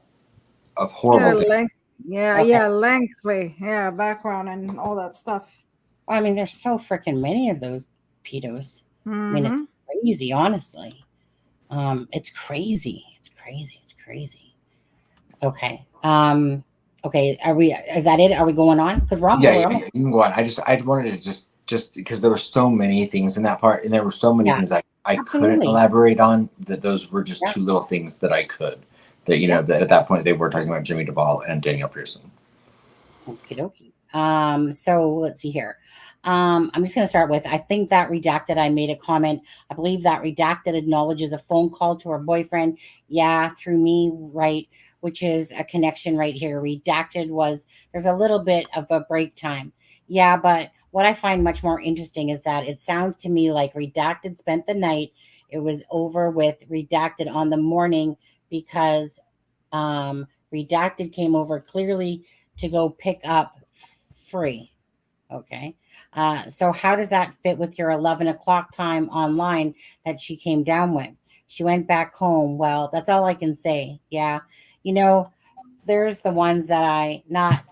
Of horrible. Lengthy. Yeah, background and all that stuff. I mean, there's so freaking many of those pedos. Mm-hmm. I mean, it's crazy, honestly. It's crazy. It's crazy. Okay. Okay. Is that it? Are we going on? Because we're almost. Yeah, you can go on. I wanted to just just because there were so many things in that part, and there were so many things I couldn't Absolutely. elaborate on, that those were just two little things that I could. That, you know, that at that point they were talking about Jimmy Duvall and Daniel Pearson. Okie dokie. So let's see here. I'm just going to start with, I think that Redacted, I made a comment. I believe that Redacted acknowledges a phone call to her boyfriend. Yeah, through me, right? Which is a connection right here. Redacted was, there's a little bit of a break time. Yeah, but what I find much more interesting is that it sounds to me like Redacted spent the night. It was over with Redacted on the morning because Redacted came over clearly to go pick up Free. Okay. So how does that fit with your 11 o'clock time online that she came down with? She went back home. Well, that's all I can say. Yeah. You know, there's the ones that not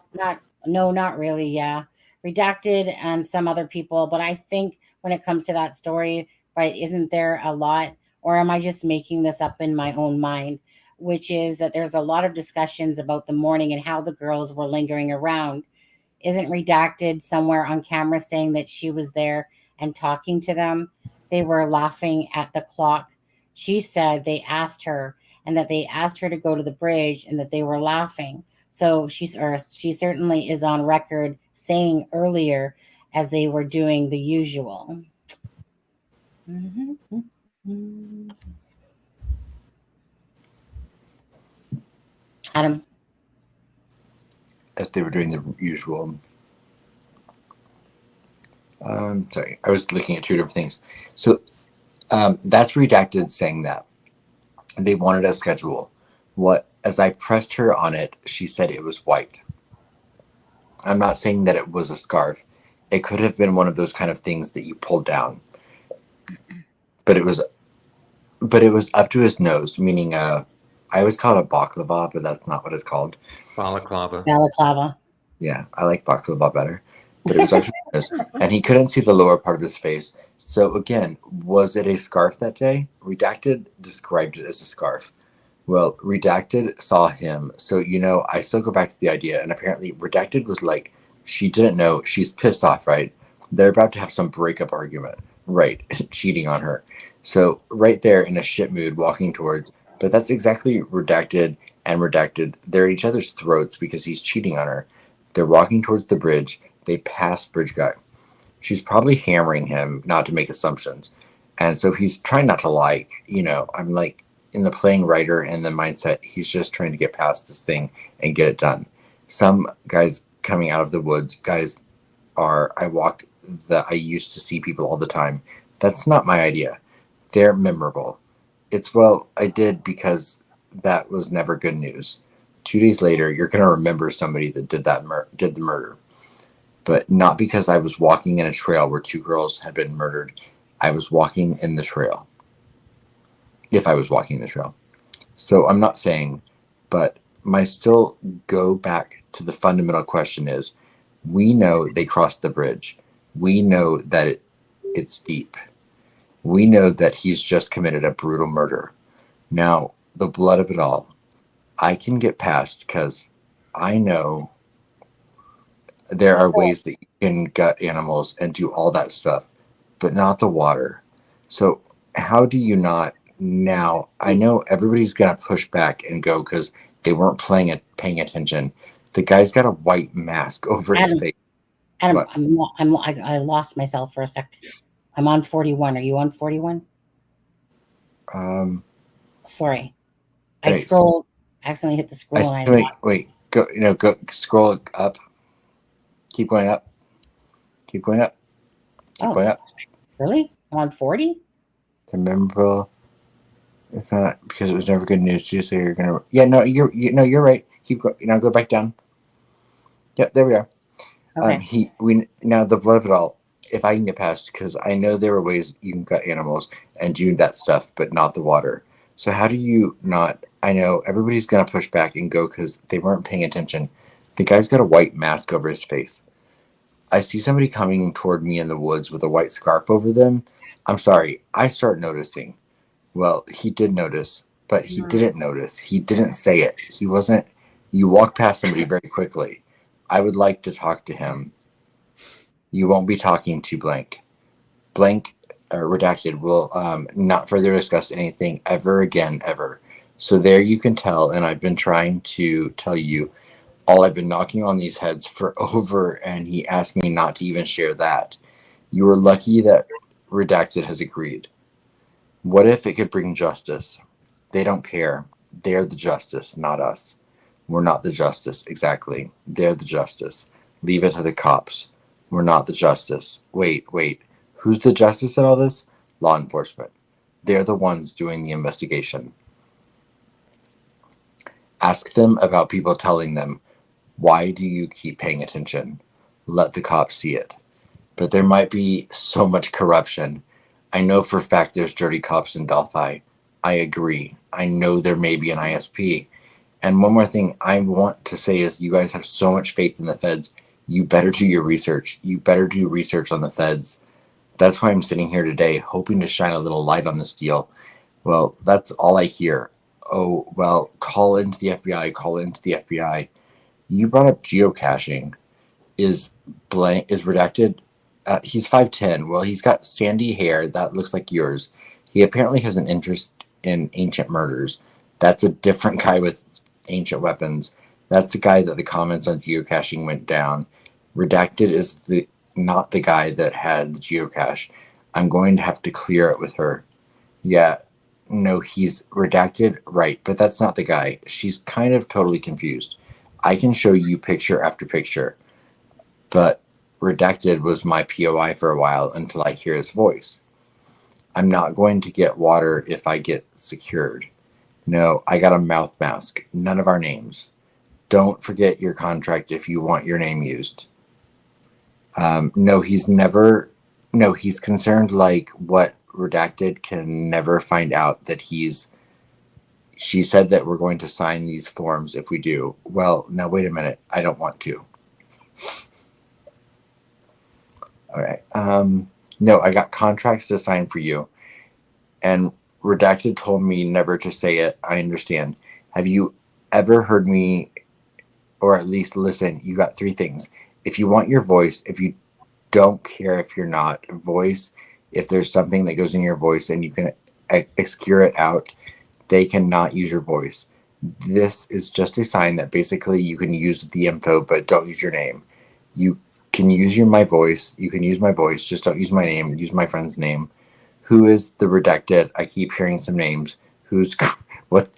really. Yeah. Redacted and some other people. But I think when it comes to that story, right, isn't there a lot, or am I just making this up in my own mind? Which is that there's a lot of discussions about the morning and how the girls were lingering around. Isn't Redacted somewhere on camera saying that she was there and talking to them? They were laughing at the clock. She said they asked her, and that they asked her to go to the bridge, and that they were laughing. So she certainly is on record saying earlier as they were doing the usual. Adam. As they were doing the usual. Sorry, I was looking at two different things. So that's Redacted saying that they wanted a schedule. What, as I pressed her on it, she said it was white. I'm not saying that it was a scarf. It could have been one of those kind of things that you pulled down. But it was up to his nose, meaning I always call it a baklava, but that's not what it's called. Balaclava. Yeah, I like baklava better. But it was actually his nose, and he couldn't see the lower part of his face. So again, was it a scarf that day? Redacted described it as a scarf. Well, Redacted saw him. So, you know, I still go back to the idea, and apparently Redacted was like, she didn't know. She's pissed off, right? They're about to have some breakup argument. Right, cheating on her. So right there in a shit mood, walking towards, but that's exactly Redacted and Redacted. They're at each other's throats because he's cheating on her. They're walking towards the bridge. They pass Bridge Guy. She's probably hammering him not to make assumptions. And so he's trying not to lie. You know, I'm like in the playing writer and the mindset, he's just trying to get past this thing and get it done. Some guys coming out of the woods, guys are, I used to see people all the time. That's not my idea. They're memorable. It's, well, I did because that was never good news. 2 days later, you're going to remember somebody that did the murder. But not because I was walking in a trail where 2 girls had been murdered. I was walking in the trail. If I was walking the trail. So I'm not saying, but my still go back to the fundamental question is, we know they crossed the bridge. We know that it's deep. We know that he's just committed a brutal murder. Now, the blood of it all, I can get past because I know there are ways that you can gut animals and do all that stuff, but not the water. So how do you not now? I know everybody's going to push back and go because they weren't paying attention. The guy's got a white mask over his face. Adam, I lost myself for a second. I'm on 41. Are you on 41? Sorry. I scrolled, accidentally hit the scroll. Wait, go scroll up. Keep going up. Keep going up. Keep going up. Really? I'm on 40? Remember, if not, because it was never good news. You say you're gonna. Yeah, no, you're right. Keep going. Now go back down. Yep, there we are. Okay. Now the blood of it all. If I can get past, because I know there are ways you can gut animals and do that stuff, but not the water. So how do you not? I know everybody's gonna push back and go because they weren't paying attention. The guy's got a white mask over his face. I see somebody coming toward me in the woods with a white scarf over them. I'm sorry. I start noticing. Well, he did notice, but he didn't notice. He didn't say it. He wasn't. You walk past somebody very quickly. I would like to talk to him. You won't be talking to blank. Blank redacted will not further discuss anything ever again, ever. So there you can tell, and I've been trying to tell you all. I've been knocking on these heads for over, and he asked me not to even share that. You are lucky that Redacted has agreed. What if it could bring justice? They don't care. They're the justice, not us. We're not the justice, exactly. They're the justice. Leave it to the cops. We're not the justice. Wait. Who's the justice in all this? Law enforcement. They're the ones doing the investigation. Ask them about people telling them, why do you keep paying attention? Let the cops see it. But there might be so much corruption. I know for a fact there's dirty cops in Delphi. I agree. I know there may be an ISP. And one more thing I want to say is you guys have so much faith in the feds. You better do your research. You better do research on the feds. That's why I'm sitting here today, hoping to shine a little light on this deal. Well, that's all I hear. Oh, well, call into the FBI, call into the FBI. You brought up geocaching. Is Redacted? He's 5'10". Well, he's got sandy hair that looks like yours. He apparently has an interest in ancient murders. That's a different guy with ancient weapons. That's the guy that the comments on geocaching went down. Redacted is not the guy that had the geocache. I'm going to have to clear it with her. Yeah, no, he's Redacted, right, but that's not the guy. She's kind of totally confused. I can show you picture after picture, but Redacted was my POI for a while until I hear his voice. I'm not going to get water if I get secured. No, I got a mouth mask. None of our names. Don't forget your contract if you want your name used. No, he's concerned like what Redacted can never find out that she said that we're going to sign these forms if we do. Well, now wait a minute. I don't want to. All right. No, I got contracts to sign for you. And Redacted told me never to say it. I understand. Have you ever heard me, or at least listen? You got 3 things. If you want your voice, if you don't care if you're not, voice, if there's something that goes in your voice and you can excure it out, they cannot use your voice. This is just a sign that basically you can use the info, but don't use your name. You can use my voice. You can use my voice. Just don't use my name. Use my friend's name. Who is the Redacted? I keep hearing some names. Who's what?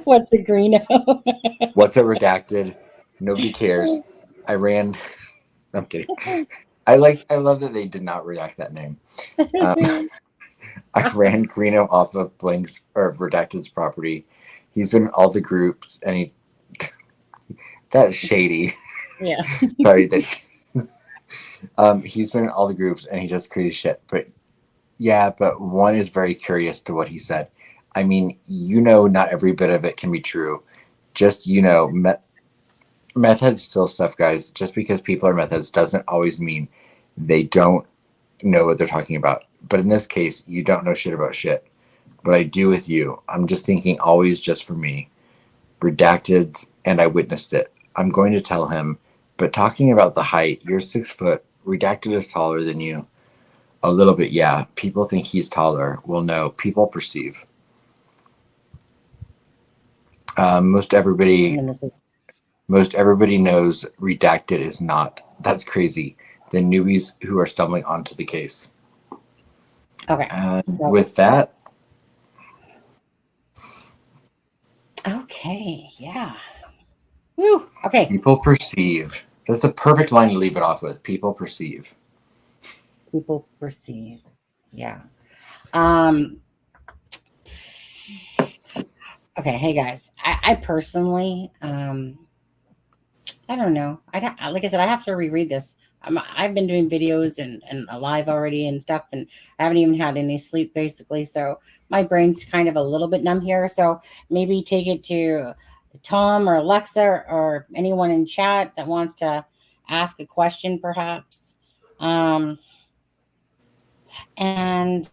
What's the greeno? What's a Redacted? Nobody cares. I'm kidding. I love that they did not redact that name. I ran Greeno off of Blank's or Redacted's property. He's been in all the groups, and that's shady. Yeah. Sorry that he's been in all the groups and he does crazy shit. But yeah, but one is very curious to what he said. I mean, not every bit of it can be true. Just meth heads steal stuff, guys. Just because people are meth heads doesn't always mean they don't know what they're talking about. But in this case, you don't know shit about shit. But I do with you. I'm just thinking always just for me. Redacted, and I witnessed it. I'm going to tell him. But talking about the height, you're 6 foot. Redacted is taller than you. A little bit, yeah. People think he's taller. Well, no. People perceive. Most everybody knows Redacted is not. That's crazy. The newbies who are stumbling onto the case. Okay. And with that. Okay. Yeah. Woo. Okay. People perceive. That's the perfect line to leave it off with. People perceive. People perceive. Yeah. Okay. Hey guys, I personally, I don't know. Like I said, I have to reread this. I've been doing videos and live already and stuff, and I haven't even had any sleep basically. So my brain's kind of a little bit numb here. So maybe take it to Tom or Alexa or anyone in chat that wants to ask a question, perhaps. And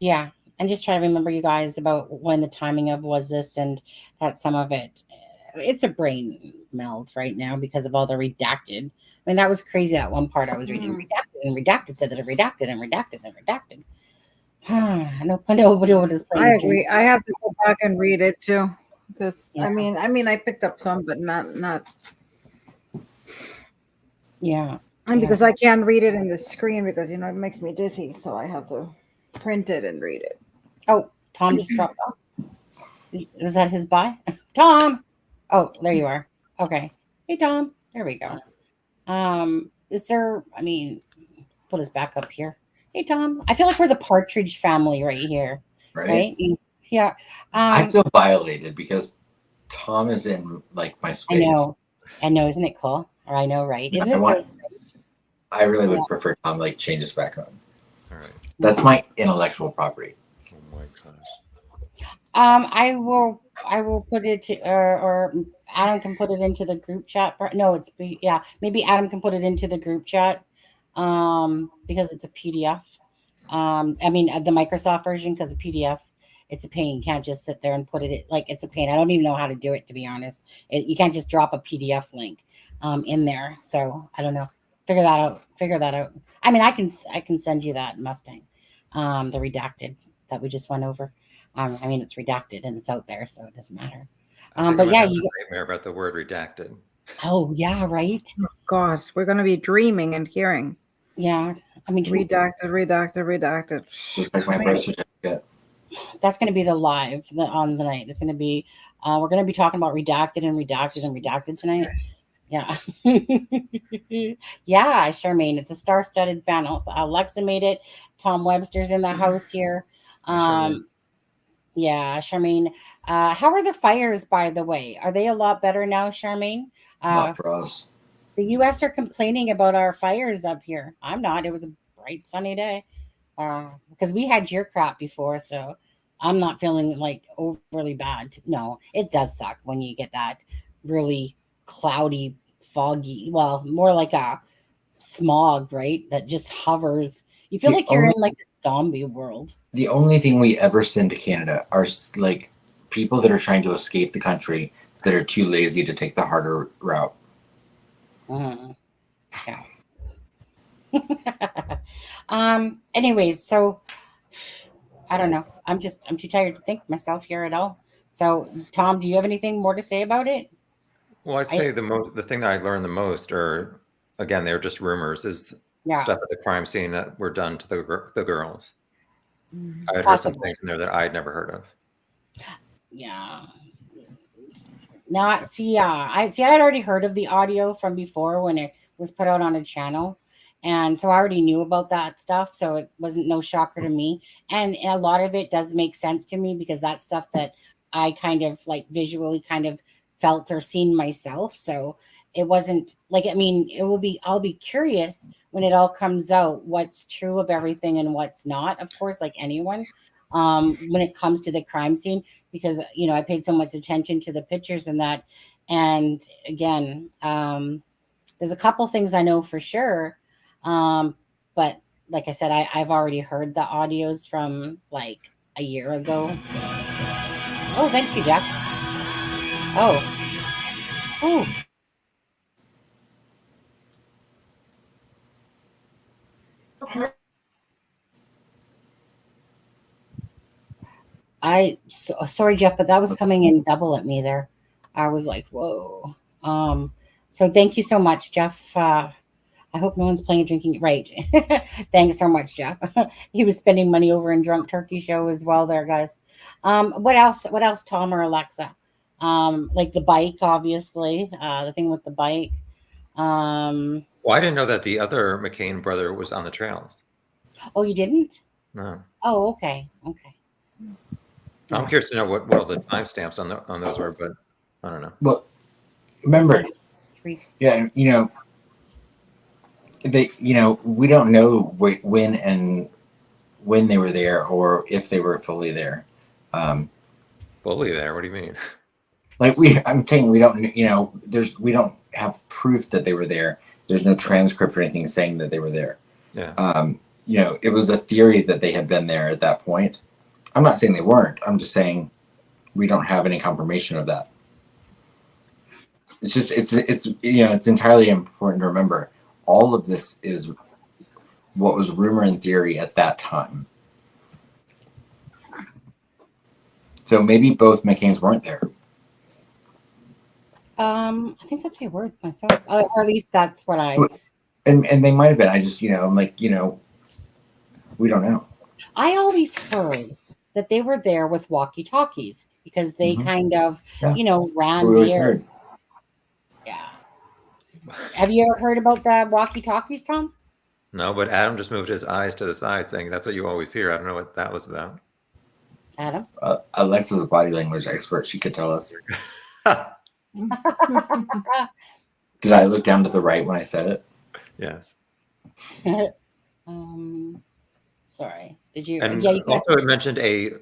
yeah, and just try to remember you guys about when the timing of was this, and that some of it it's a brain melt right now because of all the redacted. I mean, that was crazy. That one part I was reading redacted and redacted said that it redacted and redacted and redacted. Nobody was I agree. I have to go back and read it too, because Yeah. I mean, I picked up some, but not. Yeah. And because I can't read it in the screen because it makes me dizzy, so I have to print it and read it. Oh, Tom just dropped off. Was that his bye? Tom. Oh, there you are. Okay. Hey, Tom. There we go. Is there? I mean, put us back up here. Hey, Tom. I feel like we're the Partridge Family right here. Right? Yeah. I feel violated because Tom is in like my space. I know. Isn't it cool? Or I know, right? Isn't it so? I really would prefer Tom like change his background. All right. That's my intellectual property. Oh my gosh. I will put it to, or Adam can put it into the group chat. No, maybe Adam can put it into the group chat, because it's a PDF. I mean the Microsoft version, because a PDF, it's a pain. You can't just sit there and put it like it's a pain. I don't even know how to do it, to be honest. You can't just drop a PDF link in there. So I don't know. Figure that out. I mean, I can send you that Mustang, the redacted that we just went over. I mean, it's redacted and it's out there, so it doesn't matter. But yeah, you nightmare about the word redacted. Oh yeah, right. Oh gosh, we're gonna be dreaming and hearing. Yeah, I mean, redacted. Looks like my birth certificate. That's going to be the live on the night. It's going to be, we're going to be talking about redacted tonight. Yeah. Yeah, Charmaine, it's a star-studded panel. Alexa made it. Tom Webster's in the house here. Yeah, Charmaine. How are the fires, by the way? Are they a lot better now, Charmaine? Not for us. The U.S. are complaining about our fires up here. I'm not. It was a bright, sunny day. Because we had your crap before, so I'm not feeling like overly bad. No, it does suck when you get that really cloudy, foggy, well, more like a smog, right? That just hovers. You feel like you're in like a zombie world. The only thing we ever send to Canada are like people that are trying to escape the country that are too lazy to take the harder route. Yeah. Anyways, so I don't know. I'm too tired to think myself here at all. So, Tom, do you have anything more to say about it? Well, I'd say the thing that I learned the most, or again, they're just rumors, is stuff at the crime scene that were done to the girls. I had heard some things in there that I'd never heard of. Yeah. Now, I had already heard of the audio from before when it was put out on a channel. And so I already knew about that stuff. So it wasn't no shocker to me. And a lot of it does make sense to me because that's stuff that I kind of like visually kind of felt or seen myself. So it wasn't like, I mean, I'll be curious when it all comes out, what's true of everything and what's not, of course, like anyone, when it comes to the crime scene, because, I paid so much attention to the pictures and that. And again, there's a couple things I know for sure. But like I said, I've already heard the audios from like a year ago. Oh, thank you, Jeff. Oh. Sorry, Jeff, but that was coming in double at me there. I was like, whoa. So thank you so much, Jeff. I hope no one's playing a drinking. Right. Thanks so much, Jeff. He was spending money over in Drunk Turkey Show as well there, guys. What else, Tom or Alexa? Like the bike, obviously. The thing with the bike. Well, I didn't know that the other McCain brother was on the trails. Oh, you didn't? No. Oh, okay. I'm curious to know what all the timestamps on those were, but I don't know. Well, remember, yeah, we don't know when they were there or if they were fully there. Fully there? What do you mean? Like I'm saying, we don't, we don't have proof that they were there. There's no transcript or anything saying that they were there. Yeah. It was a theory that they had been there at that point. I'm not saying they weren't. I'm just saying we don't have any confirmation of that. it's just it's it's entirely important to remember all of this is what was rumor and theory at that time. So maybe both McCains weren't there. I think that they were myself, or at least that's what I. And they might have been. I just I'm like we don't know. I always heard that they were there with walkie-talkies because they kind of ran the air. Yeah. Have you ever heard about the walkie-talkies, Tom? No, but Adam just moved his eyes to the side, saying that's what you always hear. I don't know what that was about. Adam? Alexa's a body language expert. She could tell us. Did I look down to the right when I said it? Yes. Sorry. Did you? And also, it mentioned a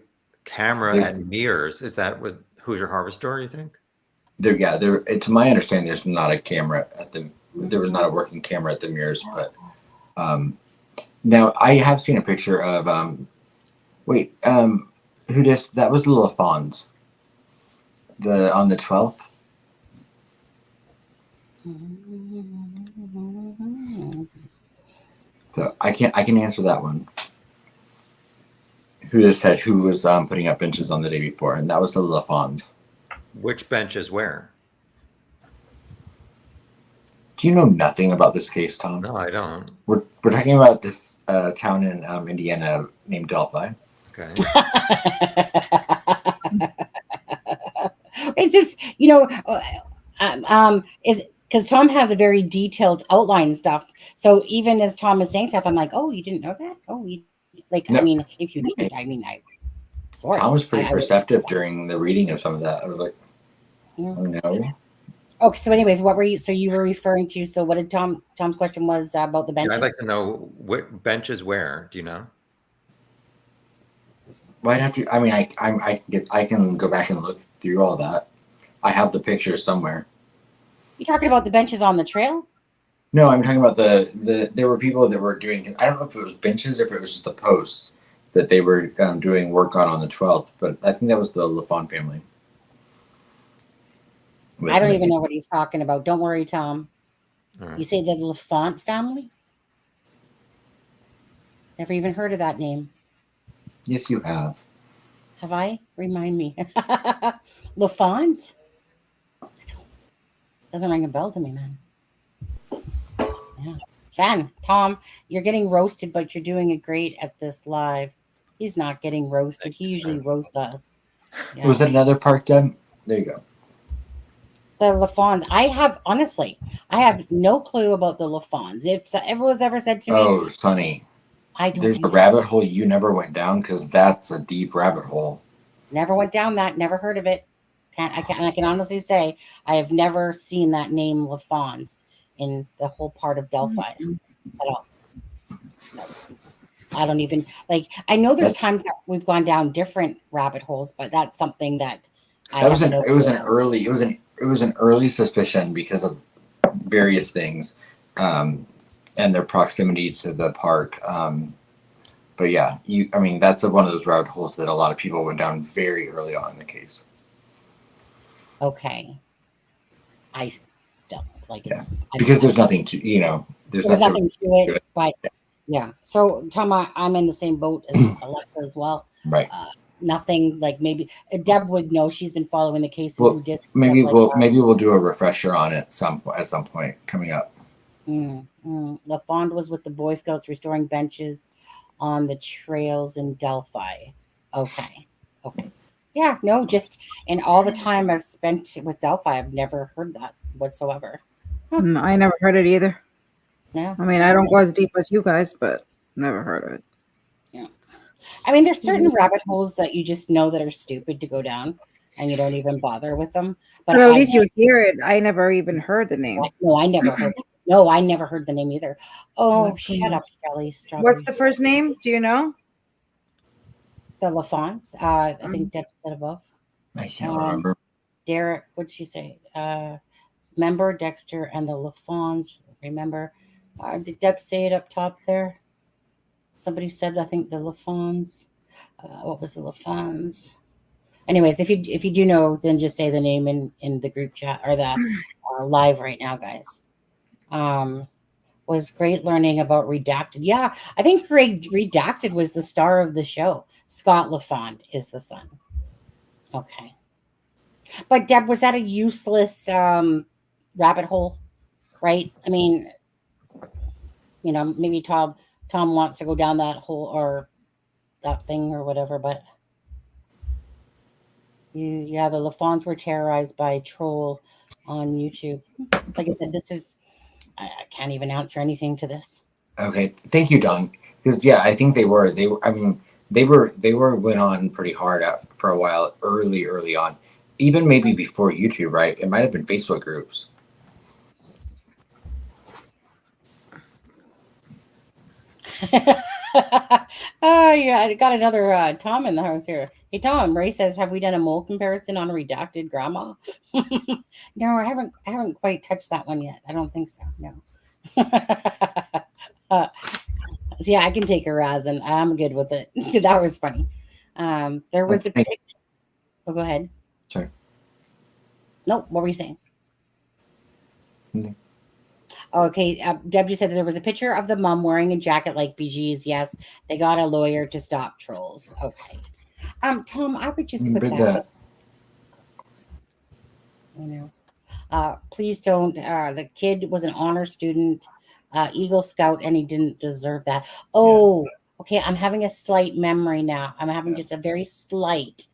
camera at Mears. Is that was Hoosier Harvester? You think? There, to my understanding, there's not a camera at the. There was not a working camera at the Mears, but now I have seen a picture of who just that was the LaFonts. On the 12th. So I can answer that one. Who just said who was putting up benches on the day before, and that was the LaFont. Which bench is where? Do you know nothing about this case, Tom? No, I don't. We're talking about this town in Indiana named Delphi. Okay. It's just is because Tom has a very detailed outline stuff. So even as Tom is saying stuff, I'm like, oh, you didn't know that? Oh, no. I mean, if you didn't, sorry. Tom was pretty perceptive during the reading of some of that. I was like, oh no. Okay, so anyways, what were you? So you were referring to? So what did Tom's question was about the benches? I'd like to know what benches where. Do you know? Well, I'd have to. I mean, I can go back and look through all that. I have the pictures somewhere. You talking about the benches on the trail? No, I'm talking about there were people that were doing. I don't know if it was benches, if it was just the posts that they were doing work on the 12th, but I think that was the LaFont family. I don't even know what he's talking about. Don't worry, Tom. Right. You say the LaFont family? Never even heard of that name. Yes, you have. Have I? Remind me. LaFont? Doesn't ring a bell to me, man. Yeah. Fan, Tom, you're getting roasted, but you're doing it great at this live. He's not getting roasted. He usually roasts us. Yeah. Was it another park, Deb? There you go. The LaFons. I have no clue about the LaFons. If it was ever said to me, oh, Sonny, there's a rabbit hole you never went down because that's a deep rabbit hole. Never went down that. Never heard of it. I can honestly say I have never seen that name LaFons in the whole part of Delphi at all. No. I don't even I know there's times that we've gone down different rabbit holes, but that's something that it was an early suspicion because of various things and their proximity to the park. But yeah, that's one of those rabbit holes that a lot of people went down very early on in the case. Okay. I still because there's nothing to there's nothing to it, but yeah. So Tom, I'm in the same boat as Alexa as well. Right. Nothing maybe Deb would know. She's been following the case. Well, maybe we'll do a refresher on it at some point coming up. LaFont was with the Boy Scouts restoring benches on the trails in Delphi. Okay. Yeah, no, just in all the time I've spent with Delphi, I've never heard that whatsoever. I never heard it either. Yeah. I mean, I don't go as deep as you guys, but never heard of it. Yeah. I mean, there's certain rabbit holes that you just know that are stupid to go down and you don't even bother with them. But at least you hear it. I never even heard the name. No, I never heard it. No, I never heard the name either. Oh, shut up, Shelly. What's the first name? Do you know? The LaFonts. I think Deb said above. I can't remember. Derek, what'd she say? Member, Dexter, and the LaFonts. Remember? Did Deb say it up top there? Somebody said, I think the LaFonts. What was the LaFonts? Anyways, if you do know, then just say the name in the group chat or the live right now, guys. Was great learning about Redacted. Yeah, I think Redacted was the star of the show. Scott LaFont is the son. Okay. But Deb, was that a useless rabbit hole? Right? I mean, maybe Tom wants to go down that hole or that thing or whatever, but the LaFonts were terrorized by a troll on YouTube. Like I said, I can't even answer anything to this. Okay, thank you, Don. Because I think they were. They went on pretty hard for a while, early on, even maybe before YouTube, right? It might have been Facebook groups. Oh yeah, I got another Tom in the house here. Hey Tom, Ray says, have we done a mole comparison on Redacted Grandma? No, I haven't quite touched that one yet. I don't think so. No. So yeah, I can take a Raz and I'm good with it. That was funny. There was a picture. Oh, go ahead. Sorry. No, what were you saying? Mm-hmm. Okay, Deb just said that there was a picture of the mom wearing a jacket like BG's. Yes, they got a lawyer to stop trolls. Okay. Tom, I would just put that. Please don't. The kid was an honor student, Eagle Scout, and he didn't deserve that. Oh, okay. I'm having a slight memory now. I'm having just a very slight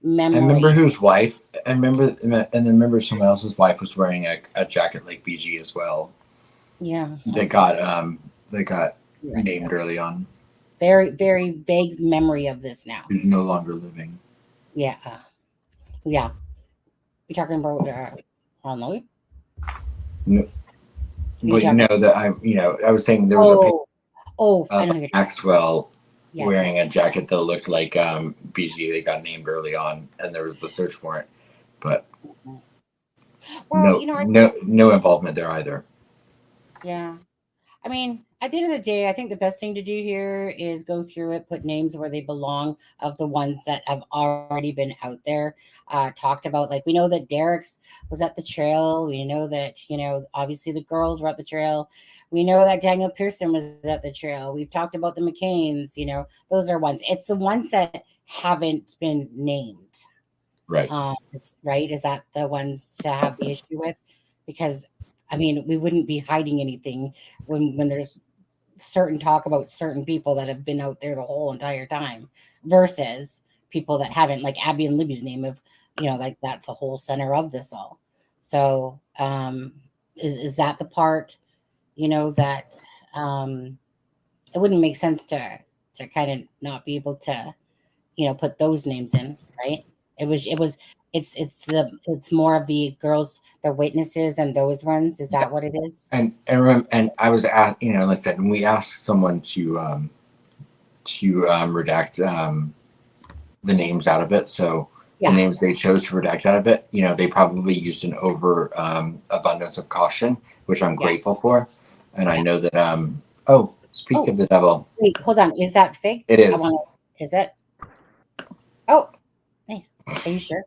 memory. I remember whose wife. And remember someone else's wife was wearing a jacket like BG as well. Yeah. They got named early on. Very, very vague memory of this now. Who's no longer living. Yeah. Yeah. You're talking about Louis? No. Well, I was saying there was a picture of Maxwell wearing a jacket that looked like BG. They got named early on, and there was a search warrant, but no involvement there either. Yeah. I mean, at the end of the day, I think the best thing to do here is go through it, put names where they belong of the ones that have already been out there, talked about. Like, we know that Derek's was at the trail. We know that, obviously the girls were at the trail. We know that Daniel Pearson was at the trail. We've talked about the McCains, those are ones. It's the ones that haven't been named. Right. Right. Is that the ones to have the issue with? Because I mean, we wouldn't be hiding anything when there's certain talk about certain people that have been out there the whole entire time versus people that haven't, like Abby and Libby's name of, like that's the whole center of this all. So is that the part, that it wouldn't make sense to kind of not be able to, put those names in, right? It's more of the girls, the witnesses, and those ones. Is that what it is? And I was asked, like I said, and we asked someone to redact the names out of it. So the names they chose to redact out of it, they probably used an over abundance of caution, which I'm grateful for. And I know that speak of the devil. Wait, hold on. Is that Fig? It is. Is it? Oh, hey, are you sure?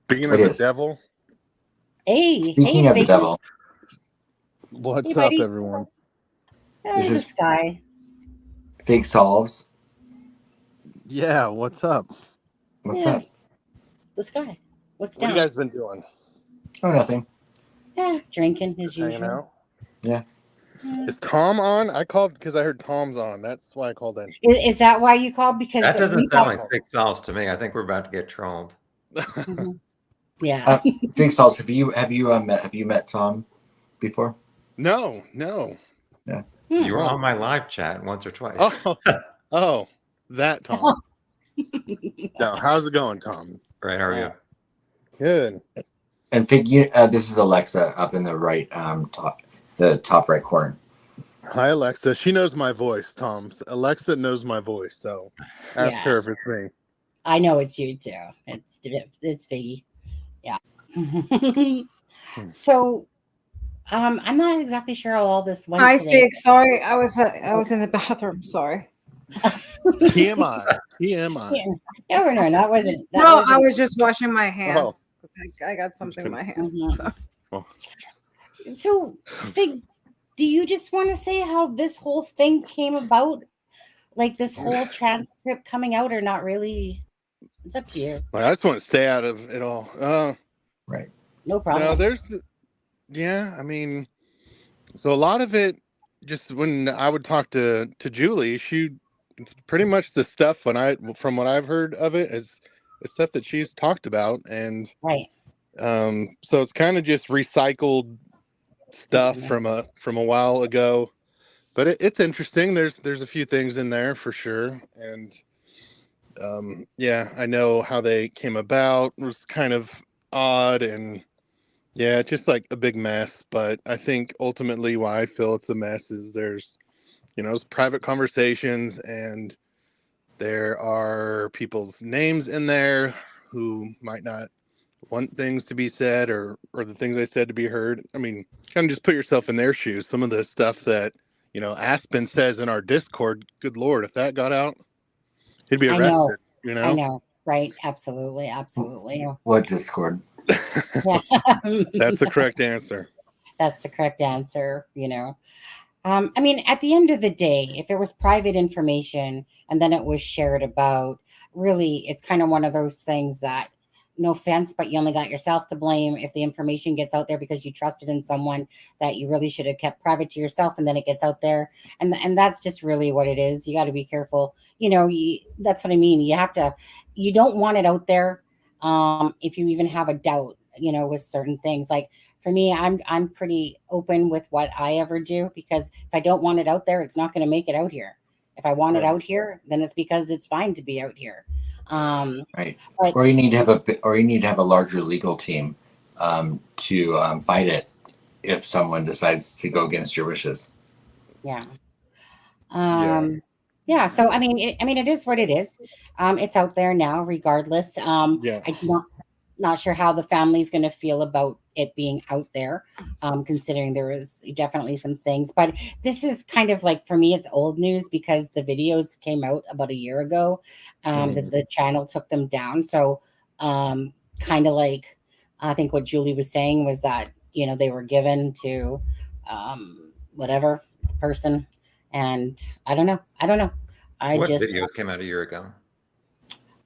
Speaking of the devil. Hey. Speaking of the devil. What's up, everyone? This is the Sky. Fig Solves. Yeah, what's up? What's up? The Sky. What's down? What have you guys been doing? Oh, nothing. Yeah, drinking as usual. Out? Yeah. Is Tom on? I called because I heard Tom's on. That's why I called in. Is that why you called? Because that doesn't sound like Fig Solves to me. I think we're about to get trolled. Mm-hmm. Yeah. Fig Solves, have you met Tom before? No. Yeah. You were on my live chat once or twice. Oh, that Tom. No, how's it going, Tom? Right, how are you? Good. And Fig, this is Alexa up in the right top right corner. Hi, Alexa. She knows my voice, Tom. Alexa knows my voice, so ask her if it's me. I know it's you too. It's Figgy. Yeah. So, I'm not exactly sure how all this went. Hi, today. Fig. Sorry, I was in the bathroom. Sorry. TMI. No, that wasn't. I was just washing my hands. Oh. I got something in my hands. So. So, Fig, do you just want to say how this whole thing came about? Like this whole transcript coming out, or not really? It's up to you. Like, I just want to stay out of it all. Right. No problem. No, I mean, so a lot of it, just when I would talk to Julie, it's pretty much the stuff from what I've heard of it is the stuff that she's talked about, and Right. so it's kind of just recycled stuff from a while ago, but it's interesting. There's a few things in there for sure, and yeah, I know how they came about. It was kind of odd, and yeah, it's just like a big mess. But I think ultimately why I feel it's a mess is there's private conversations, and there are people's names in there who might not want things to be said or the things they said to be heard. I mean, kind of just put yourself in their shoes. Some of the stuff that Aspen says in our Discord, good Lord, if that got out, he'd be arrested. I know. Right. Absolutely. What Discord? Yeah. That's the correct answer. That's the correct answer. I mean, at the end of the day, if it was private information and then it was shared about, really, it's kind of one of those things that, no offense, but you only got yourself to blame if the information gets out there because you trusted in someone that you really should have kept private to yourself, and then it gets out there. And that's just really what it is. You got to be careful. That's what I mean. You don't want it out there. If you even have a doubt, with certain things. Like for me, I'm pretty open with what I ever do, because if I don't want it out there, it's not going to make it out here. If I want it out here, then it's because it's fine to be out here. Right. Or you need to have a larger legal team to fight it if someone decides to go against your wishes. Yeah. Yeah. So I mean, it is what it is. It's out there now, regardless. I'm not sure how the family's going to feel about it being out there, considering there is definitely some things. But this is kind of like, for me, it's old news because the videos came out about a year ago. The channel took them down. So kind of like, I think what Julie was saying was that, they were given to whatever person. And I don't know. What videos came out a year ago?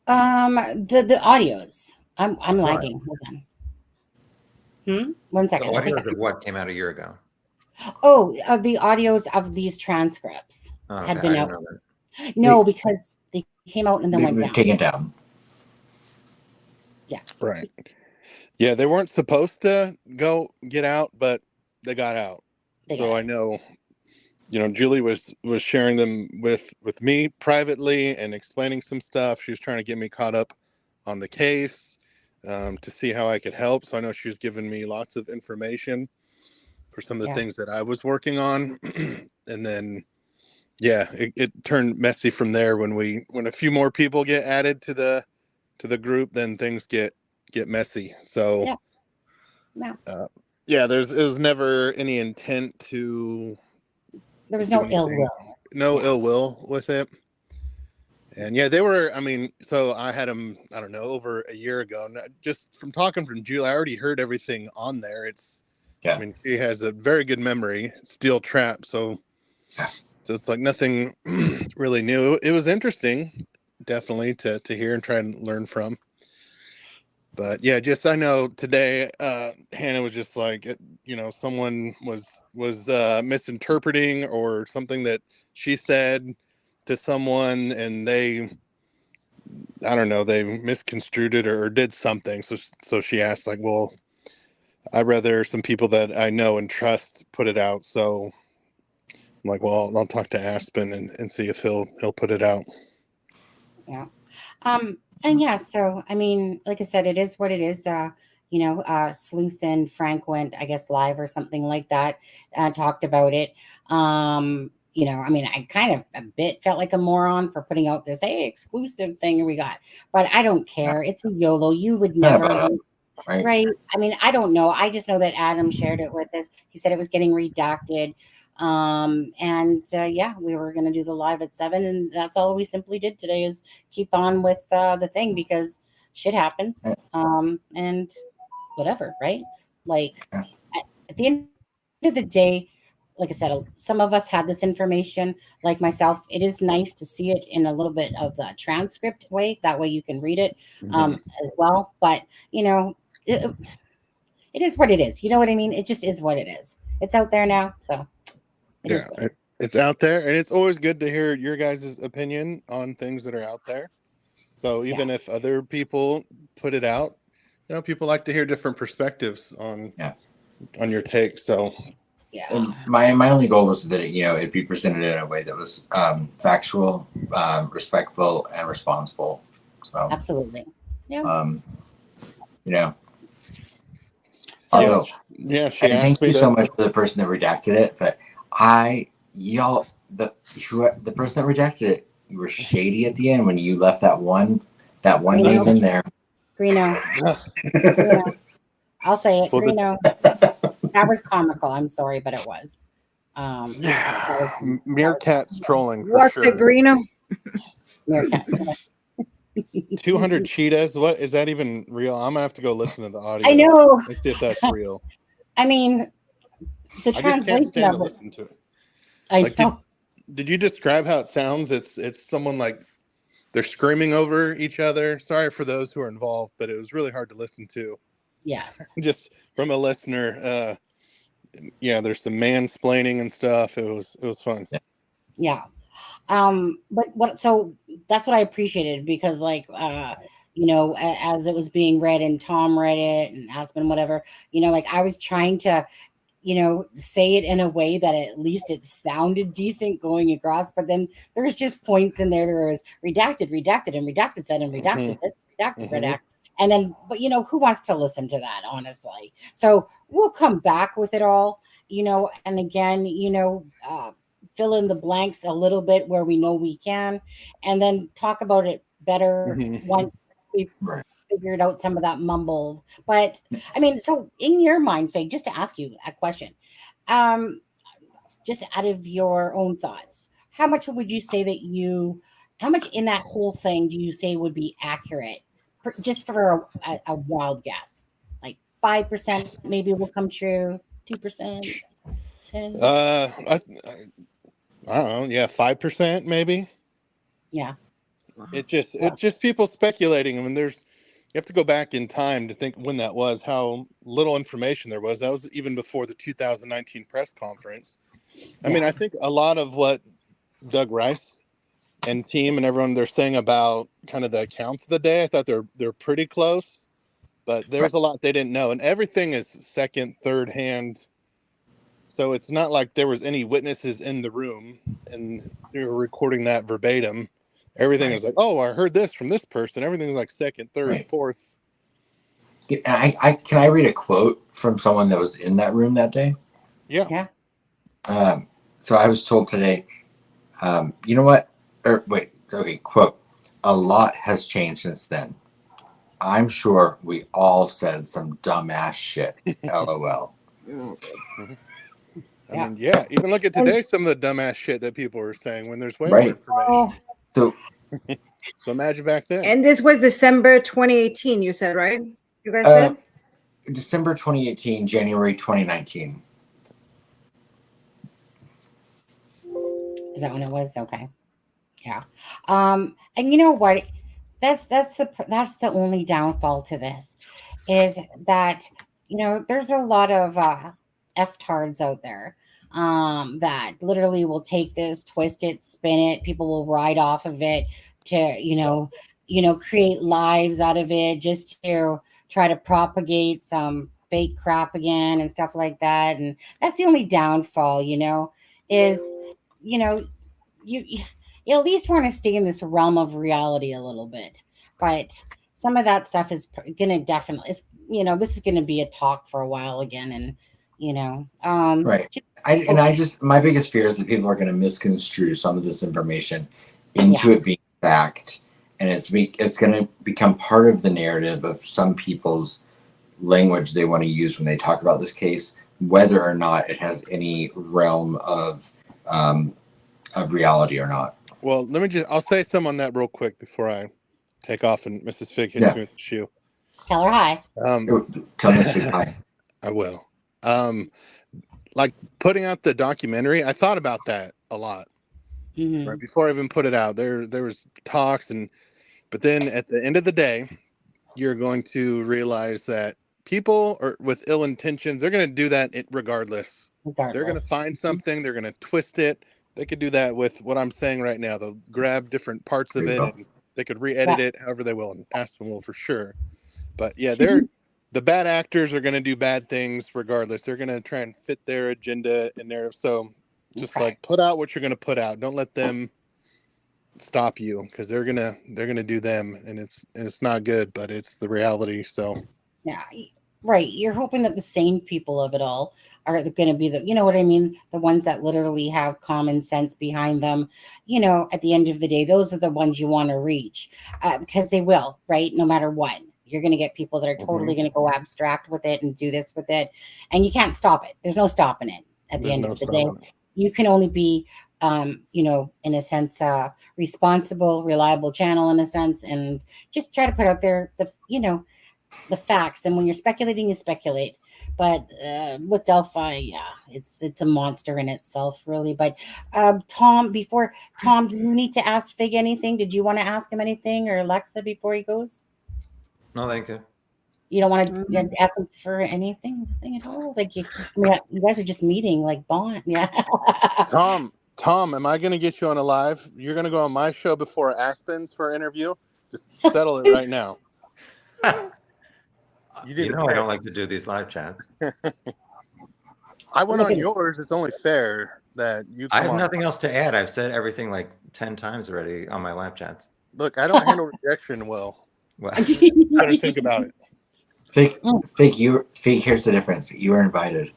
The audios. I'm lagging. Hold on. 1 second. The audios of what came out a year ago? Oh, the audios of these transcripts had been out. No, because they came out and then went down. Taken down. Yeah. Right. Yeah, they weren't supposed to get out, but they got out. I know, Julie was sharing them with me privately and explaining some stuff. She was trying to get me caught up on the case to see how I could help. So I know she was giving me lots of information for some of the things that I was working on. And then, it turned messy from there when a few more people get added to the group, then things get messy. So there was never any intent to. There was no ill will. No ill will with it. And they were, so I had them, I don't know, over a year ago. And just from talking from Julie, I already heard everything on there. She has a very good memory, steel trap. So it's like nothing really new. It was interesting, definitely, to hear and try and learn from. But I know today, Hannah was just like, someone was misinterpreting or something that she said to someone, and they misconstrued it or did something. So she asked, like, well, I'd rather some people that I know and trust put it out. So I'm like, well, I'll talk to Aspen and see if he'll put it out. Yeah. And so like I said, it is what it is. Sleuth and Frank went, I guess, live or something like that, talked about it. I kind of a bit felt like a moron for putting out this exclusive thing we got, but I don't care. It's a YOLO. You would never, right? I don't know. I just know that Adam shared it with us. He said it was getting redacted. We were going to do the live at 7, and that's all we simply did today is keep on with the thing, because shit happens. And whatever, right? Like at the end of the day, like I said, some of us had this information, like myself. It is nice to see it in a little bit of the transcript way. That way you can read it as well. But, you know, it is what it is. You know what I mean? It just is what it is. It's out there now. So it's out there. And it's always good to hear your guys' opinion on things that are out there. So even if other people put it out, you know, people like to hear different perspectives on your take. So and my only goal was that it'd be presented in a way that was factual, respectful, and responsible. So absolutely, So she and thank you so much for the person that redacted it. But the person that redacted it, you were shady at the end when you left that one name in there. Greeno. I'll say it, Greeno. That was comical. I'm sorry, but it was. Meerkat's trolling. What's sure. a Greeno? Meerkat. 200 cheetahs. What is that even real? I'm gonna have to go listen to the audio. I know. Let's see if that's real. I mean, the translation of it. Listen to it. I know. Did you describe how it sounds? It's someone like they're screaming over each other. Sorry for those who are involved, but it was really hard to listen to. Yes. Just from a listener. There's some mansplaining and stuff. It was fun. Yeah. So that's what I appreciated, because as it was being read and Tom read it and Aspen, whatever, I was trying to, say it in a way that at least it sounded decent going across, but then there's just points in there. There was redacted, and redacted said, and redacted this, redacted, redacted. And then, but who wants to listen to that, honestly? So we'll come back with it all, and again, fill in the blanks a little bit where we know we can, and then talk about it better once we've figured out some of that mumble. But I mean, so in your mind, Faye, just to ask you a question, just out of your own thoughts, how much would you say how much in that whole thing do you say would be accurate? Just for a wild guess, like 5% maybe will come true, 2%, 10%. I don't know. Yeah, 5% maybe. Yeah. It's just people speculating. I mean, you have to go back in time to think when that was, how little information there was. That was even before the 2019 press conference. I mean, I think a lot of what Doug Rice and team and everyone they're saying about kind of the accounts of the day, I thought they're pretty close, but there was a lot they didn't know, and everything is second, third hand. So it's not like there was any witnesses in the room and they were recording that verbatim. Everything is like, oh, I heard this from this person. Everything is like second, third, fourth. Can I read a quote from someone that was in that room that day? Yeah. So I was told today, you know what? Quote, a lot has changed since then. I'm sure we all said some dumbass shit. LOL. I mean, even look at today, some of the dumbass shit that people were saying when there's way more information. So imagine back then. And this was December 2018, you said, right? You guys said? December 2018, January 2019. Is that when it was? Okay. Yeah. And you know what? That's the only downfall to this, is that, there's a lot of F-tards out there that literally will take this, twist it, spin it. People will ride off of it to, create lives out of it just to try to propagate some fake crap again and stuff like that. And that's the only downfall, is, you at least want to stay in this realm of reality a little bit. But some of that stuff is going to definitely, this is going to be a talk for a while again. And, my biggest fear is that people are going to misconstrue some of this information into it being fact. And it's going to become part of the narrative of some people's language they want to use when they talk about this case, whether or not it has any realm of reality or not. Well, I'll say something on that real quick before I take off and Mrs. Fig hits me with the shoe. Tell her hi. Tell Mrs. Fig hi. I will. like putting out the documentary, I thought about that a lot. Mm-hmm. Right before I even put it out, there was talks, but then at the end of the day, you're going to realize that people are with ill intentions. They're going to do that regardless. They're going to find something. They're going to twist it. They could do that with what I'm saying right now. They'll grab different parts of it and they could re-edit it however they will. And Aspen will for sure. But yeah, the bad actors are going to do bad things regardless. They're going to try and fit their agenda and narrative. So just like put out what you're going to put out. Don't let them stop you, because they're gonna do them, and it's not good, but it's the reality. So yeah, right. You're hoping that the sane people of it all are going to be the, you know what I mean, the ones that literally have common sense behind them. You know, at the end of the day, those are the ones you want to reach, because they will, right? No matter what, you're going to get people that are totally going to go abstract with it and do this with it, and you can't stop it. There's no stopping it. At the end of the day, you can only be you know, in a sense, responsible, reliable channel in a sense, and just try to put out there the, you know, the facts. And when you're speculating, you speculate. But with Delphi, yeah, it's a monster in itself, really. But Tom, do you need to ask Fig anything? Did you want to ask him anything, or Alexa, before he goes? No, thank you. You don't want to ask him for anything at all? Like you guys are just meeting, like bond. Yeah. Tom, am I going to get you on a live? You're going to go on my show before Aspen's for an interview? Just settle it right now. You know I don't like to do these live chats. I went on yours. It's only fair that you come I have on. nothing else to add. I've said everything like 10 times already on my live chats. Look, I don't handle rejection well. Well, better think about it. Fig, here's the difference. You were invited.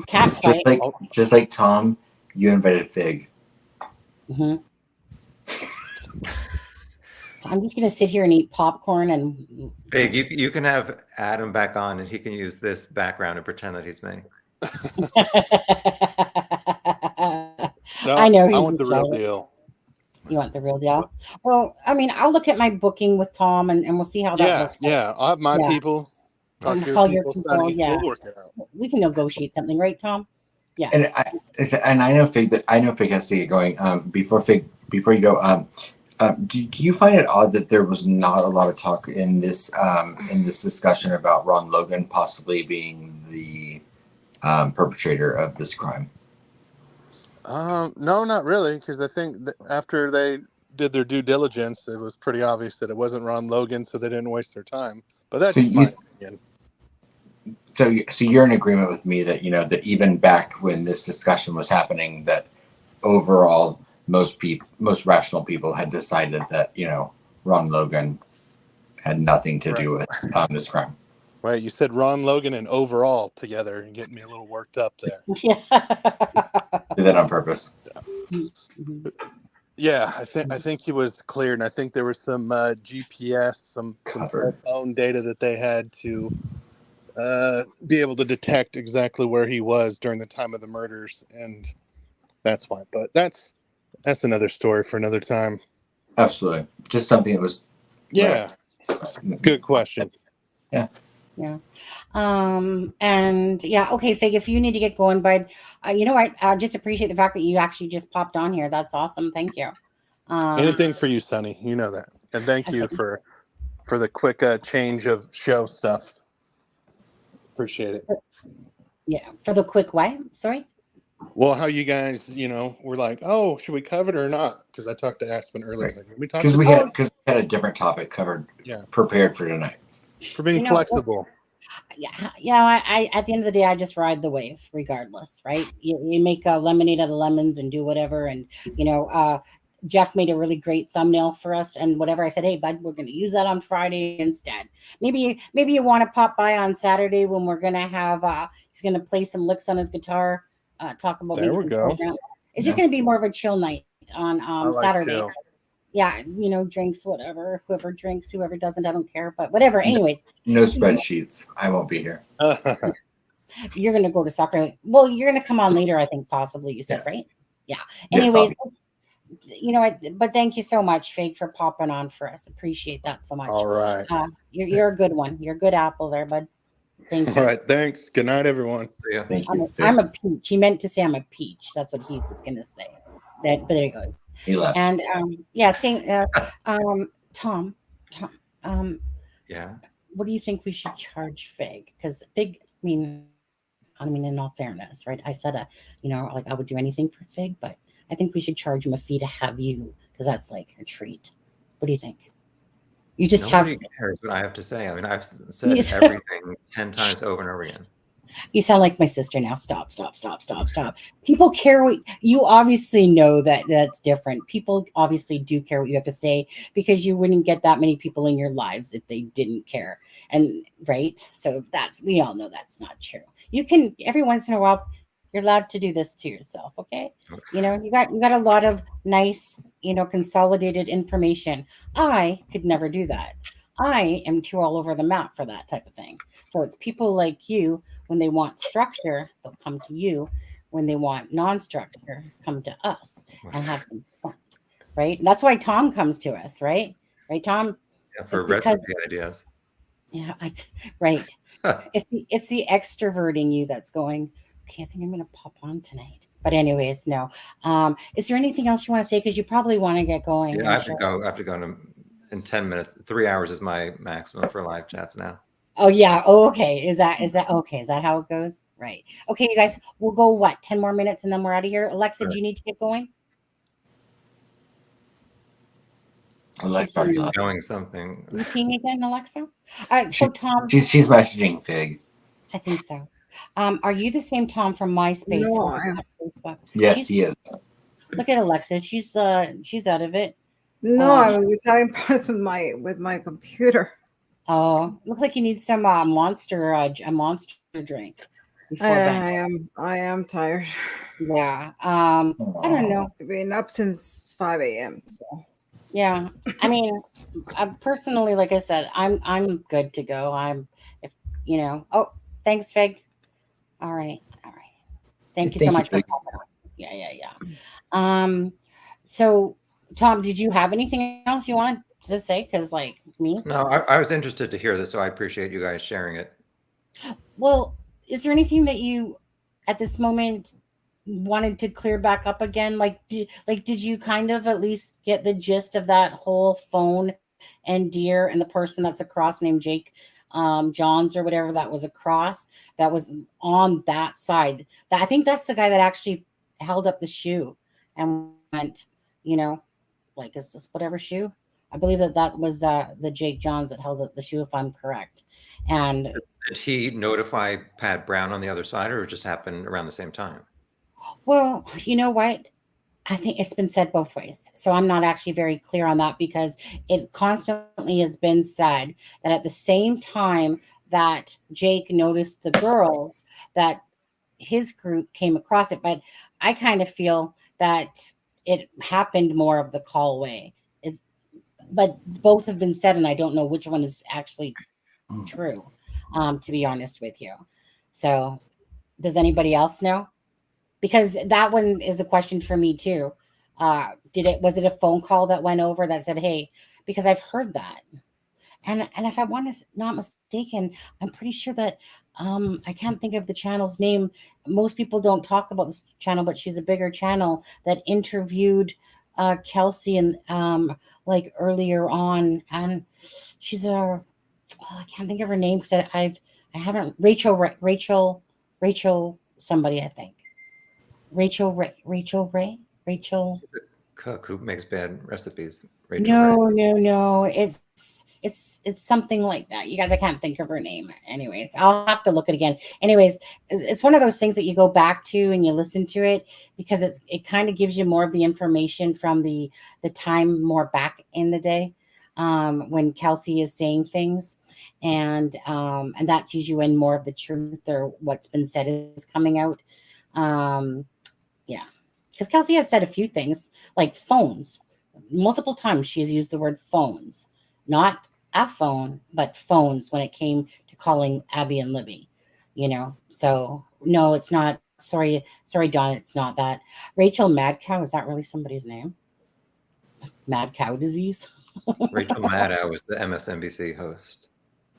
Cat fight. Just like Tom, you invited Fig. Mm-hmm. I'm just gonna sit here and eat popcorn and. Fig, you can have Adam back on, and he can use this background and pretend that he's me. No, I know. I want the real deal. You want the real deal? Well, I mean, I'll look at my booking with Tom, and we'll see how that works. Yeah, I'll have my people. Call your people. Sonny. Yeah, we'll work it out. We can negotiate something, right, Tom? Yeah. And I know Fig has to get going. Before you go, do you find it odd that there was not a lot of talk in this discussion about Ron Logan possibly being the perpetrator of this crime? No, not really, because I think that after they did their due diligence, it was pretty obvious that it wasn't Ron Logan, so they didn't waste their time. But that's my opinion. So you're in agreement with me that, you know, that even back when this discussion was happening, that overall most rational people had decided that, you know, Ron Logan had nothing to do with this crime. Right, you said Ron Logan and overall together, and getting me a little worked up there. Yeah. Did that on purpose. Yeah, I think he was cleared, and I think there was some GPS, some cell phone data that they had to be able to detect exactly where he was during the time of the murders, and that's why. But that's another story for another time. Absolutely, just something that was. Yeah, good question. Yeah. Yeah. And yeah, okay, Fig, if you need to get going, bud, you know, I just appreciate the fact that you actually just popped on here. That's awesome. Thank you. Anything for you, Sonny. You know that. And thank you for the quick change of show stuff. Appreciate it. Yeah. For the quick what? Sorry? Well, how you guys, you know, were like, oh, should we cover it or not? Because I talked to Aspen earlier. Right. Because we had a different topic covered, prepared for tonight. For being flexible. Yeah. I at the end of the day, I just ride the wave regardless, right? You make a lemonade out of lemons and do whatever. And, you know, Jeff made a really great thumbnail for us and whatever. I said, hey, bud, we're going to use that on Friday instead. Maybe you want to pop by on Saturday when we're going to have, he's going to play some licks on his guitar, talk about there we go. Program. It's just going to be more of a chill night on Saturday. Chill. Yeah, you know, drinks, whatever. Whoever drinks, whoever doesn't, I don't care. But whatever. Anyways. No spreadsheets. I won't be here. You're going to go to soccer. Well, you're going to come on later, I think, possibly, you said, right? Yeah. Anyways, you know what? But thank you so much, Fig, for popping on for us. Appreciate that so much. All right. You're a good one. You're a good apple there, bud. Thank you. All right. Thanks. Good night, everyone. Yeah. Thank you. I'm a peach. He meant to say I'm a peach. That's what he was going to say. But there he goes. He left. And yeah, saying, Tom, Yeah. what do you think we should charge Fig? Because Fig, I mean, in all fairness, right? I said, like I would do anything for Fig, but I think we should charge him a fee to have you, because that's like a treat. What do you think? You just Nobody cares what I have to say. I mean, I've said everything 10 times over and over again. You sound like my sister now. Stop. People care what you obviously know that's different. People obviously do care what you have to say, because you wouldn't get that many people in your lives if they didn't care. And right. So we all know that's not true. You can, every once in a while, you're allowed to do this to yourself. Okay. You got a lot of nice, consolidated information. I could never do that. I am too all over the map for that type of thing. So it's people like you. When they want structure, they'll come to you. When they want non-structure, come to us and have some fun, right? And that's why Tom comes to us, right? Right, Tom? Yeah, for recipe ideas. Yeah, right. It's the extroverting you that's going, okay, I think I'm going to pop on tonight. But anyways, no. Is there anything else you want to say? Because you probably want to get going. Yeah, I have to go in 10 minutes. 3 hours is my maximum for live chats now. Oh yeah. Oh, okay. Is that okay? Is that how it goes? Right. Okay, you guys, we'll go 10 more minutes and then we're out of here. Alexa, do you need to get going? Alexa, going something. You peeing again, Alexa? All right. So Tom, she's messaging Fig. I think so. Are you the same Tom from MySpace? No, Facebook? Yes, he is. Look at Alexa. She's out of it. No, I was having problems with my computer. Oh, looks like you need some monster drink. I am tired. Yeah. I don't know. I've been up since 5 a.m. So yeah. I mean, personally, like I said, I'm good to go. Oh, thanks, Fig. All right. Thank you so much for calling. Yeah. So Tom, did you have anything else you wanted to say? Because like me? No, I was interested to hear this, so I appreciate you guys sharing it. Well, is there anything that you at this moment wanted to clear back up again? Did you kind of at least get the gist of that whole phone and deer and the person that's across named Jake Johns or whatever that was across that was on that side? I think that's the guy that actually held up the shoe and went, is this whatever shoe? I believe that was the Jake Johns that held up the shoe, if I'm correct. And did he notify Pat Brown on the other side, or it just happened around the same time? Well, you know what? I think it's been said both ways. So I'm not actually very clear on that, because it constantly has been said that at the same time that Jake noticed the girls, that his group came across it. But I kind of feel that it happened more of the call way. But both have been said, and I don't know which one is actually true, to be honest with you. So does anybody else know? Because that one is a question for me too. Was it a phone call that went over that said, hey, because I've heard that. And if I want to not mistaken, I'm pretty sure that I can't think of the channel's name. Most people don't talk about this channel, but she's a bigger channel that interviewed Kelsey and earlier on, and she's I can't think of her name because I haven't Rachel somebody, I think Rachel Ray. She's a cook who makes bad recipes. No, it's something like that, you guys. I can't think of her name. Anyways, I'll have to look it again. Anyways, it's one of those things that you go back to and you listen to it, because it kind of gives you more of the information from the time more back in the day, when Kelsey is saying things, and that teaches you when more of the truth or what's been said is coming out. Yeah, because Kelsey has said a few things like phones. Multiple times she has used the word phones, not a phone, but phones, when it came to calling Abby and Libby, So no, it's not. Sorry, Don, it's not that. Rachel Madcow, is that really somebody's name? mad cow disease. Rachel Maddow was the MSNBC host.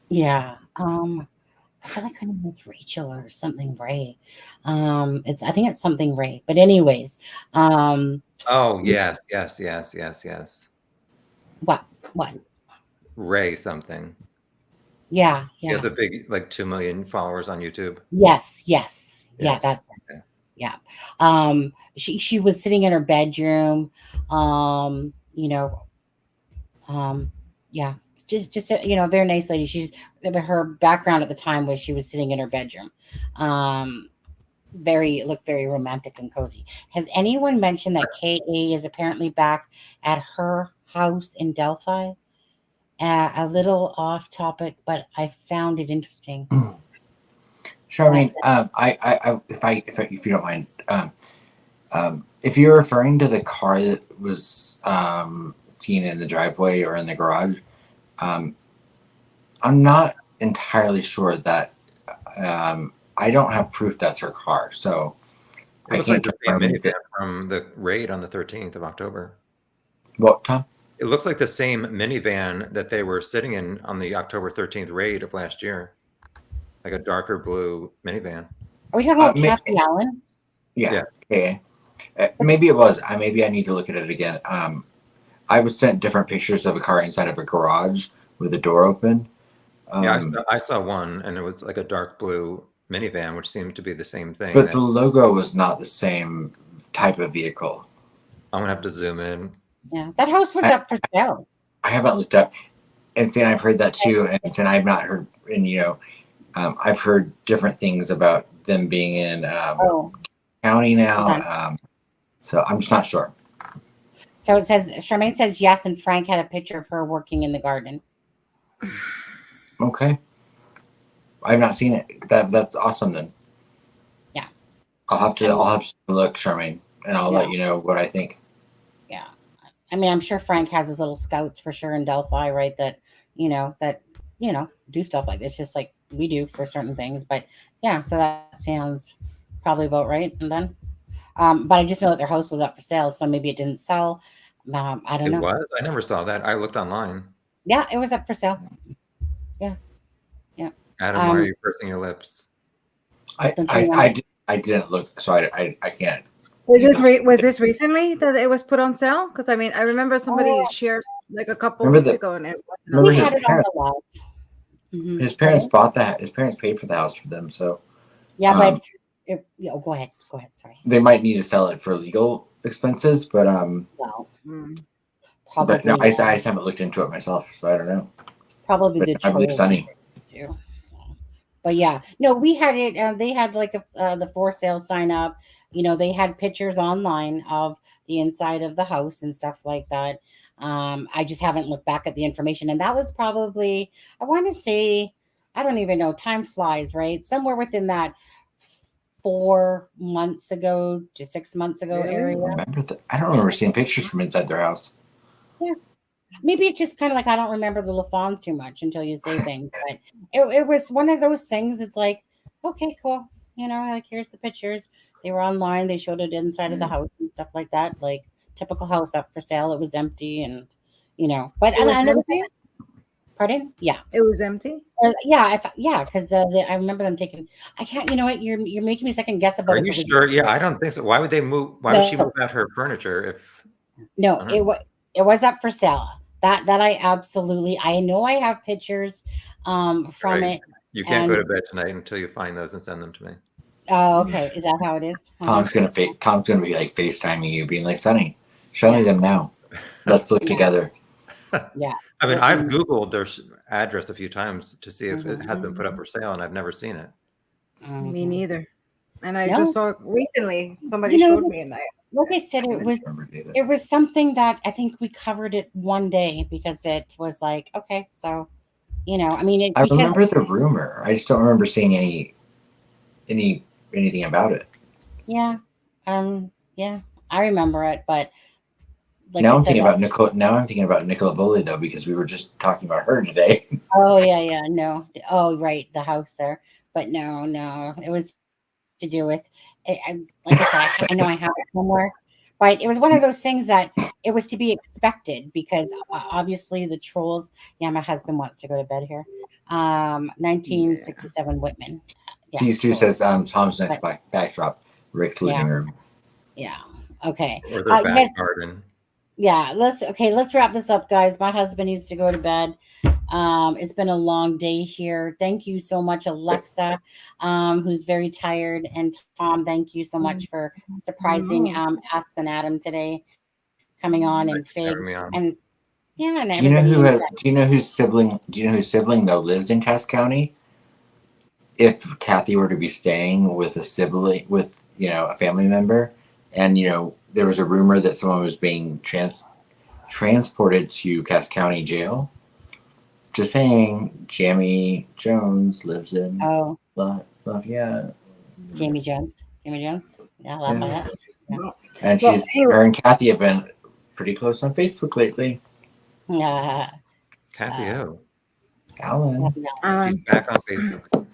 Yeah. I feel like her name is Rachel or something Ray. I think it's something Ray. But anyways, Oh yes. what? Ray something. Yeah. He has a big, like 2 million followers on YouTube. Yes. Yeah, Yes. that's it. Okay. Yeah. She was sitting in her bedroom. Yeah, just a very nice lady. Her background at the time was she was sitting in her bedroom. Looked very romantic and cozy. Has anyone mentioned that KA is apparently back at her house in Delphi? A little off topic, but I found it interesting. Charmaine, if you don't mind, if you're referring to the car that was seen in the driveway or in the garage, I'm not entirely sure that I don't have proof that's her car, so it looks like the same minivan from the raid on the 13th of October. What, Tom? It looks like the same minivan that they were sitting in on the October 13th raid of last year, like a darker blue minivan. Are we talking about Kathy Allen? Yeah. Okay. Maybe it was. Maybe I need to look at it again. I was sent different pictures of a car inside of a garage with the door open. I saw one, and it was like a dark blue minivan, which seemed to be the same thing. But the logo was not the same type of vehicle. I'm gonna have to zoom in. Yeah, that house was up for sale. I haven't looked up, and saying I've heard that too, and saying I've not heard, and I've heard different things about them being in county now. So I'm just not sure. So it says Charmaine says yes, and Frank had a picture of her working in the garden. Okay. I've not seen it. That's awesome then. Yeah. I'll have to look, Charmaine, and I'll let you know what I think. Yeah. I mean, I'm sure Frank has his little scouts for sure in Delphi, right? That do stuff like this, just like we do for certain things. But yeah, so that sounds probably about right. And then but I just know that their house was up for sale, so maybe it didn't sell. I don't know. It was? I never saw that. I looked online. Yeah, it was up for sale. Yeah. Adam, why are you pursing your lips? I didn't look, so I can't. Was this recently that it was put on sale? Because I mean, I remember somebody shared like a couple weeks ago, and we had it on the live. Mm-hmm. His parents bought that. His parents paid for the house for them, so yeah. But go ahead. Sorry. They might need to sell it for legal expenses, but probably. But no, I haven't looked into it myself, so I don't know. Probably I believe Sunny. But yeah, no, we had it. They had like the for sale sign up. They had pictures online of the inside of the house and stuff like that. I just haven't looked back at the information, and that was probably, I want to say, I don't even know. Time flies, right? Somewhere within that 4 months ago to 6 months ago area. I don't remember seeing pictures from inside their house. Yeah. Maybe it's just kind of like I don't remember the LaFonts too much until you say things. But it was one of those things. It's like, okay, cool. Like here's the pictures. They were online. They showed it inside of the house and stuff like that. Like typical house up for sale. It was empty, and But it was empty. Pardon? Yeah, it was empty. Because I remember them taking. I can't. You know what? You're making me second guess about. Are you sure? Yeah, I don't think so. Why would they move? Why would she move out her furniture if? No, it was up for sale. That I absolutely. I know I have pictures from it. You can't go to bed tonight until you find those and send them to me. Oh, okay. Is that how it is? Tom's gonna be like FaceTiming you, being like, "Sonny, show me them now. Let's look together." Yeah. I mean, I've Googled their address a few times to see if it has been put up for sale, and I've never seen it. Me neither. And I just saw recently somebody showed me, and like I said, it was something that I think we covered it one day because it was like, okay, so I mean, I remember the rumor. I just don't remember seeing anything about it. Yeah, yeah, I remember it, but now I'm thinking about Nicole. Now I'm thinking about Nicola Bowley though, because we were just talking about her today. Oh yeah, no. Oh right, the house there, but no, it was to do with. Like I said, I know I have it somewhere, But it was one of those things that it was to be expected because obviously the trolls. Yeah, my husband wants to go to bed here. 1967 Whitman. Yeah, Sue says Tom's next But, backdrop, Rick's living room. Yeah. Okay. Or their back garden. Yeah. Let's wrap this up, guys. My husband needs to go to bed. It's been a long day here. Thank you so much, Alexa, who's very tired, and Tom. Thank you so much for surprising us and Adam today, coming on, and Fig, and yeah. And do you know whose sibling though lives in Cass County? If Kathy were to be staying with a sibling, with a family member, and there was a rumor that someone was being transported to Cass County jail. Just saying, Jamie Jones lives in Lafayette. Jamie Jones. Yeah, Lafayette. Yeah. And her and Kathy have been pretty close on Facebook lately. Kathy who? Alan. She's back on Facebook.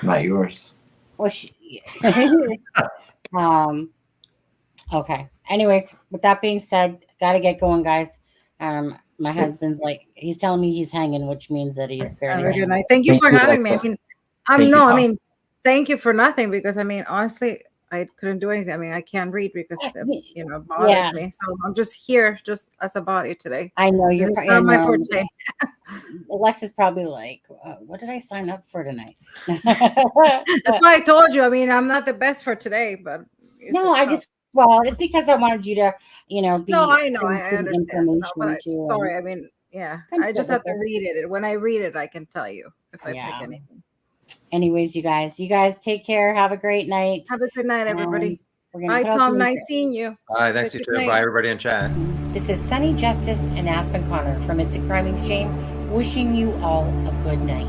Not yours. Well, okay. Anyways, with that being said, gotta get going, guys. My husband's he's telling me he's hanging, which means that he's barely Have a good night. Thank you for having me. Thank you for nothing, because honestly, I couldn't do anything. I can't read because it bothers me. So I'm just here, just as a body today. I know you're not my forte. Alexa's probably like, what did I sign up for tonight? That's why I told you. I'm not the best for today, but it's because I wanted you to, be. No, I know. I understand. Sorry. I just have to read it. When I read it, I can tell you if I pick anything. Anyways, you guys take care. Have a great night. Have a good night, everybody. Bye, Tom. Nice seeing you. Bye. Thanks, you too. Bye, everybody in chat. This is Sunny Justice and Aspen Connor from It's a Crime and Shame, wishing you all a good night.